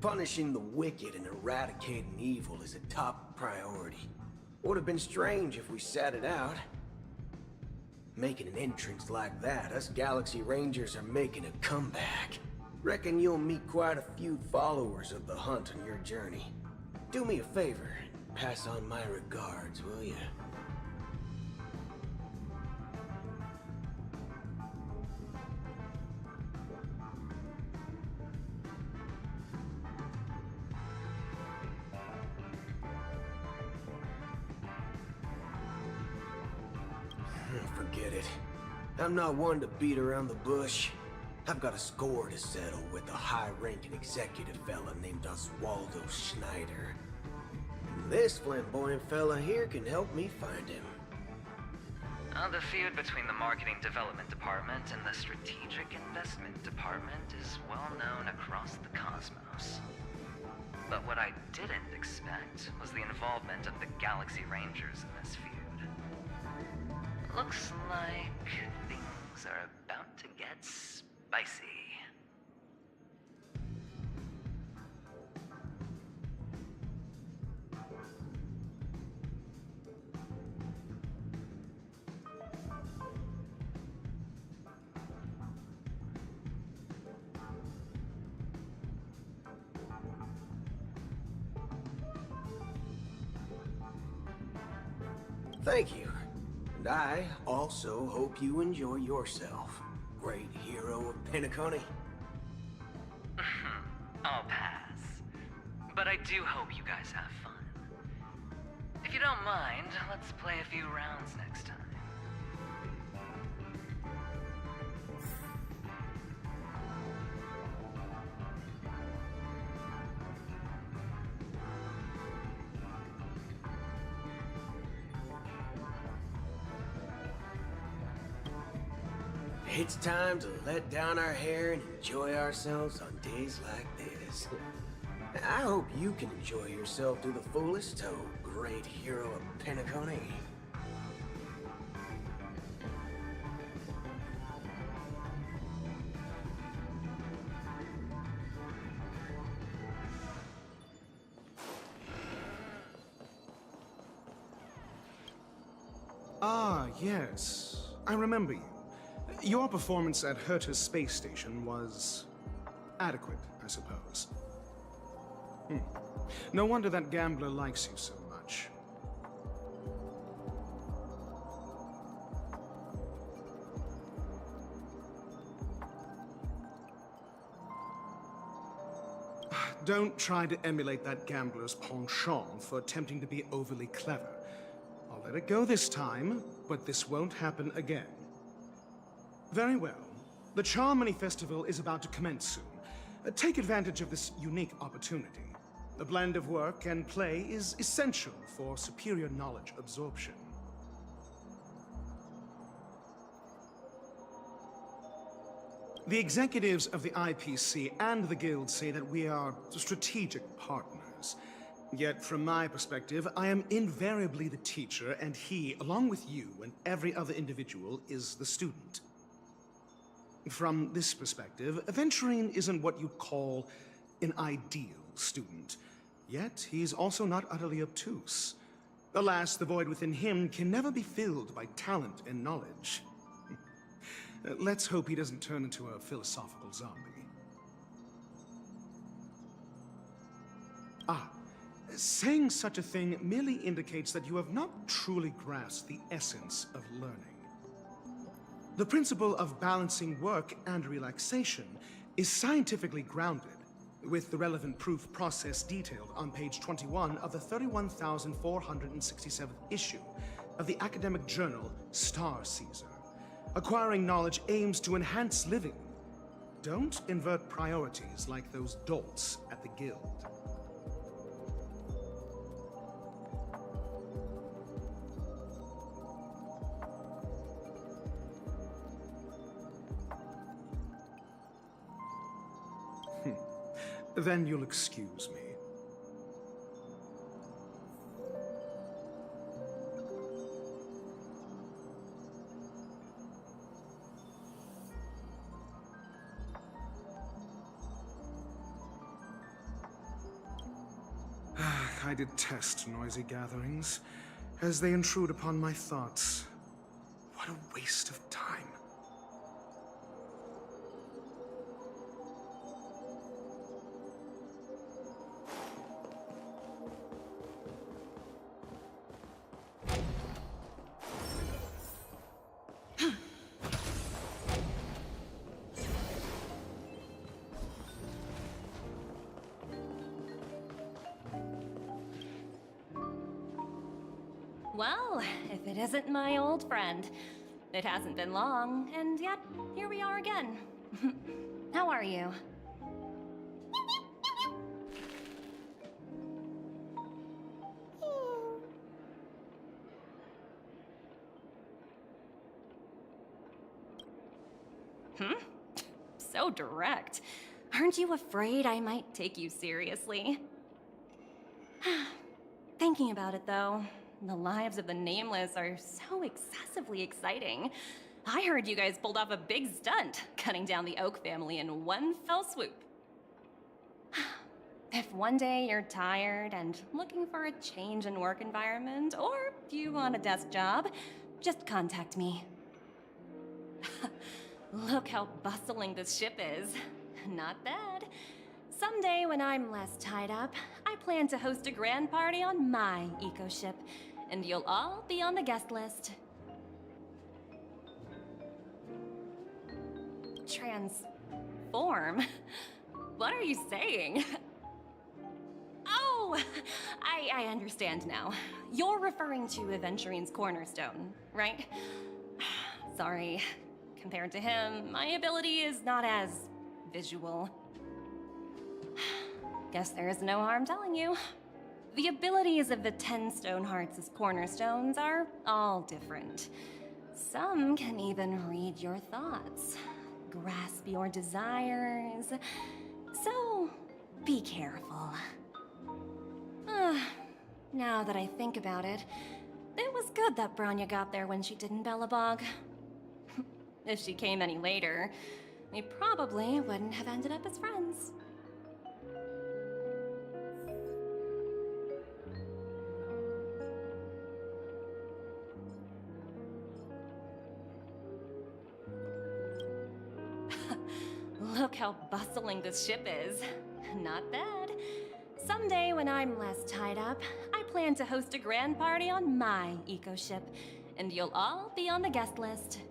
Punishing the wicked and eradicating evil is a top priority. Would have been strange if we sat it out. Making an entrance like that, us Galaxy Rangers are making a comeback. Reckon you'll meet quite a few followers of the hunt on your journey. Do me a favor, and pass on my regards, will ya? Forget it. I'm not one to beat around the bush. I've got a score to settle with a high-ranking executive fella named Oswaldo Schneider. And this flamboyant fella here can help me find him. The feud between the Marketing Development Department and the Strategic Investment Department is well known across the cosmos. But what I didn't expect was the involvement of the Galaxy Rangers in this feud. Looks like things are about to get spicy. Thank you. And I also hope you enjoy yourself, great hero of Penacony. I'll pass. But I do hope you guys have fun. If you don't mind, let's play a few rounds next time. It's time to let down our hair and enjoy ourselves on days like this. I hope you can enjoy yourself to the fullest, oh great hero of Penacony. Ah, yes. I remember you. Your performance at Herta's space station was adequate, I suppose. No wonder that gambler likes you so much. Don't try to emulate that gambler's penchant for attempting to be overly clever. I'll let it go this time, but this won't happen again. Very well. The Charmony Festival is about to commence soon. Take advantage of this unique opportunity. A blend of work and play is essential for superior knowledge absorption. The executives of the IPC and the Guild say that we are strategic partners. Yet, from my perspective, I am invariably the teacher, and he, along with you and every other individual, is the student. From this perspective, Aventurine isn't what you'd call an ideal student. Yet, he's also not utterly obtuse. Alas, the void within him can never be filled by talent and knowledge. Let's hope he doesn't turn into a philosophical zombie. Saying such a thing merely indicates that you have not truly grasped the essence of learning. The principle of balancing work and relaxation is scientifically grounded, with the relevant proof process detailed on page 21 of the 31,467th issue of the academic journal Star Caesar. Acquiring knowledge aims to enhance living. Don't invert priorities like those dolts at the Guild. Then you'll excuse me. I detest noisy gatherings, as they intrude upon my thoughts. What a waste of time. Well, if it isn't my old friend. It hasn't been long, and yet, here we are again. How are you? So direct. Aren't you afraid I might take you seriously? Thinking about it, though, the lives of the Nameless are so excessively exciting. I heard you guys pulled off a big stunt, cutting down the Oak family in one fell swoop. If one day you're tired and looking for a change in work environment, or you want a desk job, just contact me. Look how bustling this ship is. Not bad. Someday when I'm less tied up, I plan to host a grand party on my eco-ship, and you'll all be on the guest list. Transform? What are you saying? Oh, I understand now. You're referring to Aventurine's cornerstone, right? Sorry. Compared to him, my ability is not as visual. Guess there is no harm telling you. The abilities of the 10 Stonehearts' cornerstones are all different. Some can even read your thoughts, grasp your desires. So, be careful. Now that I think about it, it was good that Branya got there when she did in Bellabog. If she came any later, we probably wouldn't have ended up as friends. how bustling this ship is. Not bad. Someday, when I'm less tied up, I plan to host a grand party on my eco-ship, and you'll all be on the guest list.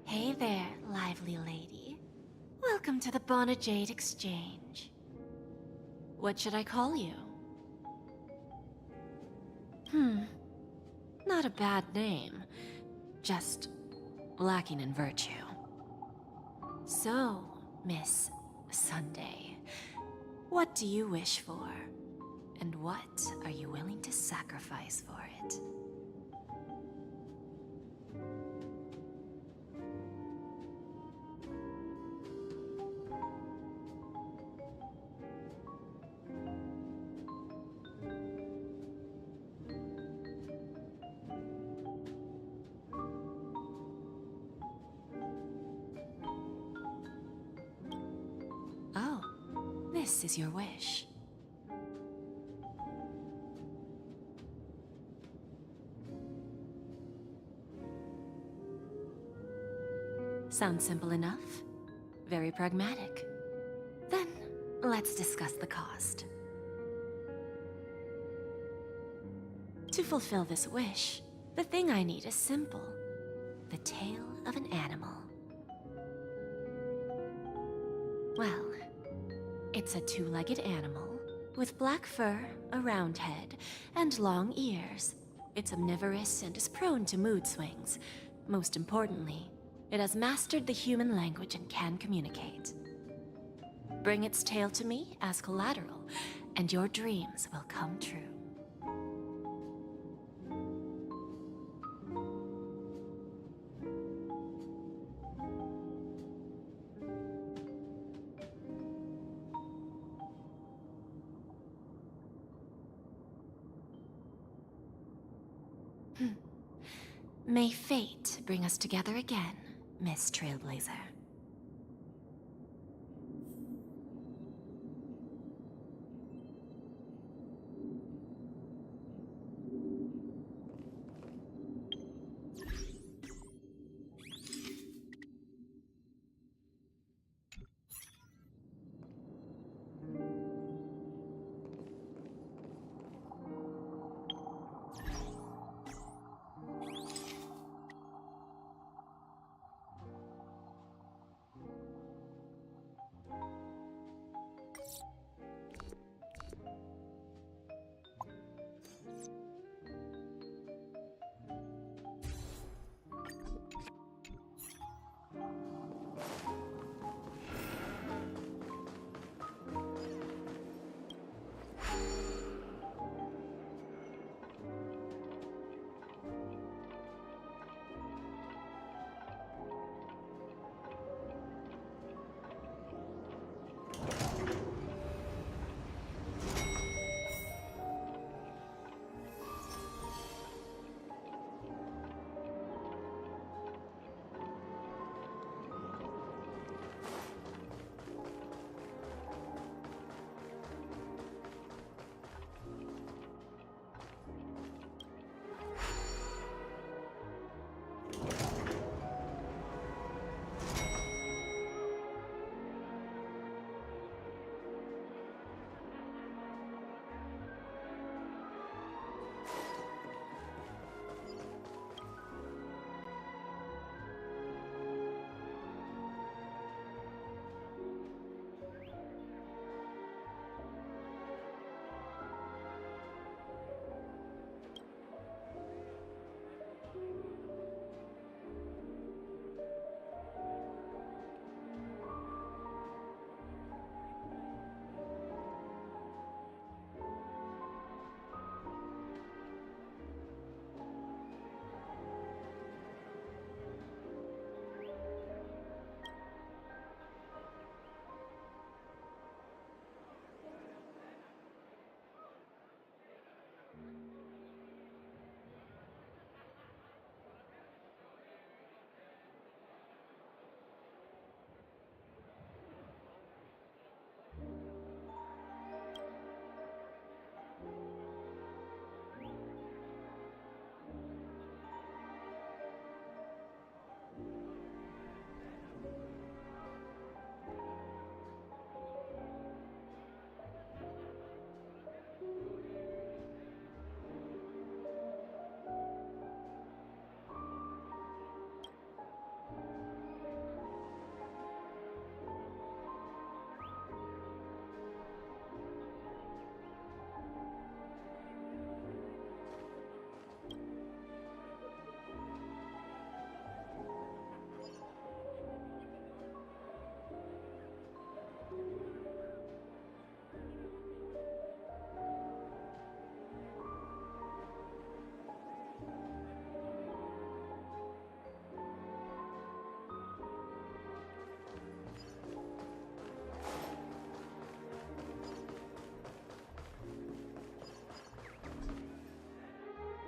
Hey there, lively lady. Welcome to the Bonajade Exchange. What should I call you? Not a bad name. Just lacking in virtue. So, Miss Sunday, what do you wish for? And what are you willing to sacrifice for it? Oh, this is your wish. Sounds simple enough. Very pragmatic. Then, let's discuss the cost. To fulfill this wish, the thing I need is simple. The tail of an animal. Well, it's a two-legged animal, with black fur, a round head, and long ears. It's omnivorous and is prone to mood swings. Most importantly, it has mastered the human language and can communicate. Bring its tail to me as collateral, and your dreams will come true. May fate bring us together again, Miss Trailblazer.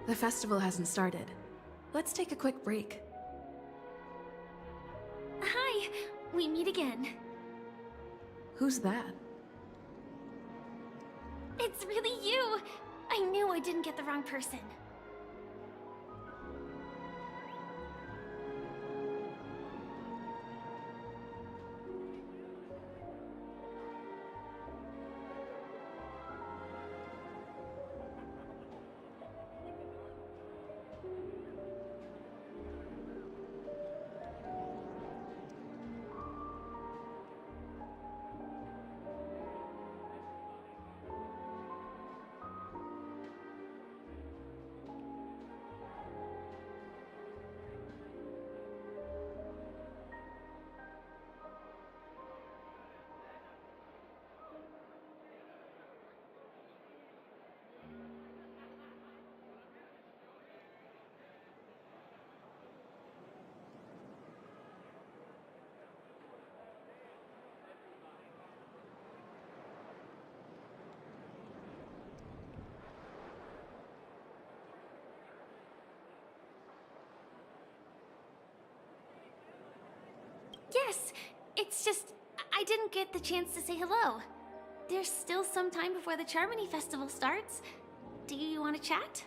The festival hasn't started. Let's take a quick break. Hi, we meet again. Who's that? It's really you! I knew I didn't get the wrong person. Yes, it's just I didn't get the chance to say hello. There's still some time before the Charmony Festival starts. Do you want to chat?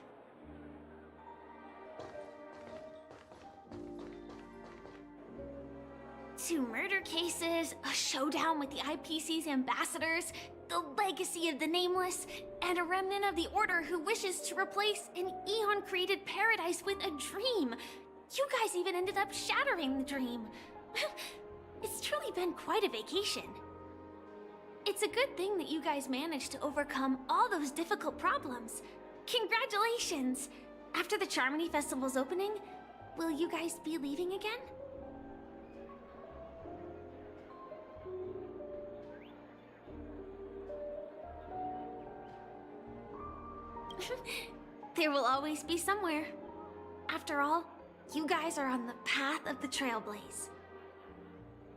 Two murder cases, a showdown with the IPC's ambassadors, the legacy of the Nameless, and a remnant of the Order who wishes to replace an Eon-created paradise with a dream. You guys even ended up shattering the dream. It's truly been quite a vacation. It's a good thing that you guys managed to overcome all those difficult problems. Congratulations! After the Charmony Festival's opening, will you guys be leaving again? There will always be somewhere. After all, you guys are on the path of the Trailblaze.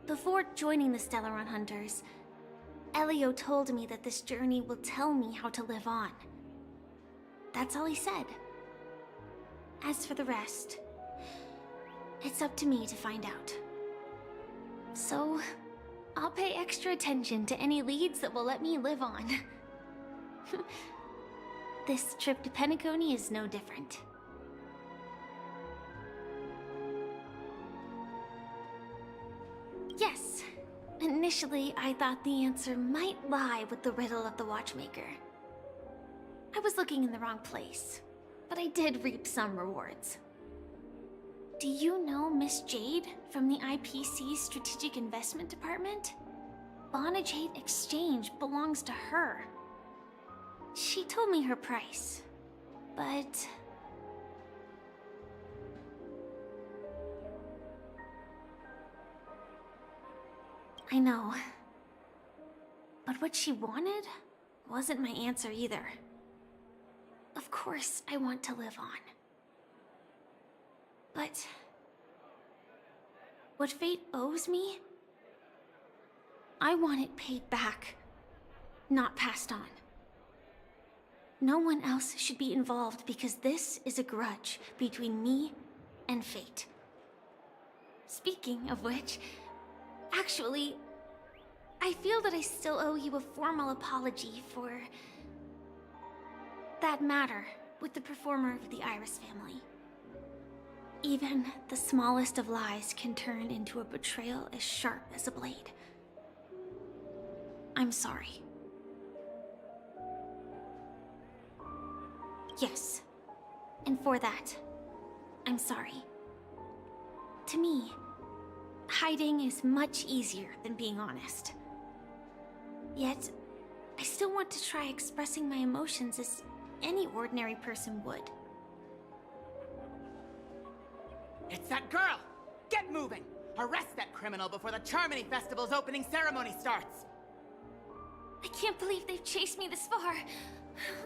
Before joining the Stellaron Hunters, Elio told me that this journey will tell me how to live on. That's all he said. As for the rest, it's up to me to find out. So, I'll pay extra attention to any leads that will let me live on. This trip to Penacony is no different. Yes, initially I thought the answer might lie with the riddle of the Watchmaker. I was looking in the wrong place, but I did reap some rewards. Do you know Miss Jade from the IPC's Strategic Investment Department? Bonajade Exchange belongs to her. She told me her price, but... I know. But what she wanted wasn't my answer either. Of course, I want to live on. But... what fate owes me? I want it paid back, not passed on. No one else should be involved because this is a grudge between me and fate. Speaking of which, actually, I feel that I still owe you a formal apology for that matter with the performer of the Iris family. Even the smallest of lies can turn into a betrayal as sharp as a blade. I'm sorry. Yes, and for that, I'm sorry. To me, hiding is much easier than being honest. Yet, I still want to try expressing my emotions as any ordinary person would. It's that girl! Get moving! Arrest that criminal before the Charmony Festival's opening ceremony starts! I can't believe they've chased me this far.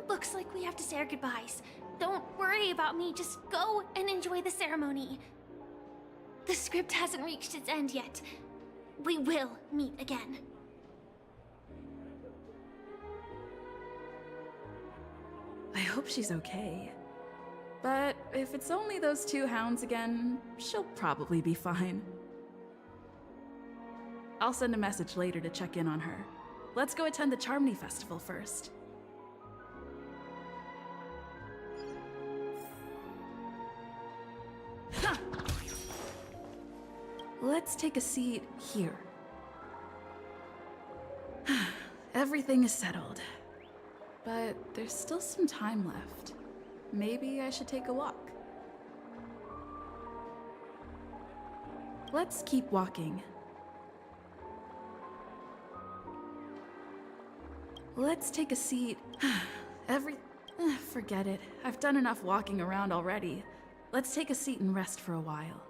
Looks like we have to say our goodbyes. Don't worry about me, just go and enjoy the ceremony. The script hasn't reached its end yet. We will meet again. I hope she's okay. But if it's only those two hounds again, she'll probably be fine. I'll send a message later to check in on her. Let's go attend the Charmony Festival first. Ha! Let's take a seat here. Everything is settled. But there's still some time left. Maybe I should take a walk. Let's keep walking. Let's take a seat. Forget it. I've done enough walking around already. Let's take a seat and rest for a while.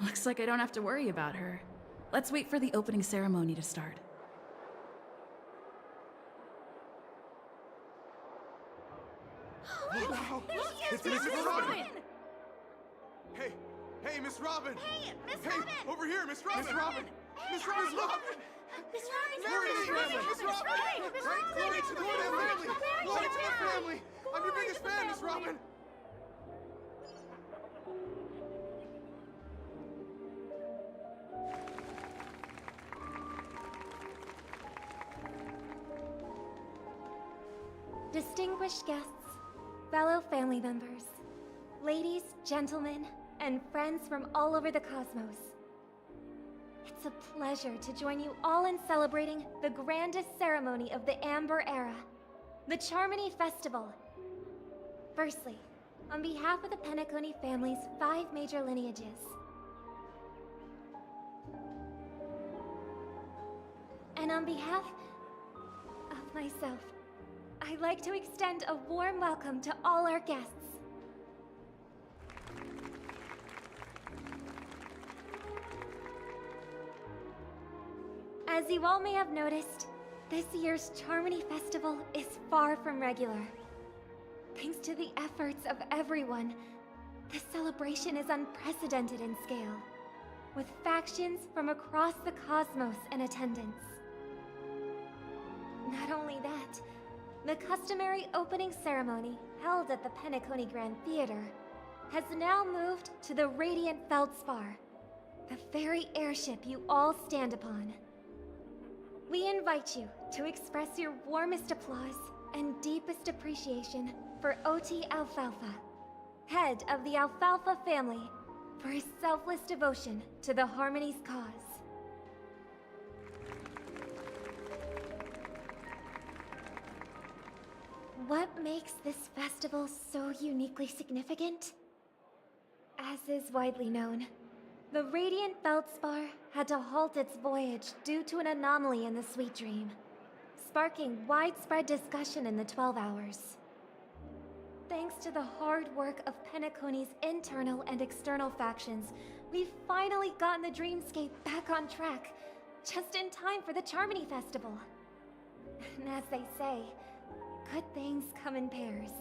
Looks like I don't have to worry about her. Let's wait for the opening ceremony to start. Wow! It's Miss Miss Robin! Robin! Hey, Miss Robin! Hey, Miss Hey, Robin! over here, Miss Robin! Miss Robin! Miss Robin! Miss Robin! Miss Robin! Glory to the family! Miss Robin! Glory to the family! Glory to the family! I'm your biggest fan, Miss Robin! Distinguished guests, fellow family members, ladies, gentlemen, and friends from all over the cosmos. It's a pleasure to join you all in celebrating the grandest ceremony of the Amber Era, the Charmony Festival. Firstly, on behalf of the Penacony family's 5 major lineages, and on behalf of myself, I'd like to extend a warm welcome to all our guests. As you all may have noticed, this year's Charmony Festival is far from regular. Thanks to the efforts of everyone, the celebration is unprecedented in scale, with factions from across the cosmos in attendance. Not only that, the customary opening ceremony held at the Penacony Grand Theater has now moved to the Radiant Feldspar, the very airship you all stand upon. We invite you to express your warmest applause and deepest appreciation for Oti Alfalfa, head of the Alfalfa family, for his selfless devotion to the Harmony's cause. What makes this festival so uniquely significant? As is widely known, the Radiant Feldspar had to halt its voyage due to an anomaly in the Sweet Dream, sparking widespread discussion in the 12 Hours. Thanks to the hard work of Penacony's internal and external factions, we've finally gotten the Dreamscape back on track, just in time for the Charmony Festival. And as they say, good things come in pairs.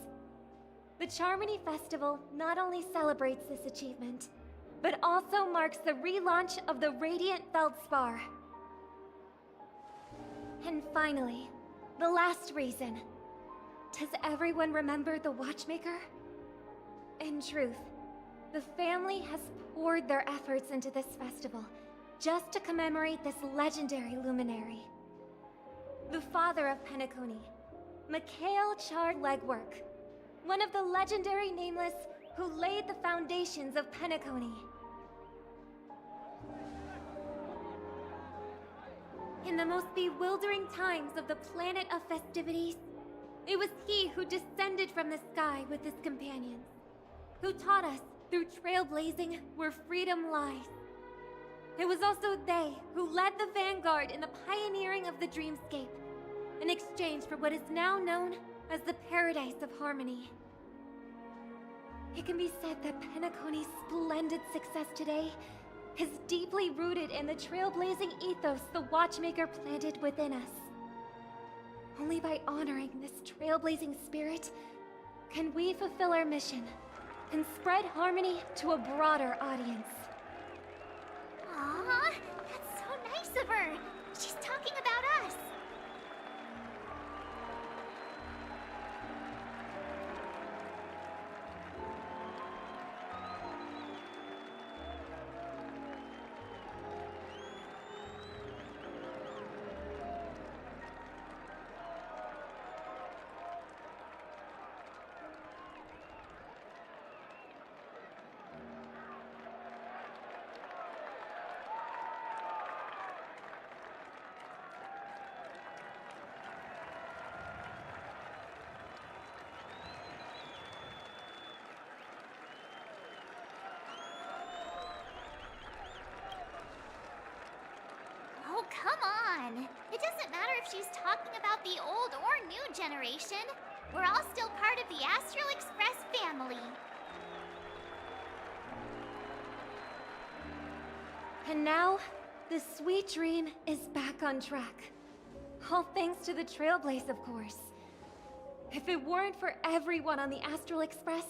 The Charmony Festival not only celebrates this achievement, but also marks the relaunch of the Radiant Feldspar. And finally, the last reason. Does everyone remember the Watchmaker? In truth, the family has poured their efforts into this festival just to commemorate this legendary luminary. The father of Penacony, Mikhail Chard Legwork, one of the legendary Nameless who laid the foundations of Penacony. In the most bewildering times of the planet of festivities, it was he who descended from the sky with his companions, who taught us through trailblazing where freedom lies. It was also they who led the vanguard in the pioneering of the Dreamscape, in exchange for what is now known as the Paradise of Harmony. It can be said that Penacony's splendid success today is deeply rooted in the trailblazing ethos the Watchmaker planted within us. Only by honoring this trailblazing spirit can we fulfill our mission and spread harmony to a broader audience. Aw, that's so nice of her. She's talking about us. Oh, come on! It doesn't matter if she's talking about the old or new generation. We're all still part of the Astral Express family. And now, the sweet dream is back on track. All thanks to the Trailblaze, of course. If it weren't for everyone on the Astral Express,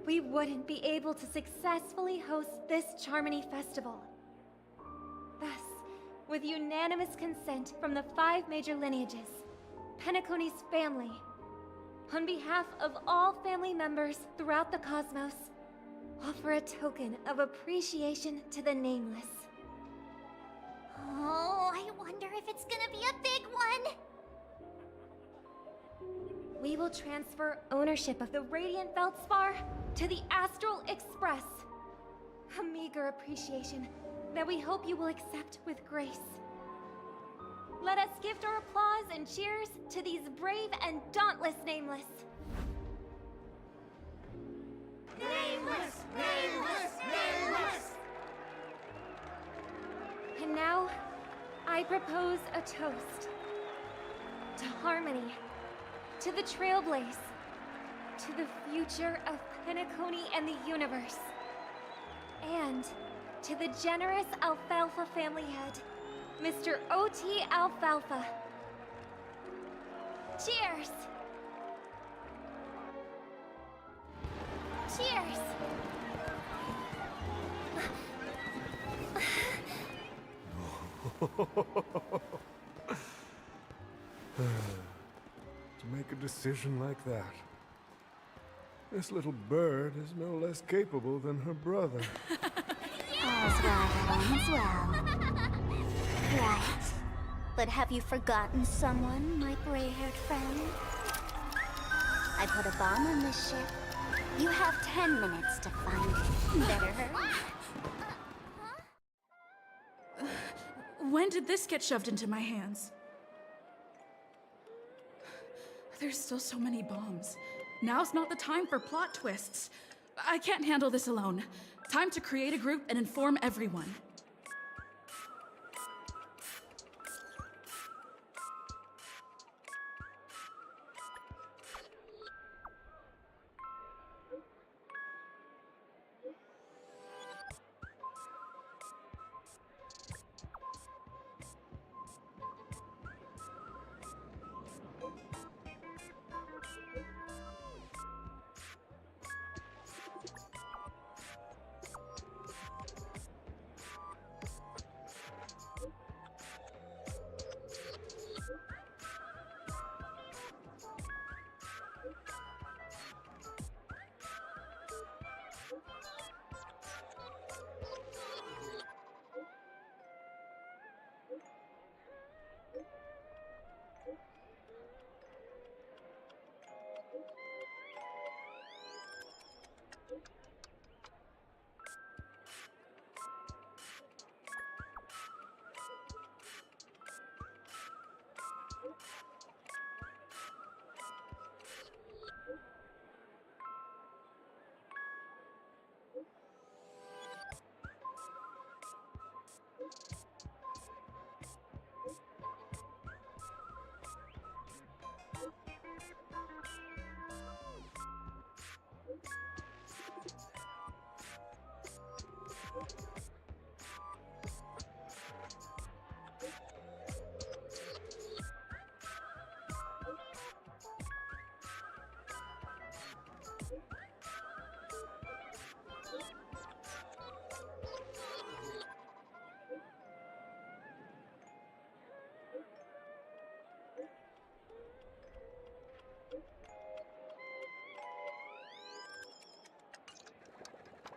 we wouldn't be able to successfully host this Charmony Festival. Thus, with unanimous consent from the 5 major lineages, Penacony's family, on behalf of all family members throughout the cosmos, offer a token of appreciation to the Nameless. Oh, I wonder if it's gonna be a big one! We will transfer ownership of the Radiant Feldspar to the Astral Express. A meager appreciation that we hope you will accept with grace. Let us gift our applause and cheers to these brave and dauntless Nameless. Nameless! Nameless! Nameless! And now, I propose a toast. To harmony, to the Trailblaze, to the future of Penacony and the universe, and to the generous Alfalfa family head, Mr. O.T. Alfalfa. Cheers! Cheers! To make a decision like that. This little bird is no less capable than her brother. All's well that ends well. Right. But have you forgotten someone, my gray-haired friend? I put a bomb on this ship. You have 10 minutes to find it. Better hurry. When did this get shoved into my hands? There's still so many bombs. Now's not the time for plot twists. I can't handle this alone. Time to create a group and inform everyone.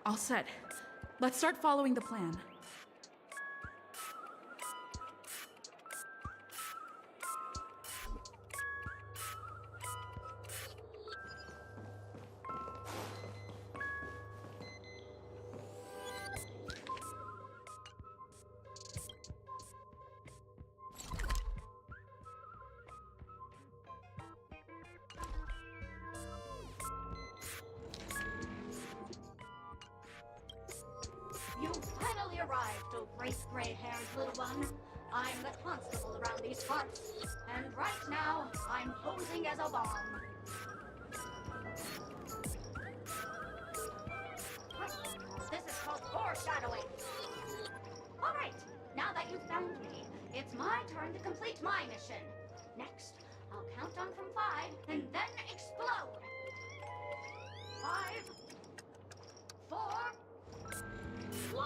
All set. Let's start following the plan. You finally arrived, oh great gray-haired little one. I'm the constable around these parts, and right now, I'm posing as a bomb. This is called foreshadowing. All right, now that you've found me, it's my turn to complete my mission. Next, I'll count down from 5, and then explode. 5, 4, 1.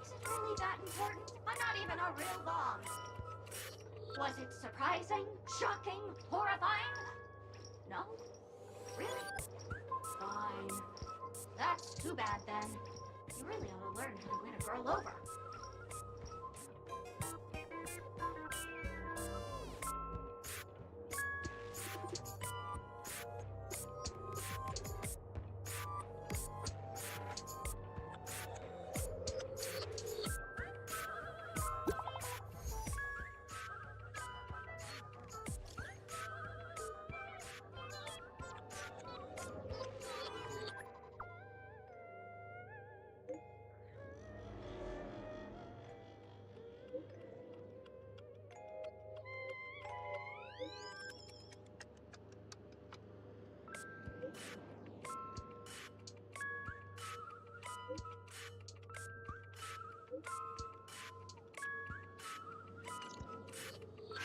Is it really that important? I'm not even a real bomb. Was it surprising, shocking, horrifying? No? Really? Fine. That's too bad then. You really ought to learn how to win a girl over.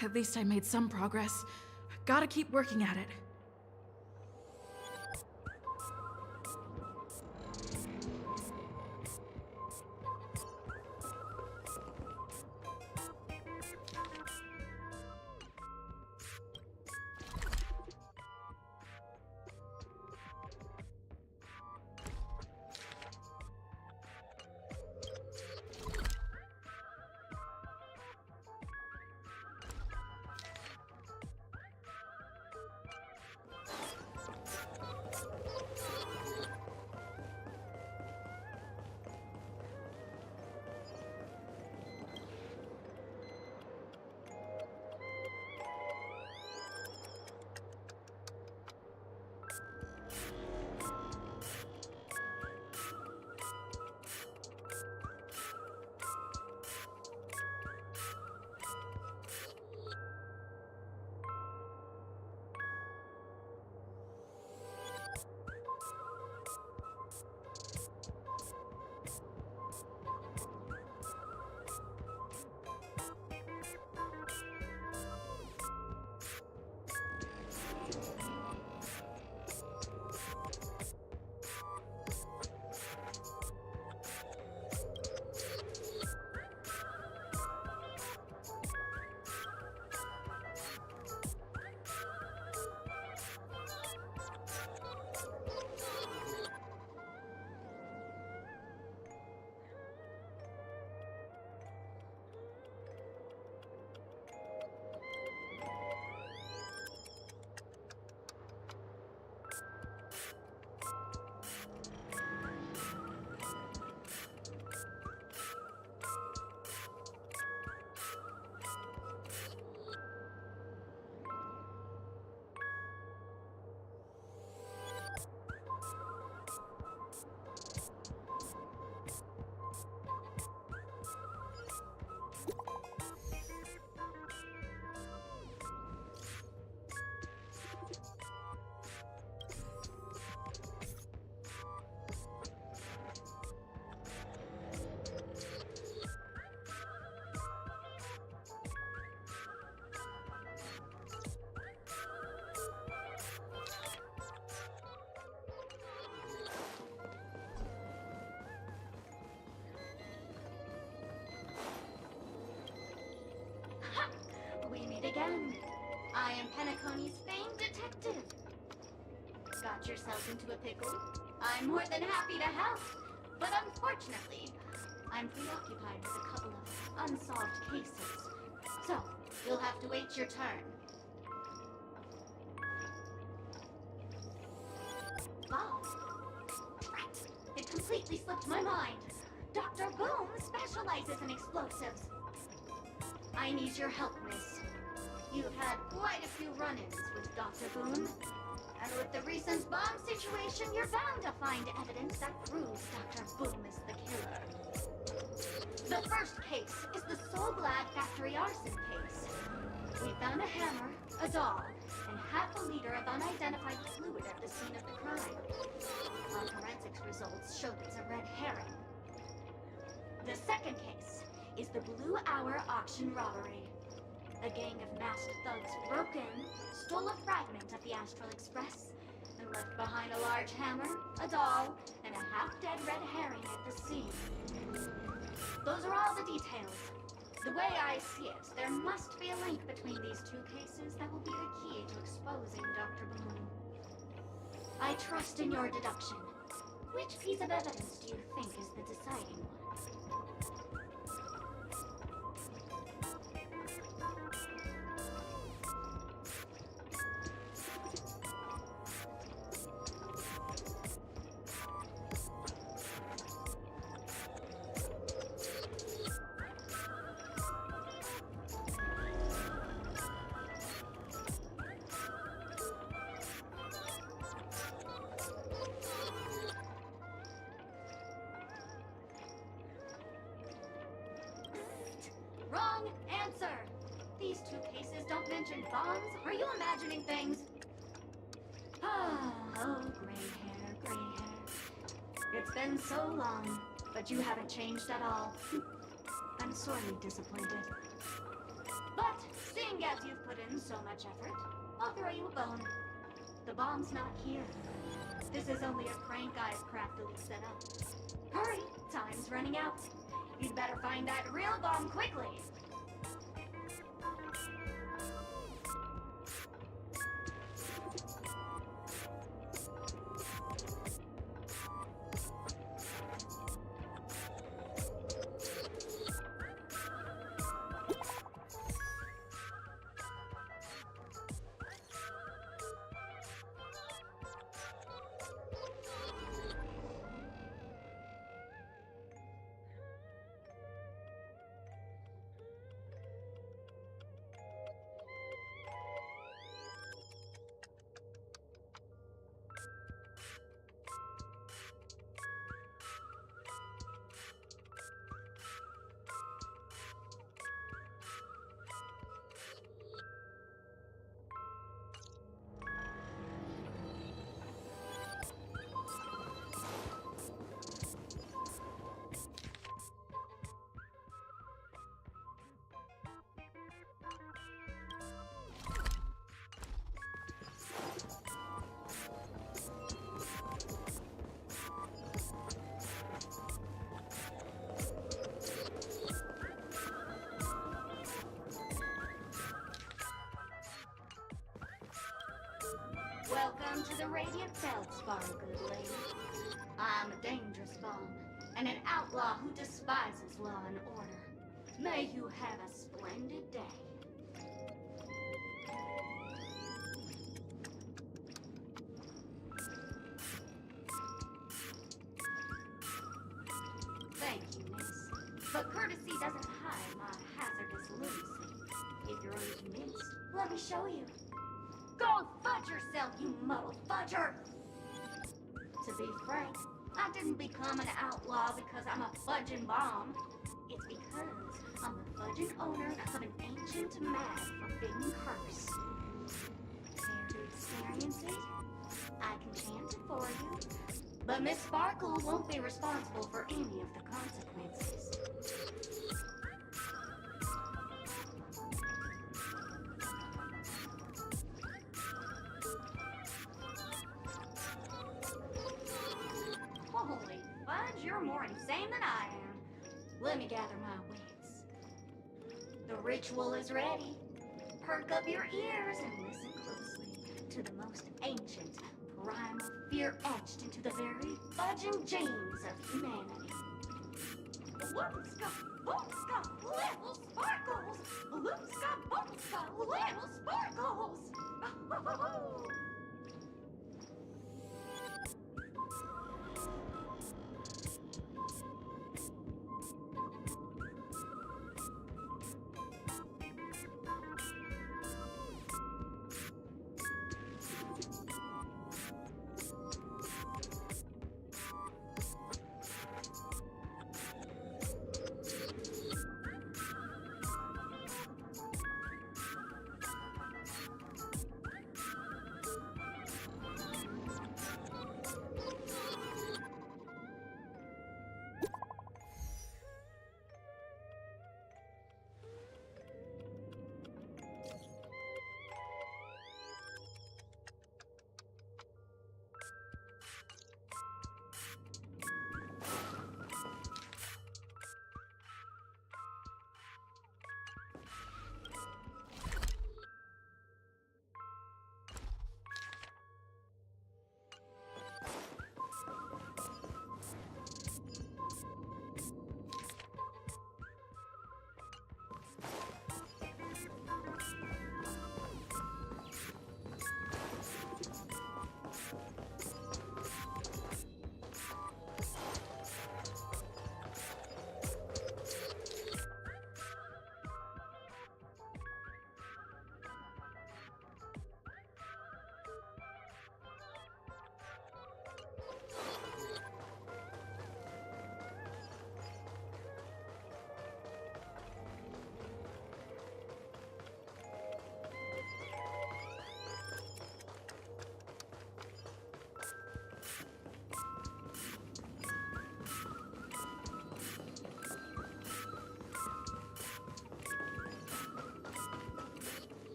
At least I made some progress. Gotta keep working at it. We meet again. I am Penacony's famed detective. got yourself into a pickle, I'm more than happy to help. But unfortunately, I'm preoccupied with a couple of unsolved cases. So, you'll have to wait your turn. Bob. Drat. It completely slipped my mind. Dr. Boom specializes in explosives. I need your help, miss. You've had quite a few run-ins with Dr. Boom. And with the recent bomb situation, you're bound to find evidence that proves Dr. Boom is the killer. The first case is the Soulglad factory arson case. We found a hammer, a doll, and half a liter of unidentified fluid at the scene of the crime. Our forensics results showed it's a red herring. The second case is the Blue Hour auction robbery. A gang of masked thugs broke in, stole a fragment of the Astral Express, and left behind a large hammer, a doll, and a half-dead red herring at the scene. Those are all the details. The way I see it, there must be a link between these two cases that will be the key to exposing Dr. Boom. I trust in your deduction. Which piece of evidence do you think is the deciding one? Wrong answer! These two cases don't mention bombs. Are you imagining things? Oh, gray hair, gray hair. It's been so long, but you haven't changed at all. I'm sorely disappointed. But, seeing as you've put in so much effort, I'll throw you a bone. The bomb's not here. This is only a prank I've craftily set up. Hurry, time's running out. You'd better find that real bomb quickly. Welcome to the Radiant Feldspar, good lady. I'm a dangerous bomb, and an outlaw who despises law and order. May you have a splendid day. Thank you, miss. But courtesy doesn't hide my hazardous lunacy. If you're unconvinced, let me show you. Go fudge yourself, you muddled fudger! To be frank, I didn't become an outlaw because I'm a fudging bomb. It's because I'm the fudging owner of an ancient, mad, forbidden curse. Care to experience it? I can chant it for you. But Miss Sparkle won't be responsible for any of the consequences. Holy fudge, you're more insane than I am. Let me gather my wits. The ritual is ready. Perk up your ears and listen closely to the most ancient, primal fear etched into the very fudging genes of humanity. Loomska, boomska, little sparkles! Loomska, boomska, little sparkles!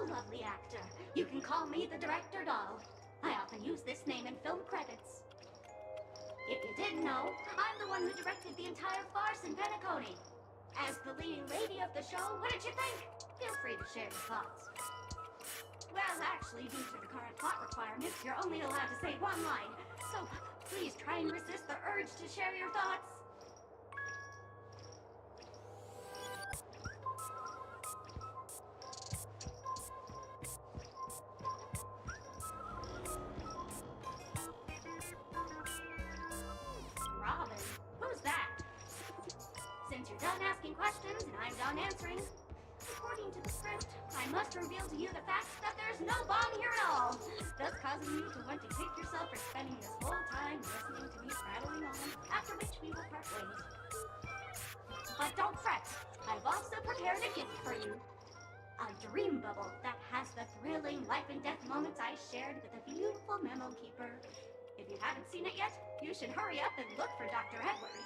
Lovely actor. You can call me the Director Doll. I often use this name in film credits. If you didn't know, I'm the one who directed the entire farce in Penacony. As the leading lady of the show, what did you think? Feel free to share your thoughts. Well, actually, due to the current plot requirements, you're only allowed to say one line. So please try and resist the urge to share your thoughts. Questions, and I'm done answering. According to the script, I must reveal to you the fact that there's no bomb here at all, thus causing you to want to kick yourself for spending this whole time listening to me prattling on, after which we will part ways. But don't fret, I've also prepared a gift for you. A dream bubble that has the thrilling life and death moments I shared with the beautiful memo keeper. If you haven't seen it yet, you should hurry up and look for Dr. Edward.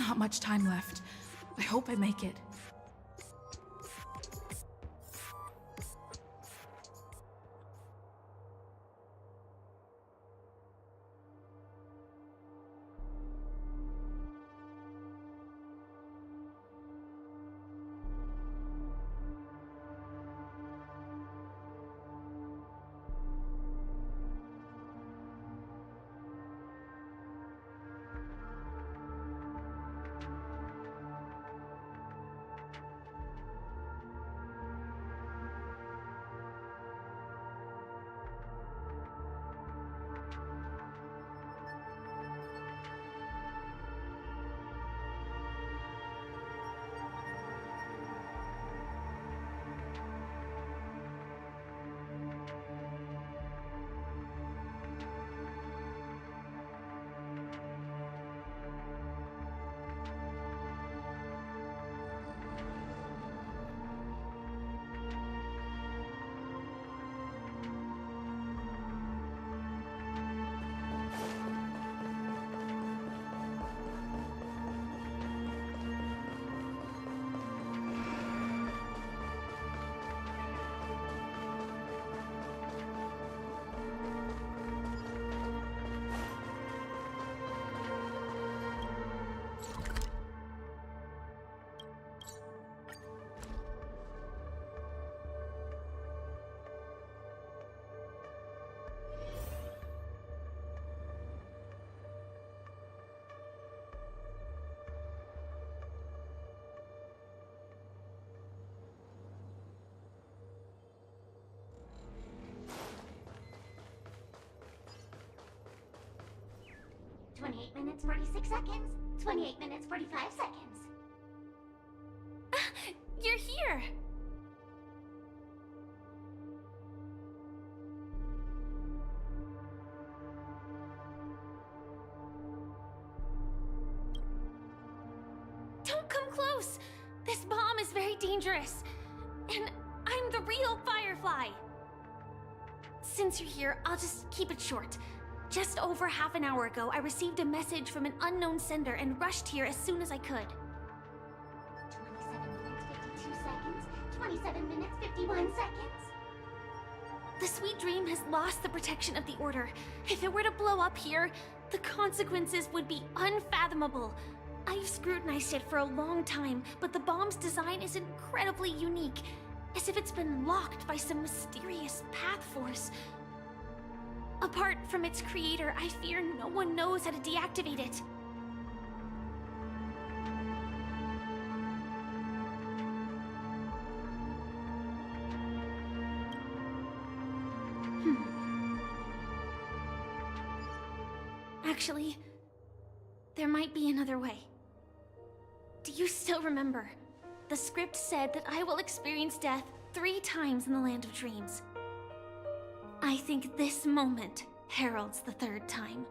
Not much time left. I hope I make it. "28 minutes, 46 seconds. 28 minutes, 45 seconds. You're here! Don't come close! This bomb is very dangerous. And I'm the real Firefly! Since you're here, I'll just keep it short. Just over half an hour ago, I received a message from an unknown sender and rushed here as soon as I could. 27 minutes, 51 seconds. The Sweet Dream has lost the protection of the Order. If it were to blow up here, the consequences would be unfathomable. I've scrutinized it for a long time, but the bomb's design is incredibly unique, as if it's been locked by some mysterious path force. Apart from its creator, I fear no one knows how to deactivate it. Actually, there might be another way. Do you still remember? The script said that I will experience death 3 times in the Land of Dreams. I think this moment heralds the 3rd time.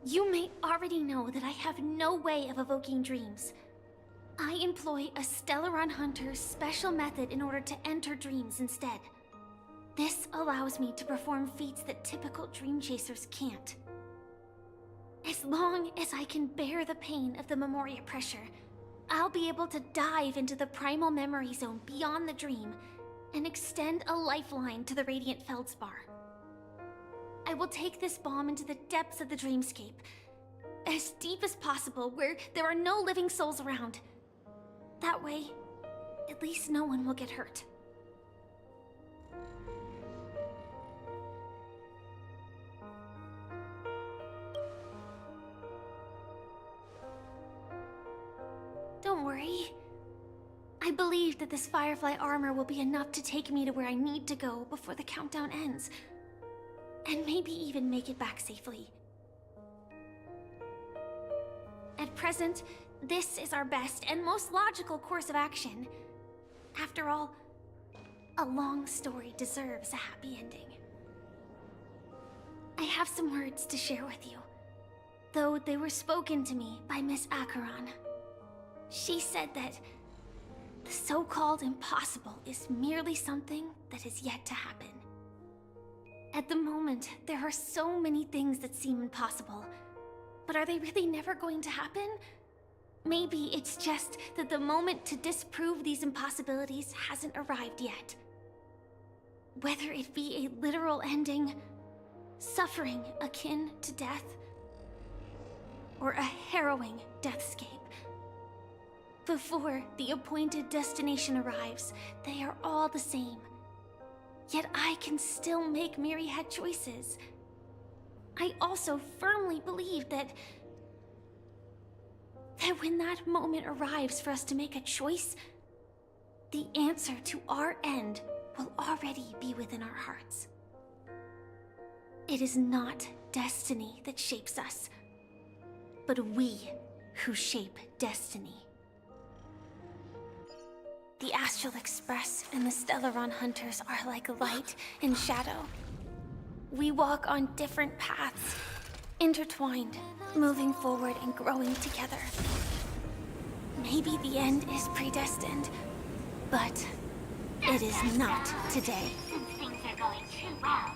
You may already know that I have no way of evoking dreams. I employ a Stellaron Hunter's special method in order to enter dreams instead. This allows me to perform feats that typical dream chasers can't. As long as I can bear the pain of the Memoria pressure, I'll be able to dive into the primal memory zone beyond the dream and extend a lifeline to the Radiant Feldspar. I will take this bomb into the depths of the dreamscape, as deep as possible where there are no living souls around. That way, at least no one will get hurt. Don't worry. I believe that this Firefly armor will be enough to take me to where I need to go before the countdown ends. And maybe even make it back safely. At present, this is our best and most logical course of action. After all, a long story deserves a happy ending. I have some words to share with you. though they were spoken to me by Miss Acheron. She said that the so-called impossible is merely something that is yet to happen. At the moment, there are so many things that seem impossible, but are they really never going to happen? Maybe it's just that the moment to disprove these impossibilities hasn't arrived yet. Whether it be a literal ending, suffering akin to death, or a harrowing deathscape. Before the appointed destination arrives, they are all the same. Yet I can still make myriad choices. I also firmly believe that when that moment arrives for us to make a choice, the answer to our end will already be within our hearts. It is not destiny that shapes us, but we who shape destiny. The Astral Express and the Stellaron Hunters are like light and shadow. We walk on different paths, intertwined, moving forward and growing together. Maybe the end is predestined, but it is not today. Since things are going too well,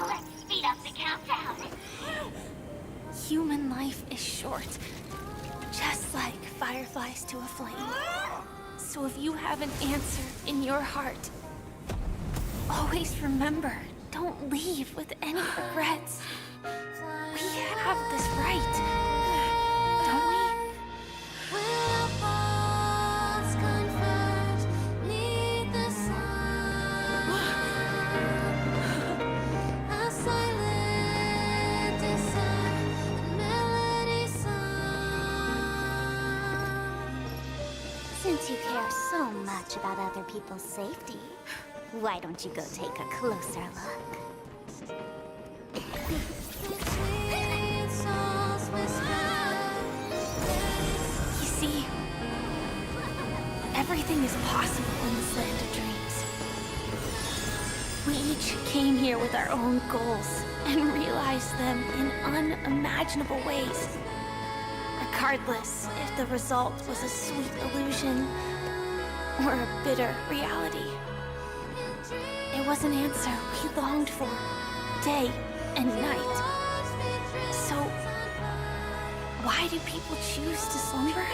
let's speed up the countdown. Human life is short, just like fireflies to a flame. So if you have an answer in your heart, always remember, don't leave with any regrets. We have this right, don't we? Since you care so much about other people's safety, why don't you go take a closer look? You see, everything is possible in this land of dreams. We each came here with our own goals and realized them in unimaginable ways. Regardless if the result was a sweet illusion or a bitter reality. It was an answer we longed for, day and night. So, why do people choose to slumber?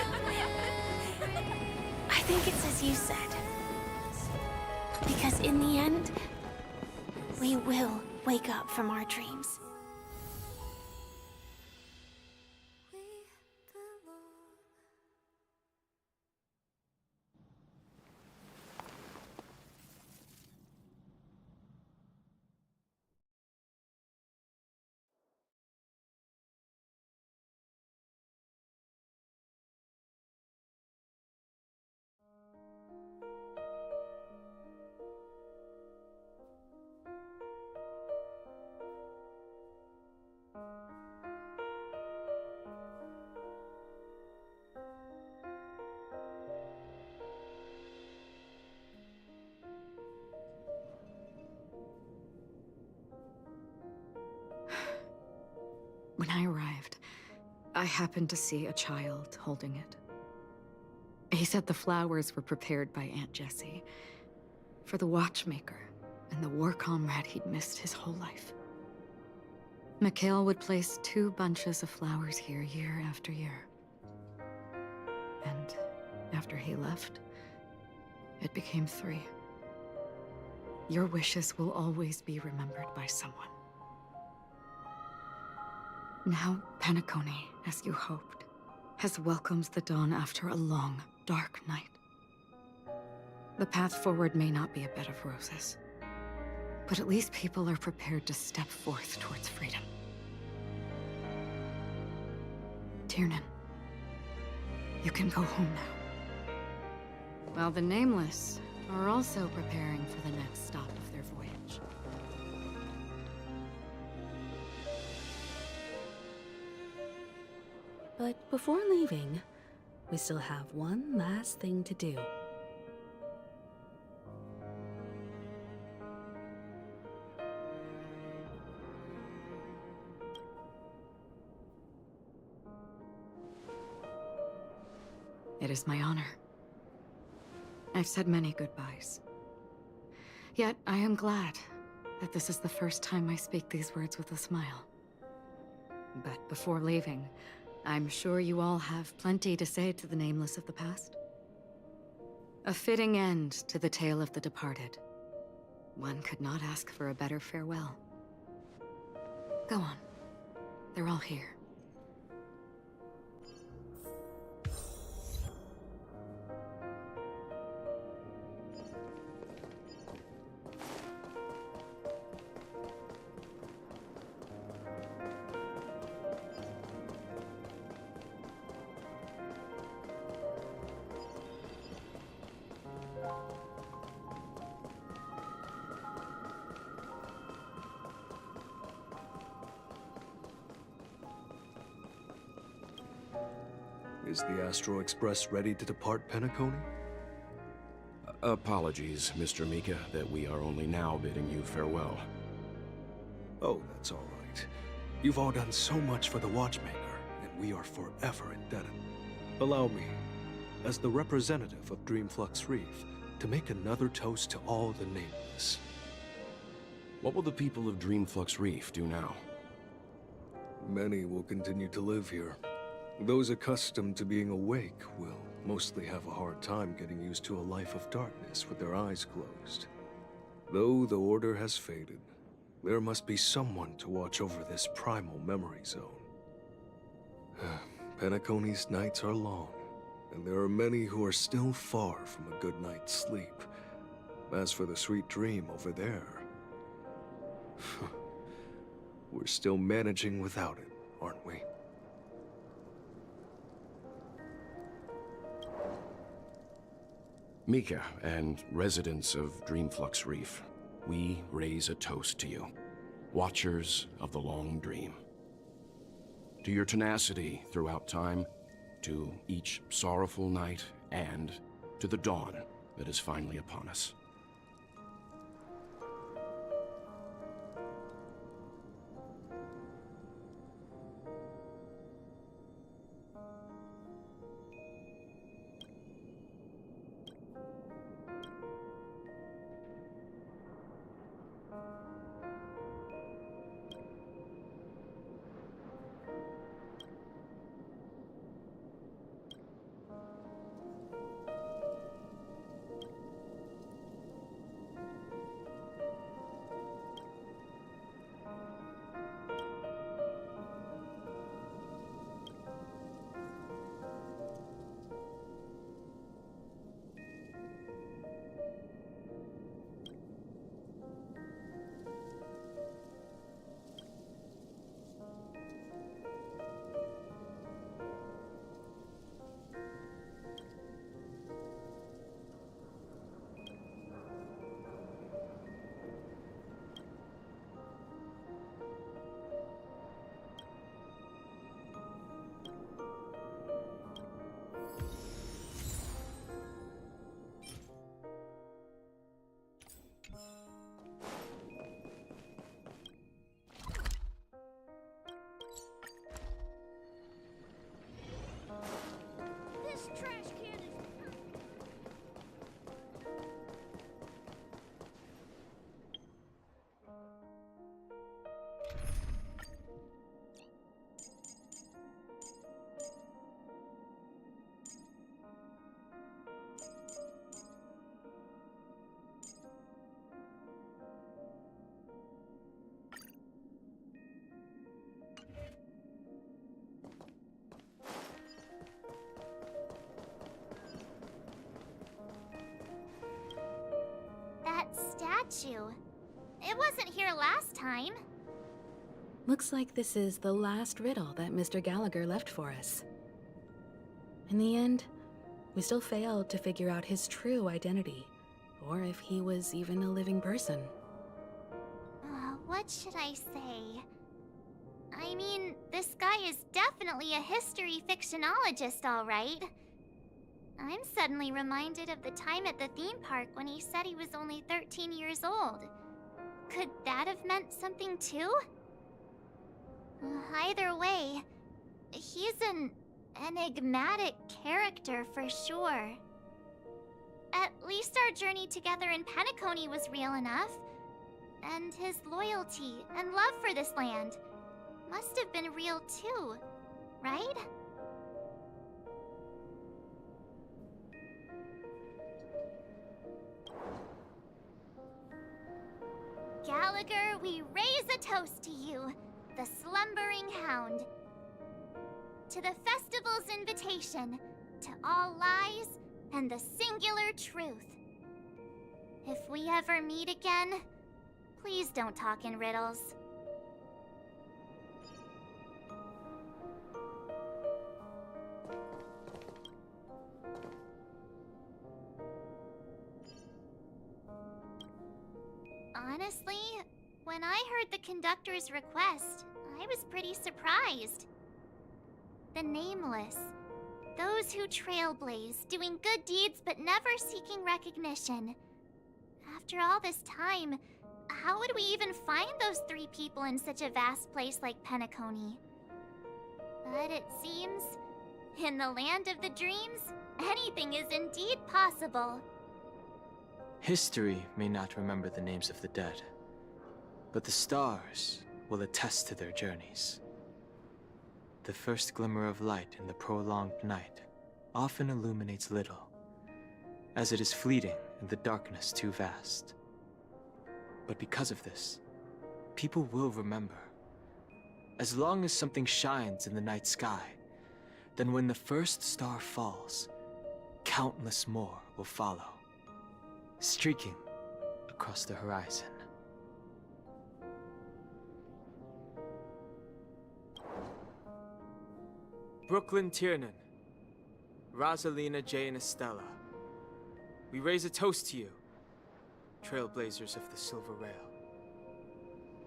I think it's as you said. Because in the end, we will wake up from our dreams. When I arrived, I happened to see a child holding it. He said the flowers were prepared by Aunt Jessie for the watchmaker and the war comrade he'd missed his whole life. Mikhail would place 2 bunches of flowers here year after year. And after he left, it became 3. Your wishes will always be remembered by someone. Now, Penacony, as you hoped, has welcomed the dawn after a long, dark night. The path forward may not be a bed of roses, but at least people are prepared to step forth towards freedom. Tiernan, you can go home now. While the Nameless are also preparing for the next stop of their voyage. But before leaving, we still have one last thing to do. It is my honor. I've said many goodbyes. Yet I am glad that this is the first time I speak these words with a smile. But before leaving, I'm sure you all have plenty to say to the nameless of the past. A fitting end to the tale of the departed. One could not ask for a better farewell. Go on. They're all here. Is the Astro Express ready to depart Penacony? Apologies, Mr. Mika, that we are only now bidding you farewell. Oh, that's all right. You've all done so much for the Watchmaker, and we are forever indebted. Allow me, as the representative of Dreamflux Reef, to make another toast to all the nameless. What will the people of Dreamflux Reef do now? Many will continue to live here. Those accustomed to being awake will mostly have a hard time getting used to a life of darkness with their eyes closed. Though the order has faded, there must be someone to watch over this primal memory zone. Penacony's nights are long, and there are many who are still far from a good night's sleep. As for the sweet dream over there, we're still managing without it, aren't we? Mika and residents of Dreamflux Reef, we raise a toast to you, watchers of the long dream. To your tenacity throughout time, to each sorrowful night, and to the dawn that is finally upon us. Statue. It wasn't here last time. Looks like this is the last riddle that Mr. Gallagher left for us. In the end, we still failed to figure out his true identity, or if he was even a living person. What should I say? I mean, this guy is definitely a history fictionologist, all right. I'm suddenly reminded of the time at the theme park when he said he was only 13 years old. Could that have meant something too? Either way, he's an enigmatic character for sure. At least our journey together in Penacony was real enough. And his loyalty and love for this land must have been real too, right? Gallagher, we raise a toast to you, the slumbering hound. To the festival's invitation, to all lies and the singular truth. If we ever meet again, please don't talk in riddles. Honestly, when I heard the conductor's request, I was pretty surprised. The Nameless. Those who trailblaze, doing good deeds but never seeking recognition. After all this time, how would we even find those 3 people in such a vast place like Penacony? But it seems, in the land of the dreams, anything is indeed possible. History may not remember the names of the dead, but the stars will attest to their journeys. The first glimmer of light in the prolonged night often illuminates little, as it is fleeting and the darkness too vast. But because of this, people will remember. As long as something shines in the night sky, then when the first star falls, countless more will follow, streaking across the horizon. Brooklyn Tiernan, Rosalina, Jay, and Estella. We raise a toast to you, trailblazers of the Silver Rail.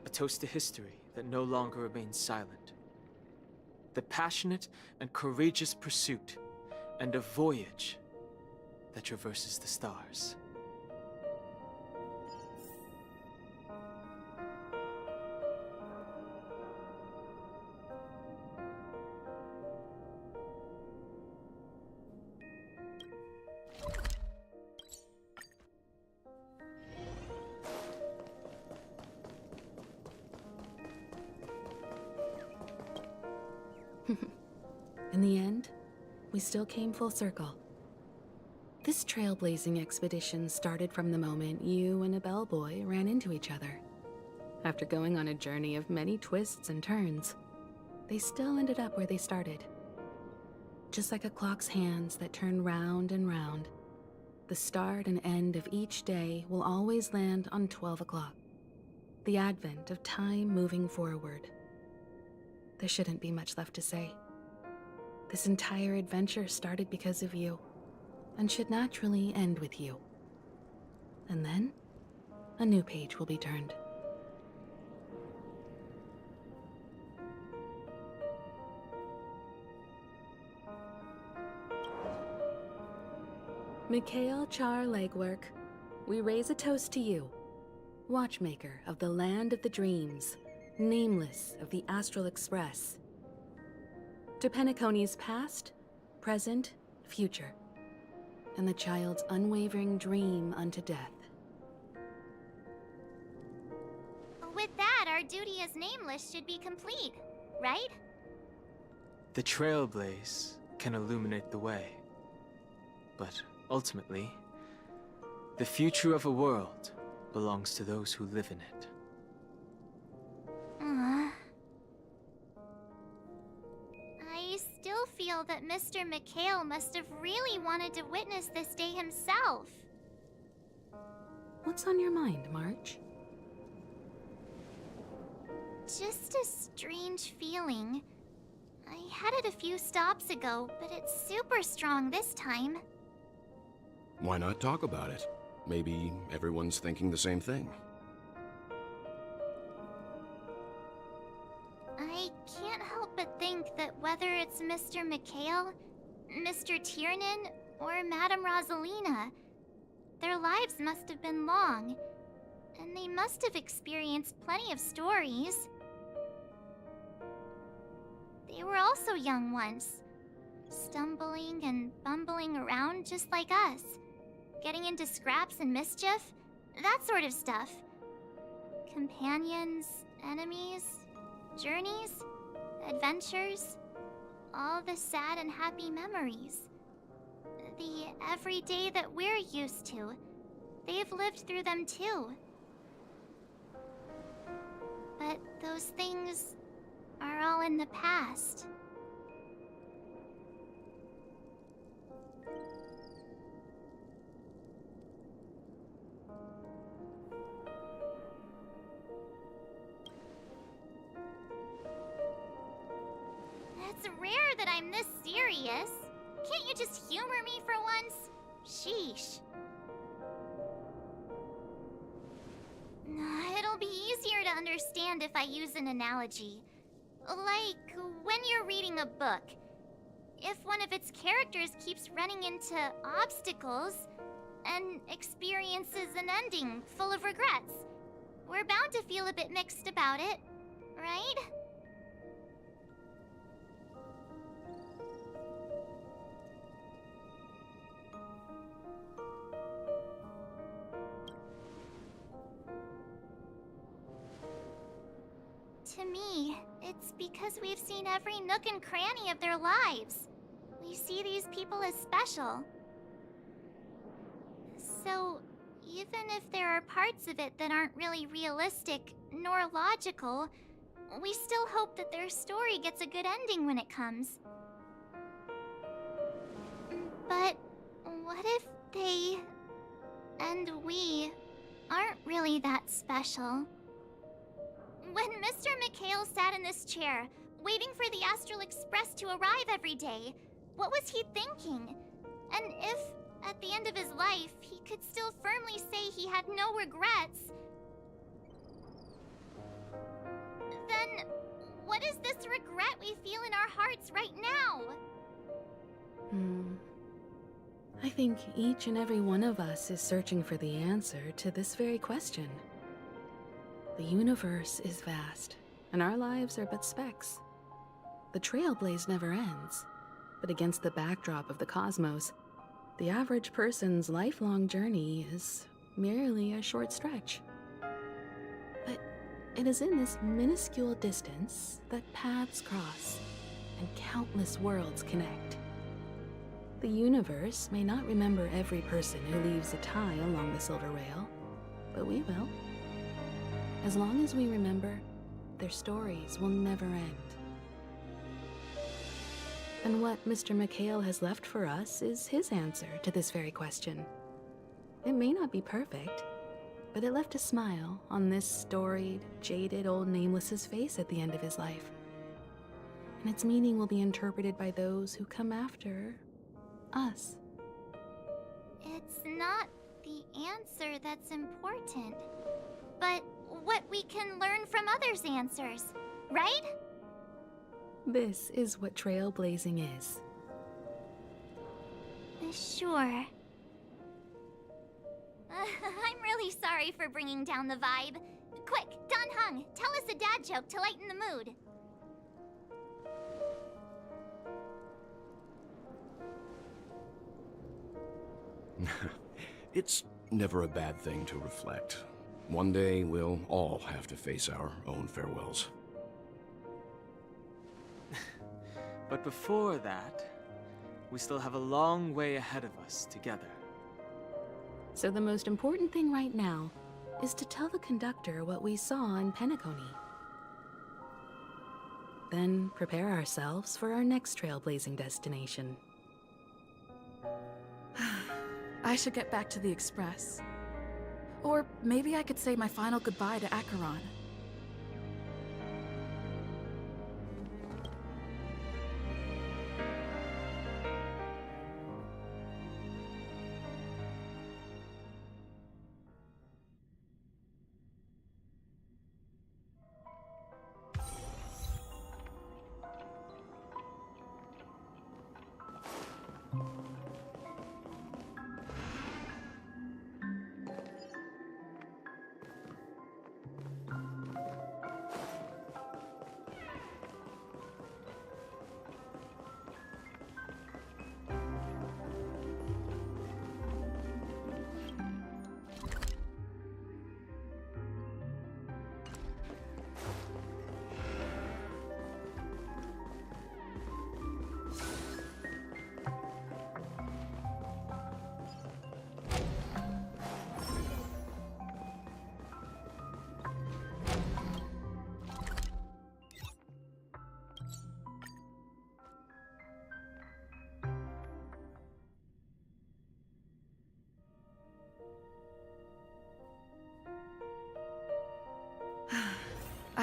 A toast to history that no longer remains silent. The passionate and courageous pursuit, and a voyage that traverses the stars. In the end, we still came full circle. This trailblazing expedition started from the moment you and a bellboy ran into each other. After going on a journey of many twists and turns, they still ended up where they started. Just like a clock's hands that turn round and round, the start and end of each day will always land on 12 o'clock. The advent of time moving forward. There shouldn't be much left to say. This entire adventure started because of you, and should naturally end with you. And then, a new page will be turned. Mikhail Char Legwork, we raise a toast to you, watchmaker of the land of the dreams, nameless of the Astral Express. To Penacony's past, present, future, and the child's unwavering dream unto death. With that, our duty as Nameless should be complete, right? The trailblaze can illuminate the way, but ultimately, the future of a world belongs to those who live in it. I still feel that Mr. Mikhail must have really wanted to witness this day himself. What's on your mind, March? Just a strange feeling. I had it a few stops ago, but it's super strong this time. Why not talk about it? Maybe everyone's thinking the same thing. I can't help but think that whether it's Mr. Mikhail, Mr. Tiernan, or Madame Rosalina, their lives must have been long, and they must have experienced plenty of stories. They were also young once, stumbling and bumbling around just like us, getting into scraps and mischief, that sort of stuff. Companions, enemies, journeys, adventures, all the sad and happy memories. The everyday that we're used to, they've lived through them too. But those things are all in the past. It's rare that I'm this serious. Can't you just humor me for once? Sheesh. It'll be easier to understand if I use an analogy. Like when you're reading a book. If one of its characters keeps running into obstacles and experiences an ending full of regrets, we're bound to feel a bit mixed about it, right? To me, it's because we've seen every nook and cranny of their lives. We see these people as special. So, even if there are parts of it that aren't really realistic nor logical, we still hope that their story gets a good ending when it comes. But what if they and we aren't really that special? When Mr. McHale sat in this chair, waiting for the Astral Express to arrive every day, what was he thinking? And if, at the end of his life, he could still firmly say he had no regrets, then what is this regret we feel in our hearts right now? I think each and every one of us is searching for the answer to this very question. The universe is vast, and our lives are but specks. The trailblaze never ends, but against the backdrop of the cosmos, the average person's lifelong journey is merely a short stretch. But it is in this minuscule distance that paths cross and countless worlds connect. The universe may not remember every person who leaves a tie along the Silver Rail, but we will. As long as we remember, their stories will never end. And what Mr. McHale has left for us is his answer to this very question. It may not be perfect, but it left a smile on this storied, jaded old Nameless's face at the end of his life. And its meaning will be interpreted by those who come after us. It's not the answer that's important, but what we can learn from others' answers, right? This is what trailblazing is. Sure. I'm really sorry for bringing down the vibe. Quick, Don Hung, tell us a dad joke to lighten the mood. It's never a bad thing to reflect. One day, we'll all have to face our own farewells. But before that, we still have a long way ahead of us together. So the most important thing right now is to tell the conductor what we saw in Penacony. Then prepare ourselves for our next trailblazing destination. I should get back to the Express. Or maybe I could say my final goodbye to Acheron.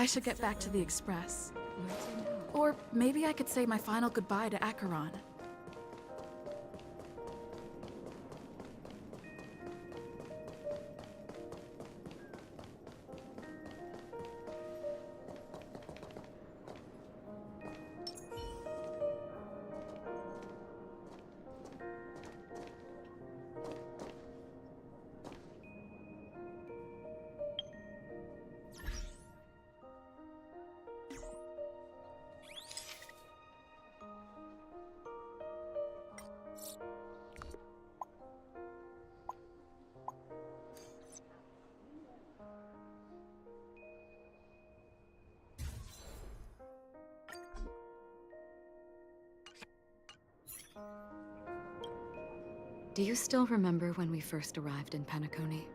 should get back to the Express. Or maybe I could say my final goodbye to Acheron. Do you still remember when we first arrived in Penacony?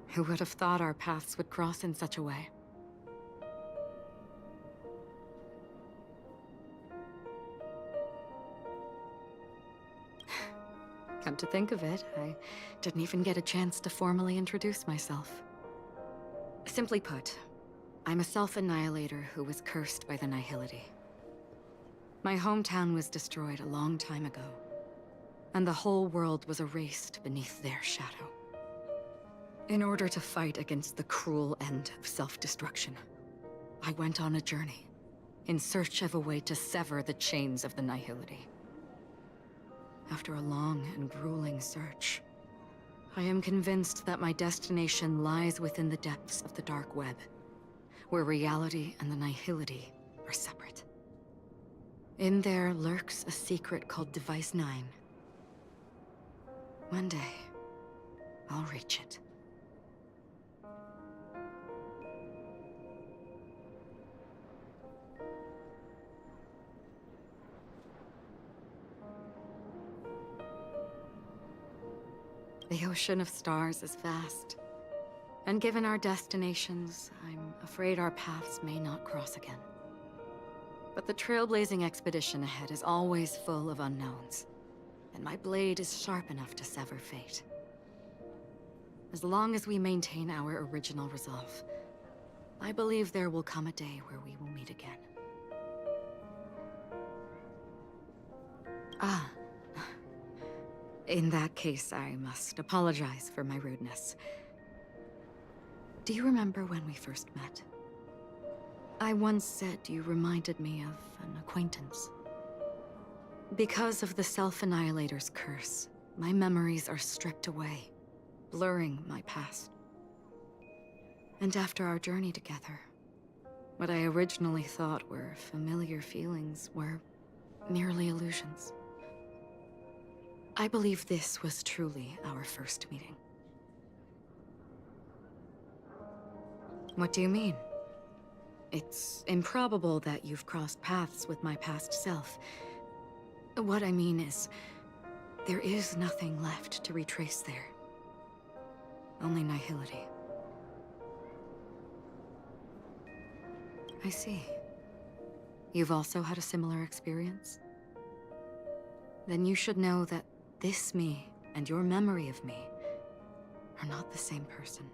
Who would have thought our paths would cross in such a way? Come to think of it, I didn't even get a chance to formally introduce myself. Simply put, I'm a self-annihilator who was cursed by the Nihility. My hometown was destroyed a long time ago, and the whole world was erased beneath their shadow. In order to fight against the cruel end of self-destruction, I went on a journey, in search of a way to sever the chains of the Nihility. After a long and grueling search, I am convinced that my destination lies within the depths of the dark web, where reality and the Nihility are separate. In there lurks a secret called Device 9. One day, I'll reach it. The ocean of stars is vast, and given our destinations, I'm afraid our paths may not cross again. But the trailblazing expedition ahead is always full of unknowns, and my blade is sharp enough to sever fate. As long as we maintain our original resolve, I believe there will come a day where we will meet again. Ah. In that case, I must apologize for my rudeness. Do you remember when we first met? I once said you reminded me of an acquaintance. Because of the Self-Annihilator's curse, my memories are stripped away, blurring my past. And after our journey together, what I originally thought were familiar feelings were merely illusions. I believe this was truly our first meeting. What do you mean? It's improbable that you've crossed paths with my past self. What I mean is, there is nothing left to retrace there. Only Nihility. I see. You've also had a similar experience? Then you should know that this me and your memory of me are not the same person.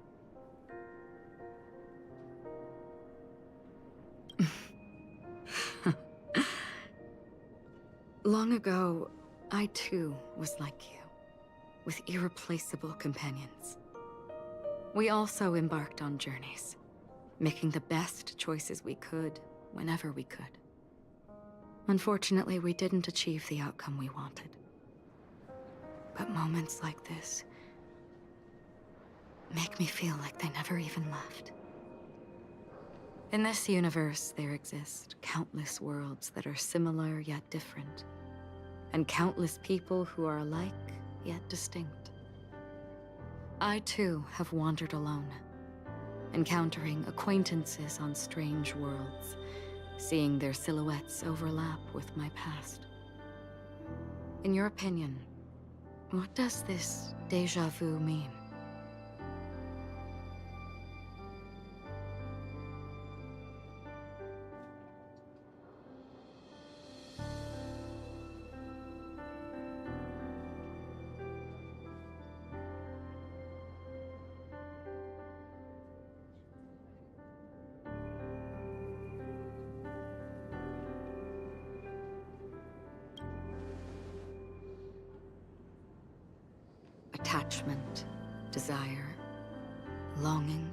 Long ago, I too was like you, with irreplaceable companions. We also embarked on journeys, making the best choices we could, whenever we could. Unfortunately, we didn't achieve the outcome we wanted. But moments like this make me feel like they never even left. In this universe, there exist countless worlds that are similar yet different, and countless people who are alike yet distinct. I too have wandered alone, encountering acquaintances on strange worlds, seeing their silhouettes overlap with my past. In your opinion, what does this déjà vu mean? attachment, desire, longing.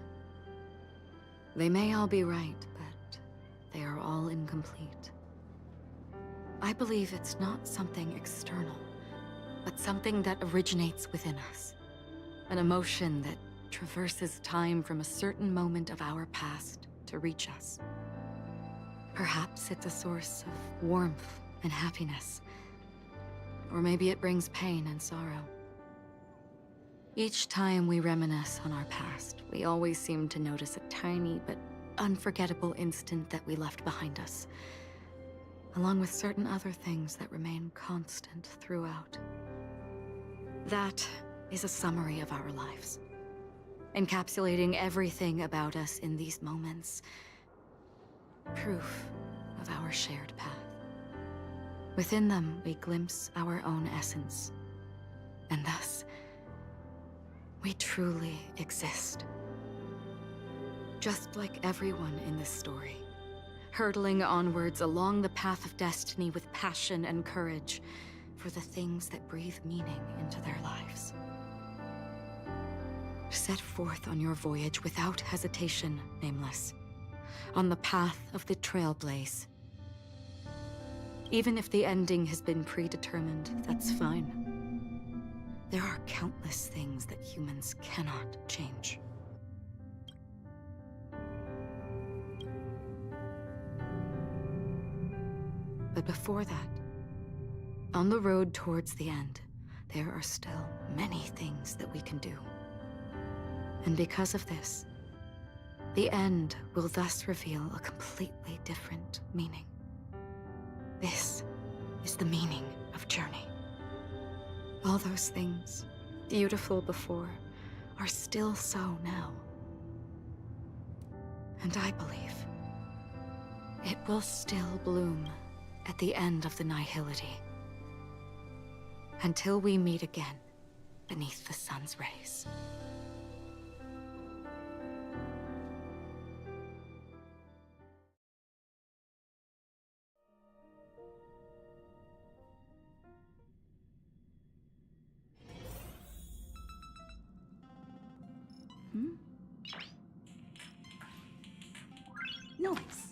They may all be right, but they are all incomplete. I believe it's not something external, but something that originates within us. An emotion that traverses time from a certain moment of our past to reach us. Perhaps it's a source of warmth and happiness. Or maybe it brings pain and sorrow. Each time we reminisce on our past, we always seem to notice a tiny but unforgettable instant that we left behind us, along with certain other things that remain constant throughout. That is a summary of our lives, encapsulating everything about us in these moments. Proof of our shared path. Within them, we glimpse our own essence, and thus, we truly exist. Just like everyone in this story, hurtling onwards along the path of destiny with passion and courage for the things that breathe meaning into their lives. Set forth on your voyage without hesitation, Nameless, on the path of the Trailblaze. Even if the ending has been predetermined, that's fine. There are countless things that humans cannot change. But before that, on the road towards the end, there are still many things that we can do. And because of this, the end will thus reveal a completely different meaning. This is the meaning of journey. All those things, beautiful before, are still so now. And I believe it will still bloom at the end of the nihility. Until we meet again beneath the sun's rays. Nice.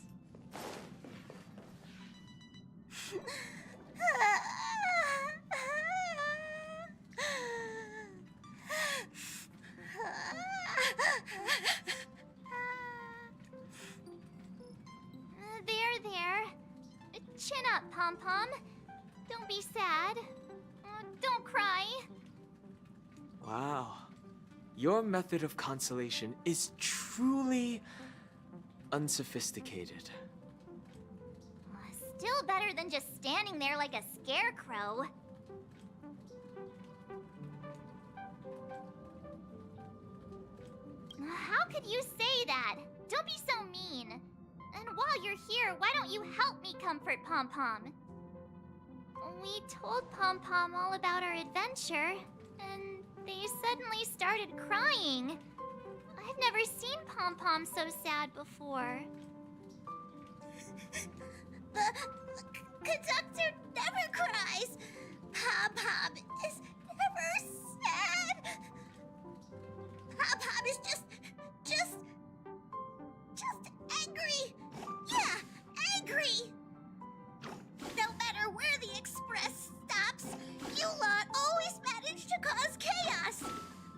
There. Chin up, Pom-Pom. Don't be sad. Don't cry. Wow. Your method of consolation is truly unsophisticated. Still better than just standing there like a scarecrow. How could you say that? Don't be so mean. And while you're here, why don't you help me comfort Pom-Pom? We told Pom-Pom all about our adventure, and they suddenly started crying. I've never seen Pom-Pom so sad before. The conductor never cries. Pom-Pom is never sad. Pom-Pom is just angry. Yeah, angry. No matter where the express stops, you lot always manage to cause chaos.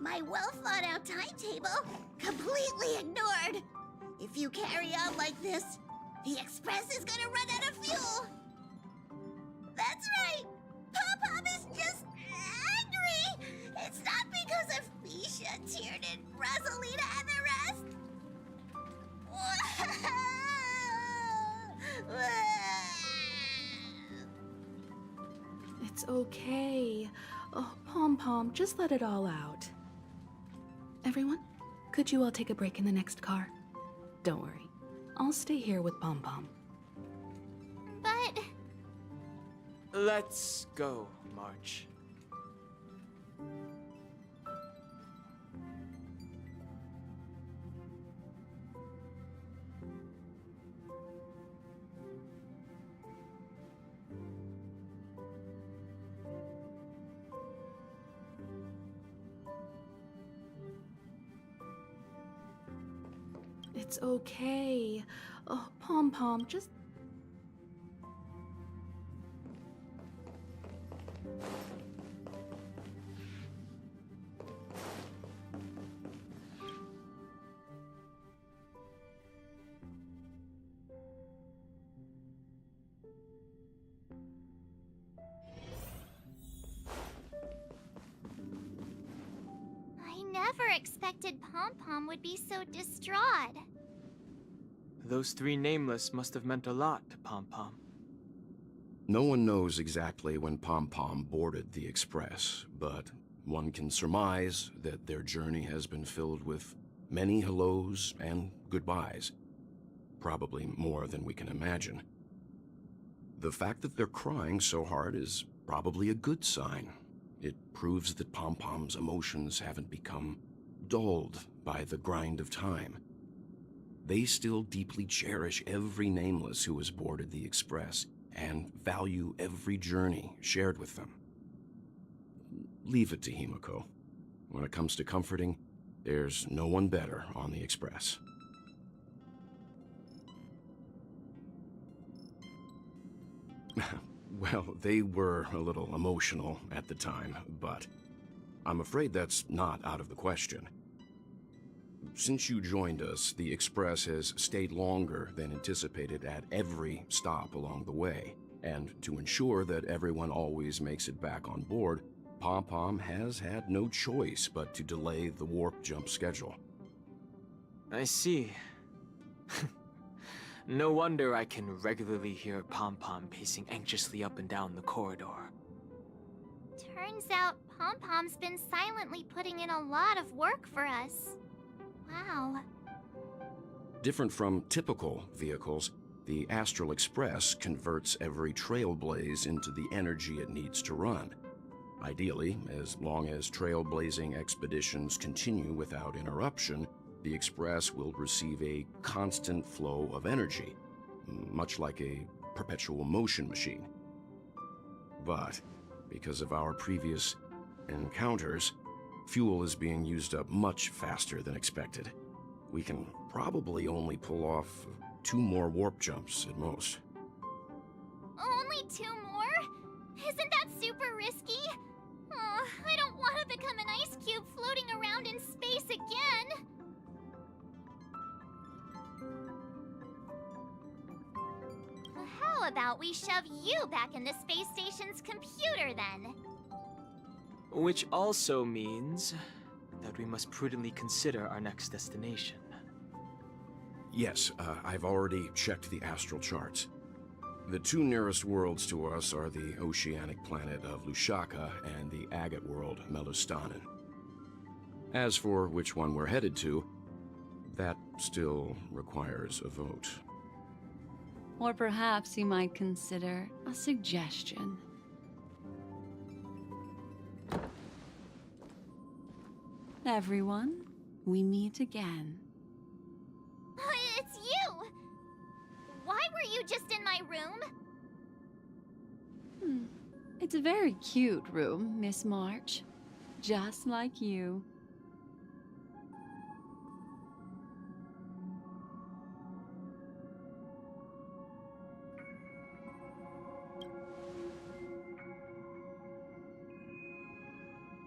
My well-thought-out timetable completely ignored. If you carry on like this, the express is gonna run out of fuel. That's right. Pom-Pom is just angry. It's not because of Misha, Tiernan, Rosalina, and the rest. It's okay. Oh, Pom-Pom, just let it all out. Everyone, could you all take a break in the next car? Don't worry. I'll stay here with Pom-Pom. But... Let's go, March. it's okay. Oh, Pom Pom, just... I never expected Pom Pom would be so distraught. Those three nameless must have meant a lot to Pom Pom. No one knows exactly when Pom Pom boarded the Express, but one can surmise that their journey has been filled with many hellos and goodbyes. Probably more than we can imagine. The fact that they're crying so hard is probably a good sign. It proves that Pom Pom's emotions haven't become dulled by the grind of time. They still deeply cherish every nameless who has boarded the Express and value every journey shared with them. Leave it to Himiko. When it comes to comforting, there's no one better on the Express. Well, they were a little emotional at the time, but I'm afraid that's not out of the question. Since you joined us, the Express has stayed longer than anticipated at every stop along the way. And to ensure that everyone always makes it back on board, Pom Pom has had no choice but to delay the warp jump schedule. I see. No wonder I can regularly hear Pom Pom pacing anxiously up and down the corridor. Turns out Pom Pom's been silently putting in a lot of work for us. Wow. Different from typical vehicles, the Astral Express converts every trailblaze into the energy it needs to run. Ideally, as long as trailblazing expeditions continue without interruption, the Express will receive a constant flow of energy, much like a perpetual motion machine. But because of our previous encounters, fuel is being used up much faster than expected. We can probably only pull off 2 more warp jumps at most. Only 2 more? Isn't that super risky? Oh, I don't want to become an ice cube floating around in space again. How about we shove you back in the space station's computer then? Which also means that we must prudently consider our next destination. Yes, I've already checked the astral charts. The 2 nearest worlds to us are the oceanic planet of Lushaka and the agate world, Melustanen. As for which one we're headed to, that still requires a vote. Or perhaps you might consider a suggestion. Everyone, we meet again. It's you! Why were you just in my room? It's a very cute room, Miss March. Just like you.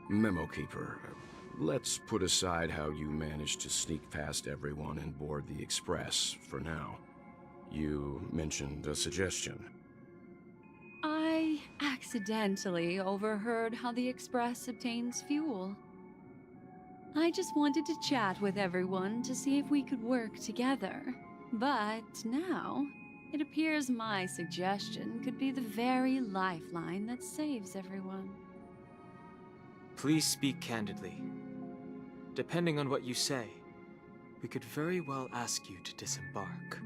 Memo Keeper, let's put aside how you managed to sneak past everyone and board the Express for now. You mentioned a suggestion. I accidentally overheard how the Express obtains fuel. I just wanted to chat with everyone to see if we could work together. But now, it appears my suggestion could be the very lifeline that saves everyone. Please speak candidly. Depending on what you say, we could very well ask you to disembark.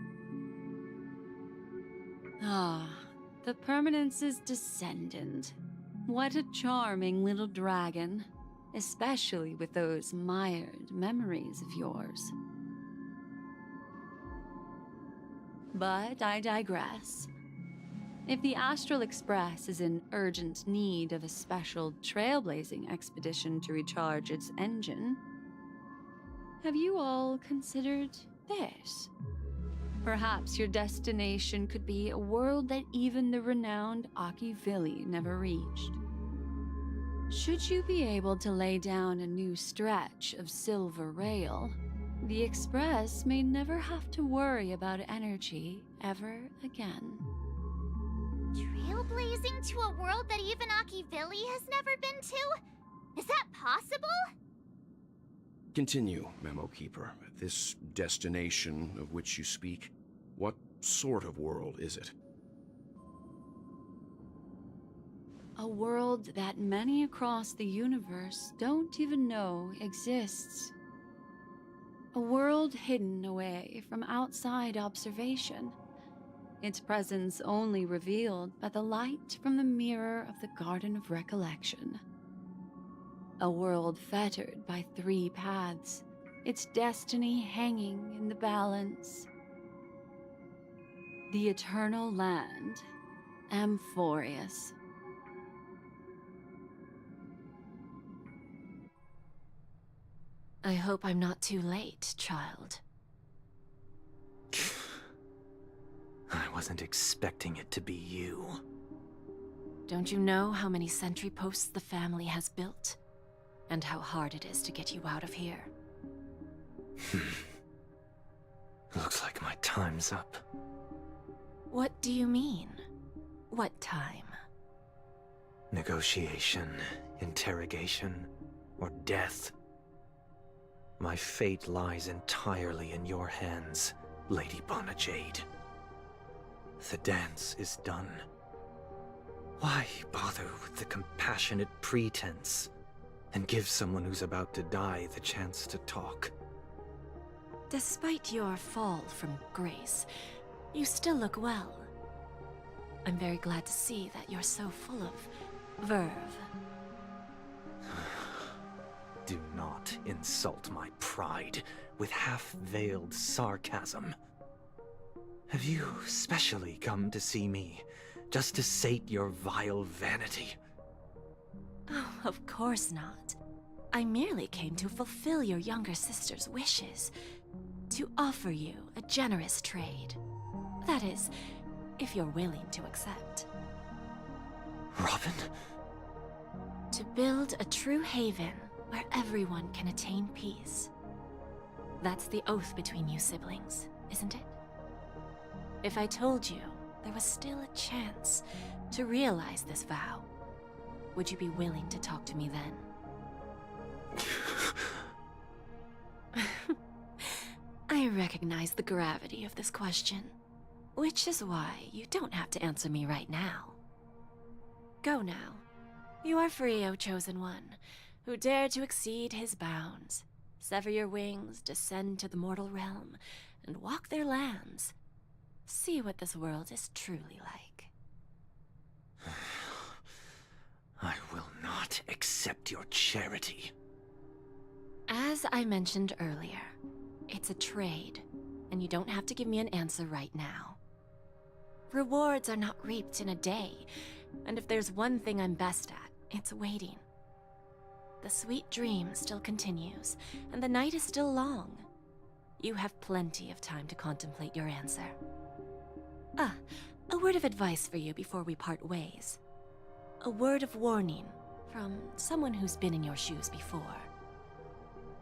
Ah, the Permanence's descendant. What a charming little dragon, especially with those mired memories of yours. But I digress. If the Astral Express is in urgent need of a special trailblazing expedition to recharge its engine, have you all considered this. Perhaps your destination could be a world that even the renowned Akivili never reached. Should you be able to lay down a new stretch of Silver Rail, the Express may never have to worry about energy ever again. Trailblazing to a world that even Akivili has never been to? Is that possible? Continue, Memo Keeper. This destination of which you speak, what sort of world is it? A world that many across the universe don't even know exists. A world hidden away from outside observation. Its presence only revealed by the light from the mirror of the Garden of Recollection. A world fettered by 3 paths, its destiny hanging in the balance. The Eternal Land, Amphorius. I hope I'm not too late, child. I wasn't expecting it to be you. Don't you know how many sentry posts the family has built? And how hard it is to get you out of here? Looks like my time's up. What do you mean? What time? Negotiation, interrogation, or death. My fate lies entirely in your hands, Lady Bonajade. The dance is done. Why bother with the compassionate pretense and give someone who's about to die the chance to talk? Despite your fall from grace, you still look well. I'm very glad to see that you're so full of verve. Do not insult my pride with half-veiled sarcasm. Have you specially come to see me, just to sate your vile vanity? Oh, of course not. I merely came to fulfill your younger sister's wishes. To offer you a generous trade. That is, if you're willing to accept. Robin? To build a true haven where everyone can attain peace. That's the oath between you siblings, isn't it? If I told you there was still a chance to realize this vow, would you be willing to talk to me then? I recognize the gravity of this question, which is why you don't have to answer me right now. Go now. You are free, O Chosen One, who dare to exceed his bounds, sever your wings, descend to the mortal realm, and walk their lands. See what this world is truly like. I will not accept your charity. As I mentioned earlier, it's a trade, and you don't have to give me an answer right now. Rewards are not reaped in a day, and if there's one thing I'm best at, it's waiting. The sweet dream still continues, and the night is still long. You have plenty of time to contemplate your answer. Ah, a word of advice for you before we part ways. A word of warning from someone who's been in your shoes before.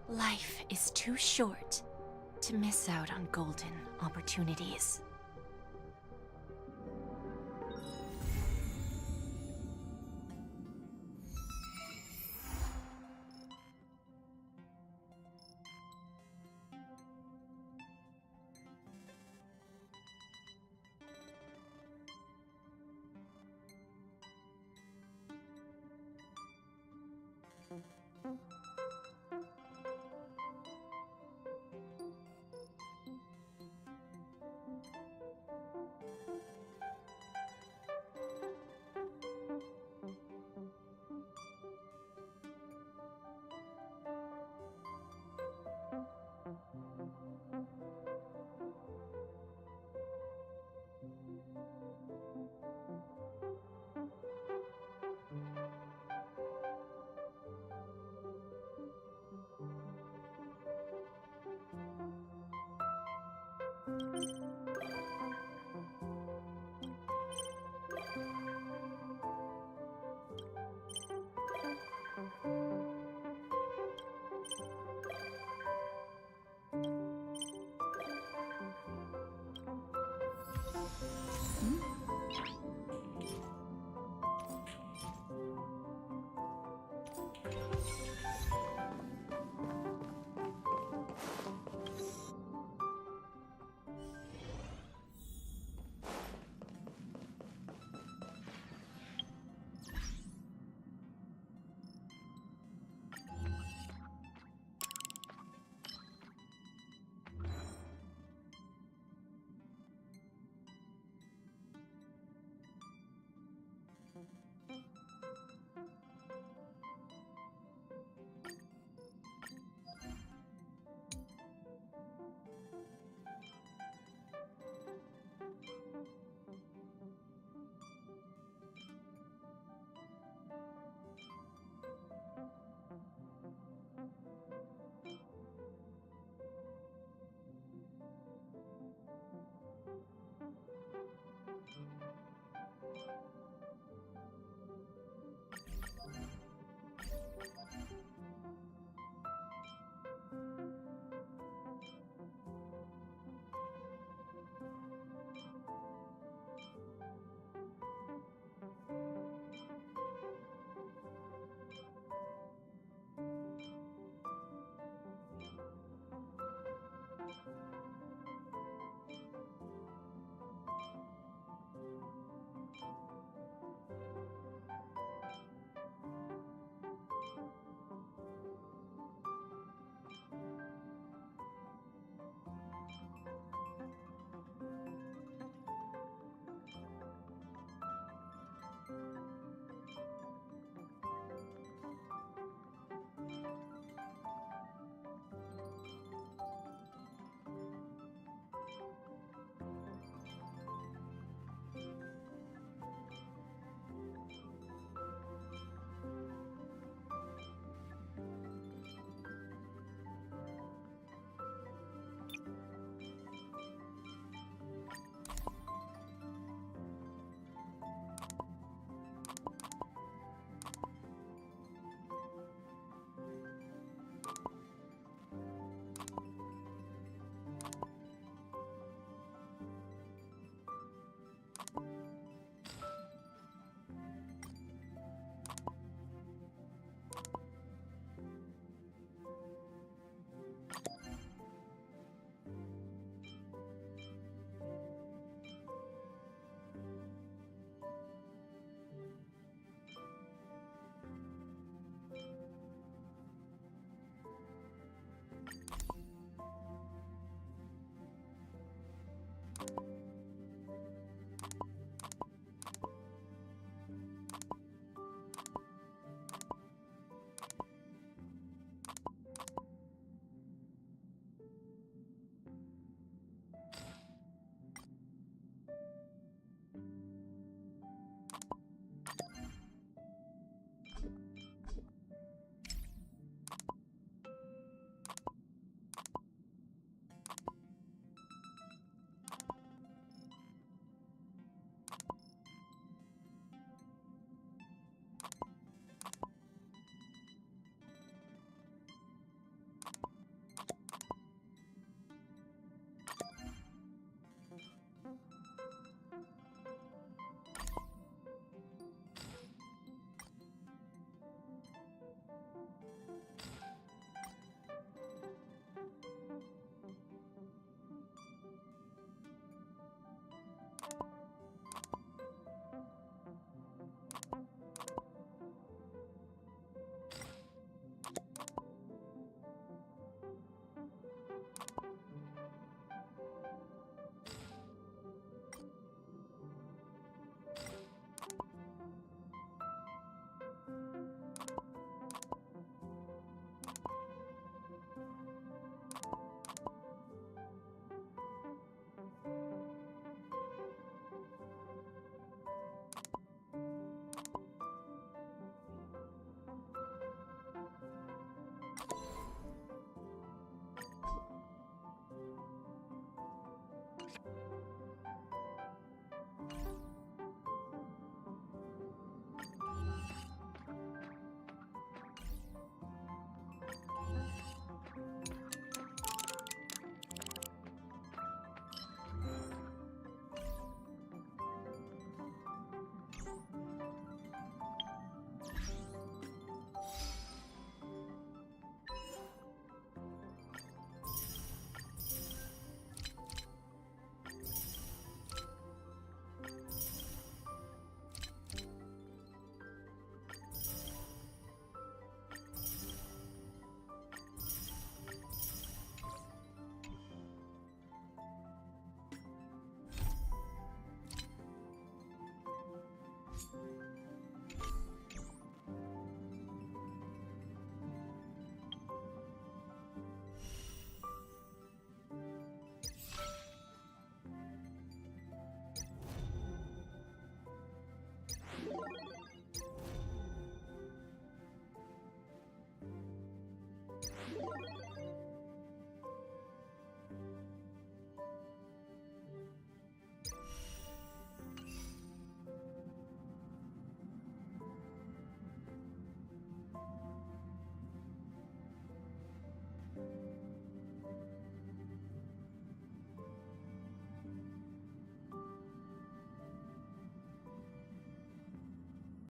Life is too short to miss out on golden opportunities.